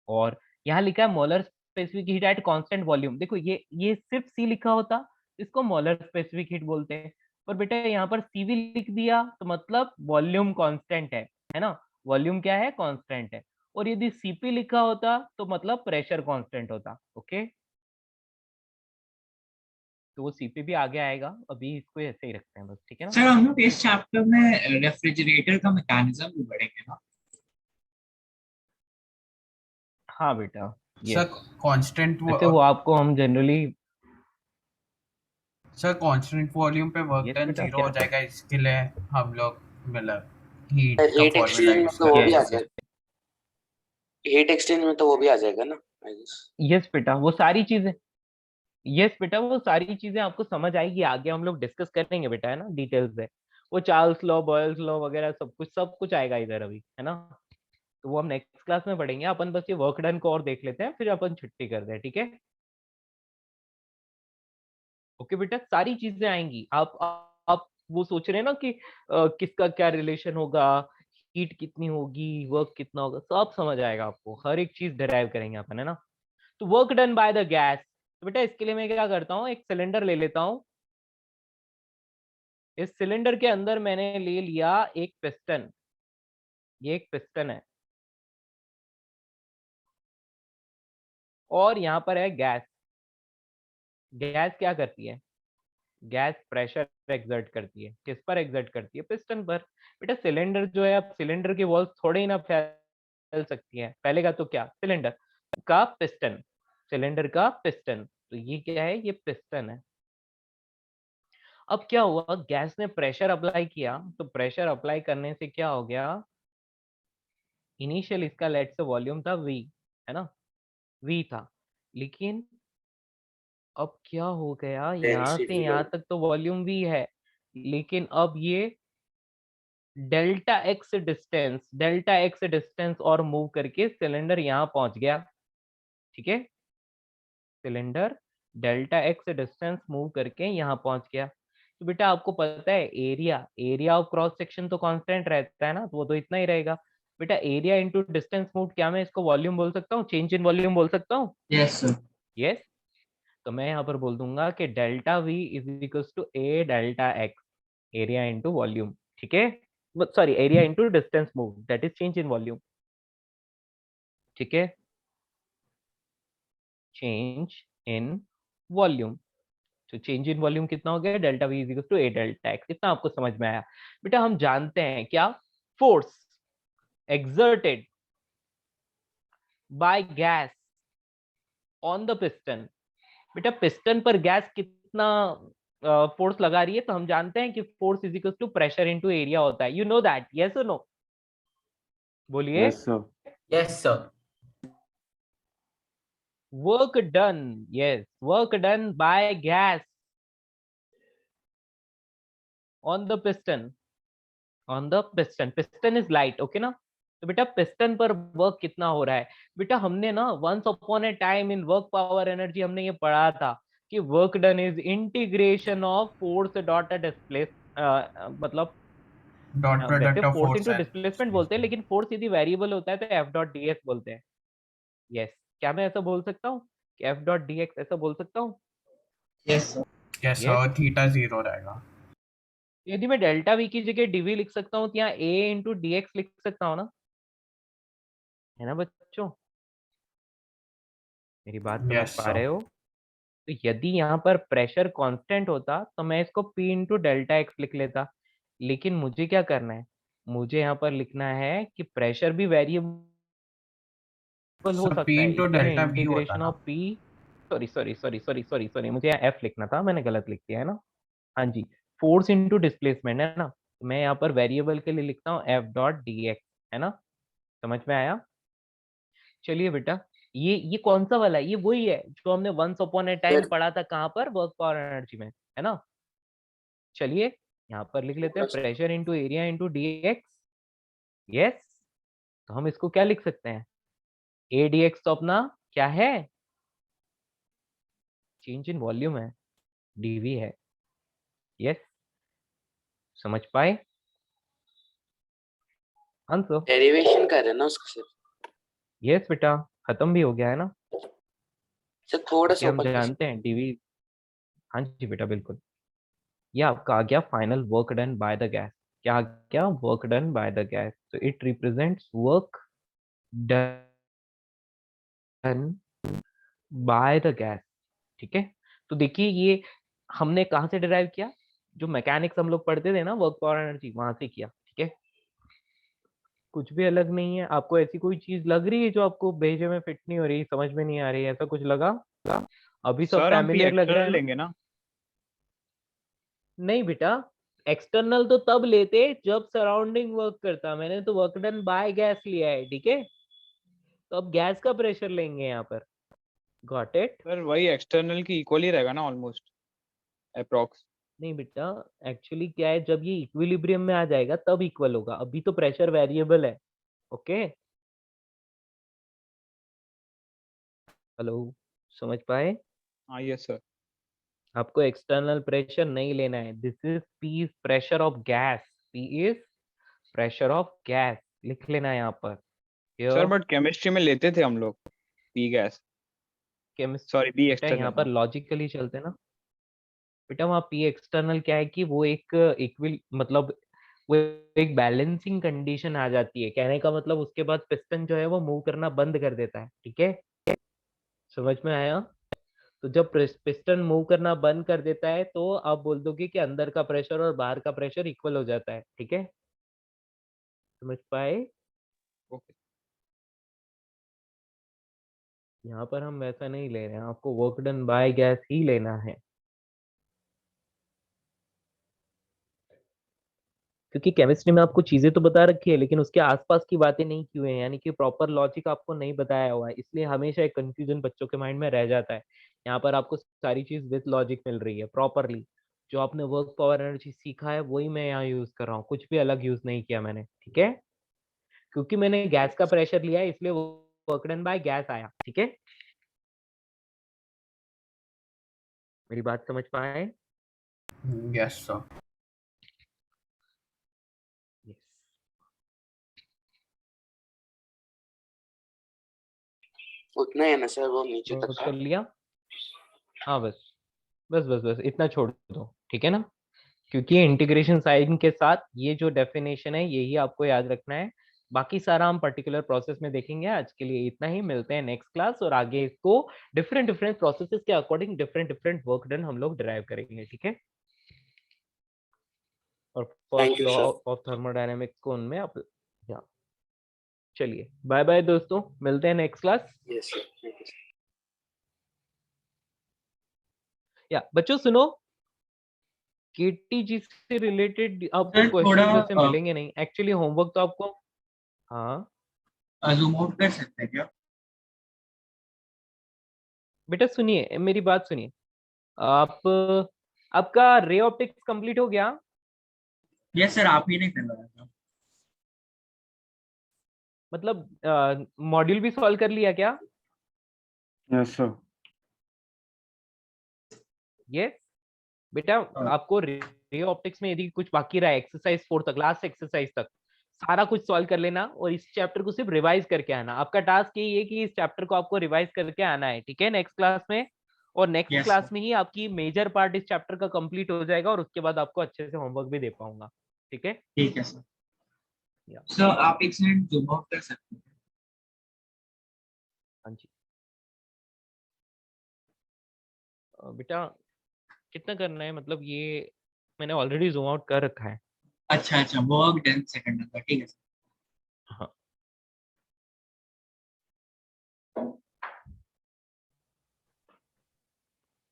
और यहाँ लिखा है molar specific heat at constant volume. देखो ये सिर्फ सी लिखा होता, इसको मोलर स्पेसिफिक हीट बोलते हैं, पर बेटा यहाँ पर सीवी लिख दिया तो मतलब वॉल्यूम कांस्टेंट है ना? वॉल्यूम क्या है? कांस्टेंट है। और यदि सीपी लिखा होता तो मतलब प्रेशर कांस्टेंट होता। ओके, तो वो सीपी भी आगे आएगा, अभी इसको ऐसे ही रखते हैं बस, ठीक है ना? सर हम लोग इस चैप्टर में रेफ्रिजरेटर का मैकेनिज्म भी पढ़ेंगे ना? हाँ बेटा, सर कांस्टेंट वैसे वो आपको हम जनरली, सर कांस्टेंट वॉल्यूम पे वर्क Yes, डन बेटा, 0 हो क्या? जाएगा, इसके लिए हम लोग मतलब हीट का हीट फॉर्मूला एक्सचेंज में यूज तो वो भी आ करेंगे। जाएगा, हीट एक्सचेंज में तो वो भी आ जाएगा ना, आई गेस। यस बेटा, वो सारी चीजें, यस बेटा, वो सारी चीजें आपको समझ आएगी, आगे हम लोग डिस्कस करेंगे बेटा, है ना, डिटेल्स है। वो चार्ल्स लॉ, बॉयल्स लॉ वगैरह सब कुछ आएगा इधर अभी, है ना? तो वो हम नेक्स्ट क्लास में पढ़ेंगे। अपन बस ये वर्क डन को और देख लेते हैं, फिर अपन छुट्टी कर दें, ठीक है? ओके बेटा, सारी चीजें आएंगी। आप वो सोच रहे हैं ना कि किसका क्या रिलेशन होगा, हीट कितनी होगी, वर्क कितना होगा, सब समझ आएगा आपको, हर एक चीज डिराइव करेंगे अपन, है ना? तो work done by the gas, तो बेटा इसके लिए मैं क्या करता हूँ, एक सिलेंडर ले लेता हूँ। इस सिलेंडर के अंदर मैंने ले लिया एक पिस्टन, ये एक पिस्टन है, और यहाँ पर है गैस। गैस क्या करती है? गैस प्रेशर एक्सर्ट करती है। किस पर एक्सर्ट करती है? पिस्टन पर। बेटा सिलेंडर जो है, अब सिलेंडर की वॉल्स थोड़े ही ना फैल सकती हैं, फैलेगा तो क्या? सिलेंडर का पिस्टन, सिलेंडर का पिस्टन, तो ये क्या है? ये पिस्टन है। अब क्या हुआ, गैस ने प्रेशर अप्लाई किया, तो प्रेशर अप्लाई करने से क्या हो गया, इनिशियल इसका लेट से वॉल्यूम था V, है ना? V था, लेकिन अब क्या हो गया, यहाँ से डेंसिटी यहाँ तक तो वॉल्यूम V है, लेकिन अब ये डेल्टा एक्स डिस्टेंस और मूव करके सिलेंडर यहाँ पहुंच गया, ठीक है? Cylinder delta x distance move करके यहाँ पहुंच गया। तो बेटा आपको पता है एरिया ऑफ क्रॉस सेक्शन तो कांस्टेंट रहता है ना, तो वो तो इतना ही रहेगा। बेटा एरिया इंटू डिस्टेंस मूव, क्या मैं इसको वॉल्यूम बोल सकता हूँ? चेंज इन वॉल्यूम बोल सकता हूँ? Yes sir. यस। तो मैं यहाँ पर बोल दूंगा कि delta V is equal to A delta X, area into volume, ठीक है? Sorry, area into distance move, that is change in volume, ठीक है? चेंज इन वॉल्यूम, तो चेंज इन वॉल्यूम कितना हो गया? Delta V is equal to A delta X. इतना आपको समझ में आया? बेटा हम जानते हैं क्या, force exerted by gas on the piston। बेटा पिस्टन पर गैस कितना फोर्स लगा रही है, तो हम जानते हैं कि force is equal to pressure into area होता है। यू नो दैट, यस और नो? बोलिए। Yes, sir. Yes sir. Work done, yes, work done by gas on the piston, piston is light, okay ना? तो बेटा पिस्टन पर वर्क कितना हो रहा है? बेटा हमने ना once upon a time in work power energy हमने ये पढ़ा था कि work done is integration of force dot displace, मतलब डॉट वैसे product of force force into and displacement बोलते हैं, लेकिन फोर्स यदि वेरिएबल होता है तो एफ डॉट डी एक्स बोलते हैं। यस, क्या मैं ऐसा बोल सकता हूँ कि एफ डॉट डी एक्स ऐसा बोल सकता हूँ? Yes sir. Yes yes. Sir, theta 0 रहेगा। यदि मैं डेल्टा वी की जगह डीवी लिख सकता हूँ तो यहाँ ए इंटू डी एक्स लिख सकता हूँ ना, है ना बच्चों? मेरी बात समझ यस पा सर। रहे हो? तो यदि यहाँ पर प्रेशर कांस्टेंट होता तो मैं इसको P इंटू डेल्टा एक्स लिख लेता, लेकिन मुझे क्या करना है, मुझे यहाँ पर लिखना है कि प्रेशर भी वेरिएबल हो सर पी सकता है, इंटू इसलिए मैं डेल्टा वी होता इंटीग्रेशन ना। ऑफ P, सॉरी मुझे यहाँ F लिखना था, मैंने गलत लिख दिया है ना। हाँ जी, फोर्स इंटू डिस्प्लेसमेंट है ना, तो मैं यहाँ पर वेरिएबल के लिए लिखता हूँ F डॉट डी एक्स, है ना, समझ में आया। चलिए बेटा, ये कौन सा वाला है, ये वही है जो हमने once upon a time sir पढ़ा था, कहाँ पर, वर्क पावर एनर्जी में, है ना। चलिए यहाँ पर लिख लेते हैं pressure into area into D x. Yes, तो हम इसको क्या लिख सकते हैं, ए डी एक्स तो अपना क्या है, चेंज इन वॉल्यूम है, डीवी है। यस, समझ पाए आंसर। डेरिवेशन कर रहे हैं ना उसका सर। यस बेटा, खत्म भी हो गया है ना, सर थोड़ा क्योंकि सा हम ऊपर खींच- जानते हैं डीवी। हाँ जी बेटा बिल्कुल। ये आपका आ गया final work done by the gas, क्या आ गया, work done by the gas, तो it represents work done by the gas. ठीक है, तो देखिए ये हमने कहाँ से डिराइव किया, जो मैकेनिक्स हम लोग पढ़ते थे ना, वर्क पावर एनर्जी, वहां से किया। ठीक है, कुछ भी अलग नहीं है। आपको ऐसी कोई चीज लग रही है जो आपको भेजे में फिट नहीं हो रही, समझ में नहीं आ रही, ऐसा कुछ लगा, अभी सब सर हम पी फैमिलियर लग रहा है एक्सटर्नल ना। लेंगे ना? नहीं बेटा, एक्सटर्नल तो तब लेते जब सराउंडिंग वर्क करता, मैंने तो वर्क डन बाय गैस लिया है, ठीक है, तो अब गैस का प्रेशर लेंगे यहाँ पर। Got it. सर वही एक्सटर्नल की इक्वल ही रहेगा ना ऑलमोस्ट, अप्रोक्स। नहीं बेटा, एक्चुअली क्या है, जब ये इक्विलिब्रियम में आ जाएगा तब इक्वल होगा, अभी तो प्रेशर वेरिएबल है। ओके, हेलो, समझ पाए। हाँ यस सर। आपको एक्सटर्नल प्रेशर नहीं लेना है, this is P pressure of gas, P is pressure of gas, लिख लेना है यहाँ पर। सर बट केमिस्ट्री में लेते थे हम लोग पी गैस, सॉरी बी बेटा यहाँ एक्सटर्नल। पर लॉजिकली चलते ना बेटा, वहाँ पी एक्सटर्नल क्या है कि वो एक इक्विल मतलब वो एक बैलेंसिंग कंडीशन आ जाती है, कहने का मतलब उसके बाद पिस्टन जो है वो मूव करना बंद कर देता है। ठीक है, समझ में आया। तो जब पिस्टन मूव करना बंद कर देता है तो आप बोल दोगे कि अंदर का प्रेशर और बाहर का प्रेशर इक्वल हो जाता है। ठीक है, समझ पाए। ओके। यहाँ पर हम वैसा नहीं ले रहे हैं, आपको वर्क डन बाय गैस ही लेना है, क्योंकि केमिस्ट्री में आपको चीजें तो बता रखी है लेकिन उसके आसपास की बातें नहीं की हुई है, यानी कि प्रॉपर लॉजिक आपको नहीं बताया हुआ है, इसलिए हमेशा एक कंफ्यूजन बच्चों के माइंड में रह जाता है। यहाँ पर आपको सारी चीज विद लॉजिक मिल रही है प्रॉपरली, जो आपने वर्क पावर एनर्जी सीखा है वही मैं यहाँ यूज कर रहा हूँ, कुछ भी अलग यूज नहीं किया मैंने। ठीक है, क्योंकि मैंने गैस का प्रेशर लिया है इसलिए वर्क डन बाय गैस आया। ठीक है, मेरी बात समझ पाए। Yes sir. Yes. उतना ही है ना सर, वो नीचे नोट तक कर लिया, हाँ बस बस बस बस इतना छोड़ दो, ठीक है ना, क्योंकि इंटीग्रेशन साइन के साथ ये जो डेफिनेशन है यही आपको याद रखना है, बाकी सारा हम पर्टिकुलर प्रोसेस में देखेंगे। आज के लिए इतना ही, मिलते हैं नेक्स्ट क्लास, और आगे इसको डिफरेंट डिफरेंट प्रोसेसेस के according different different work done हम लोग डिराइव करेंगे। ठीक है, और thank first you law sir. Of thermodynamics को उनमें आप, या चलिए बाय बाय दोस्तों, मिलते हैं next class. Yes sir, thank you. या बच्चों सुनो, केटीजी से रिलेटेड अब सर थोड़ा क्वेश्चन जैसे मिलेंगे नहीं, एक्चुअली होमवर्क तो आपको, हाँ जूम आउट कर सकते हैं क्या? बेटा सुनिए, मेरी बात सुनिए, आप आपका रे ऑप्टिक्स कंप्लीट हो गया, यस सर, आप ही ने करवाया था। मतलब मॉड्यूल भी सॉल्व कर लिया क्या। Yes, sir. ये बेटा आपको रे ऑप्टिक्स में यदि कुछ बाकी रहा है एक्सरसाइज 4 तक, लास्ट एक्सरसाइज तक सारा कुछ सॉल्व कर लेना, और इस चैप्टर को सिर्फ रिवाइज करके आना। आपका टास्क यही है कि इस चैप्टर को आपको रिवाइज करके आना है, ठीक है, नेक्स्ट क्लास में, और नेक्स्ट Yes, क्लास sir. में ही आपकी मेजर पार्ट इस चैप्टर का कंप्लीट हो जाएगा, और उसके बाद आपको अच्छे से होमवर्क भी दे पाऊंगा। ठीक है, ठीक है सर। या सर आप एक सेकंड जूम आउट कर सकते हैं? हाँ जी, बेटा कितना करना है, मतलब ये मैंने ऑलरेडी ज़ूम आउट कर रखा है। अच्छा अच्छा, वर्क डन सेकंड नंबर, ठीक है सर। हाँ।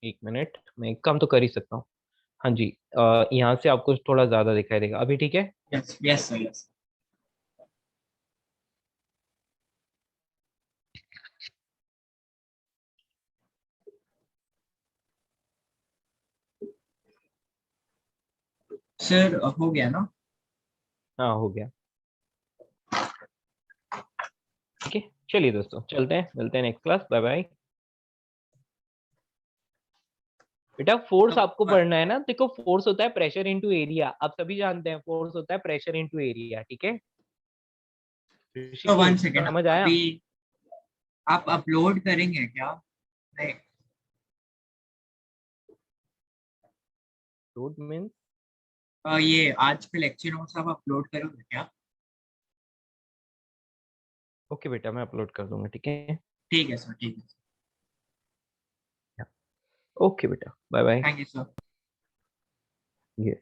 एक मिनट, मैं एक काम तो कर ही सकता हूँ। हाँ जी, यहाँ से आपको थोड़ा ज़्यादा दिखाई देगा, अभी ठीक है? Yes yes sir, yes. Sir हो गया ना? हाँ, हो गया। ठीक है, चलिए दोस्तों चलते हैं, मिलते हैं नेक्स्ट क्लास, बाय बाय। बेटा फोर्स आपको पढ़ना है ना, देखो फोर्स होता है प्रेशर इनटू एरिया, आप सभी जानते हैं फोर्स होता है प्रेशर इनटू एरिया, ठीक है? तो वन ऋषिकेश सेकंड, समझ आया? अभी आप अपलोड करेंगे क्या? नहीं। लोड मींस ये आज के लेक्चर नोट्स आप अपलोड करोगे क्या? ओके बेटा, मैं अपलोड कर दूंगा, ठीक है? ठीक है सर, ठीक है। ओके बेटा, bye bye. Thank you sir. ये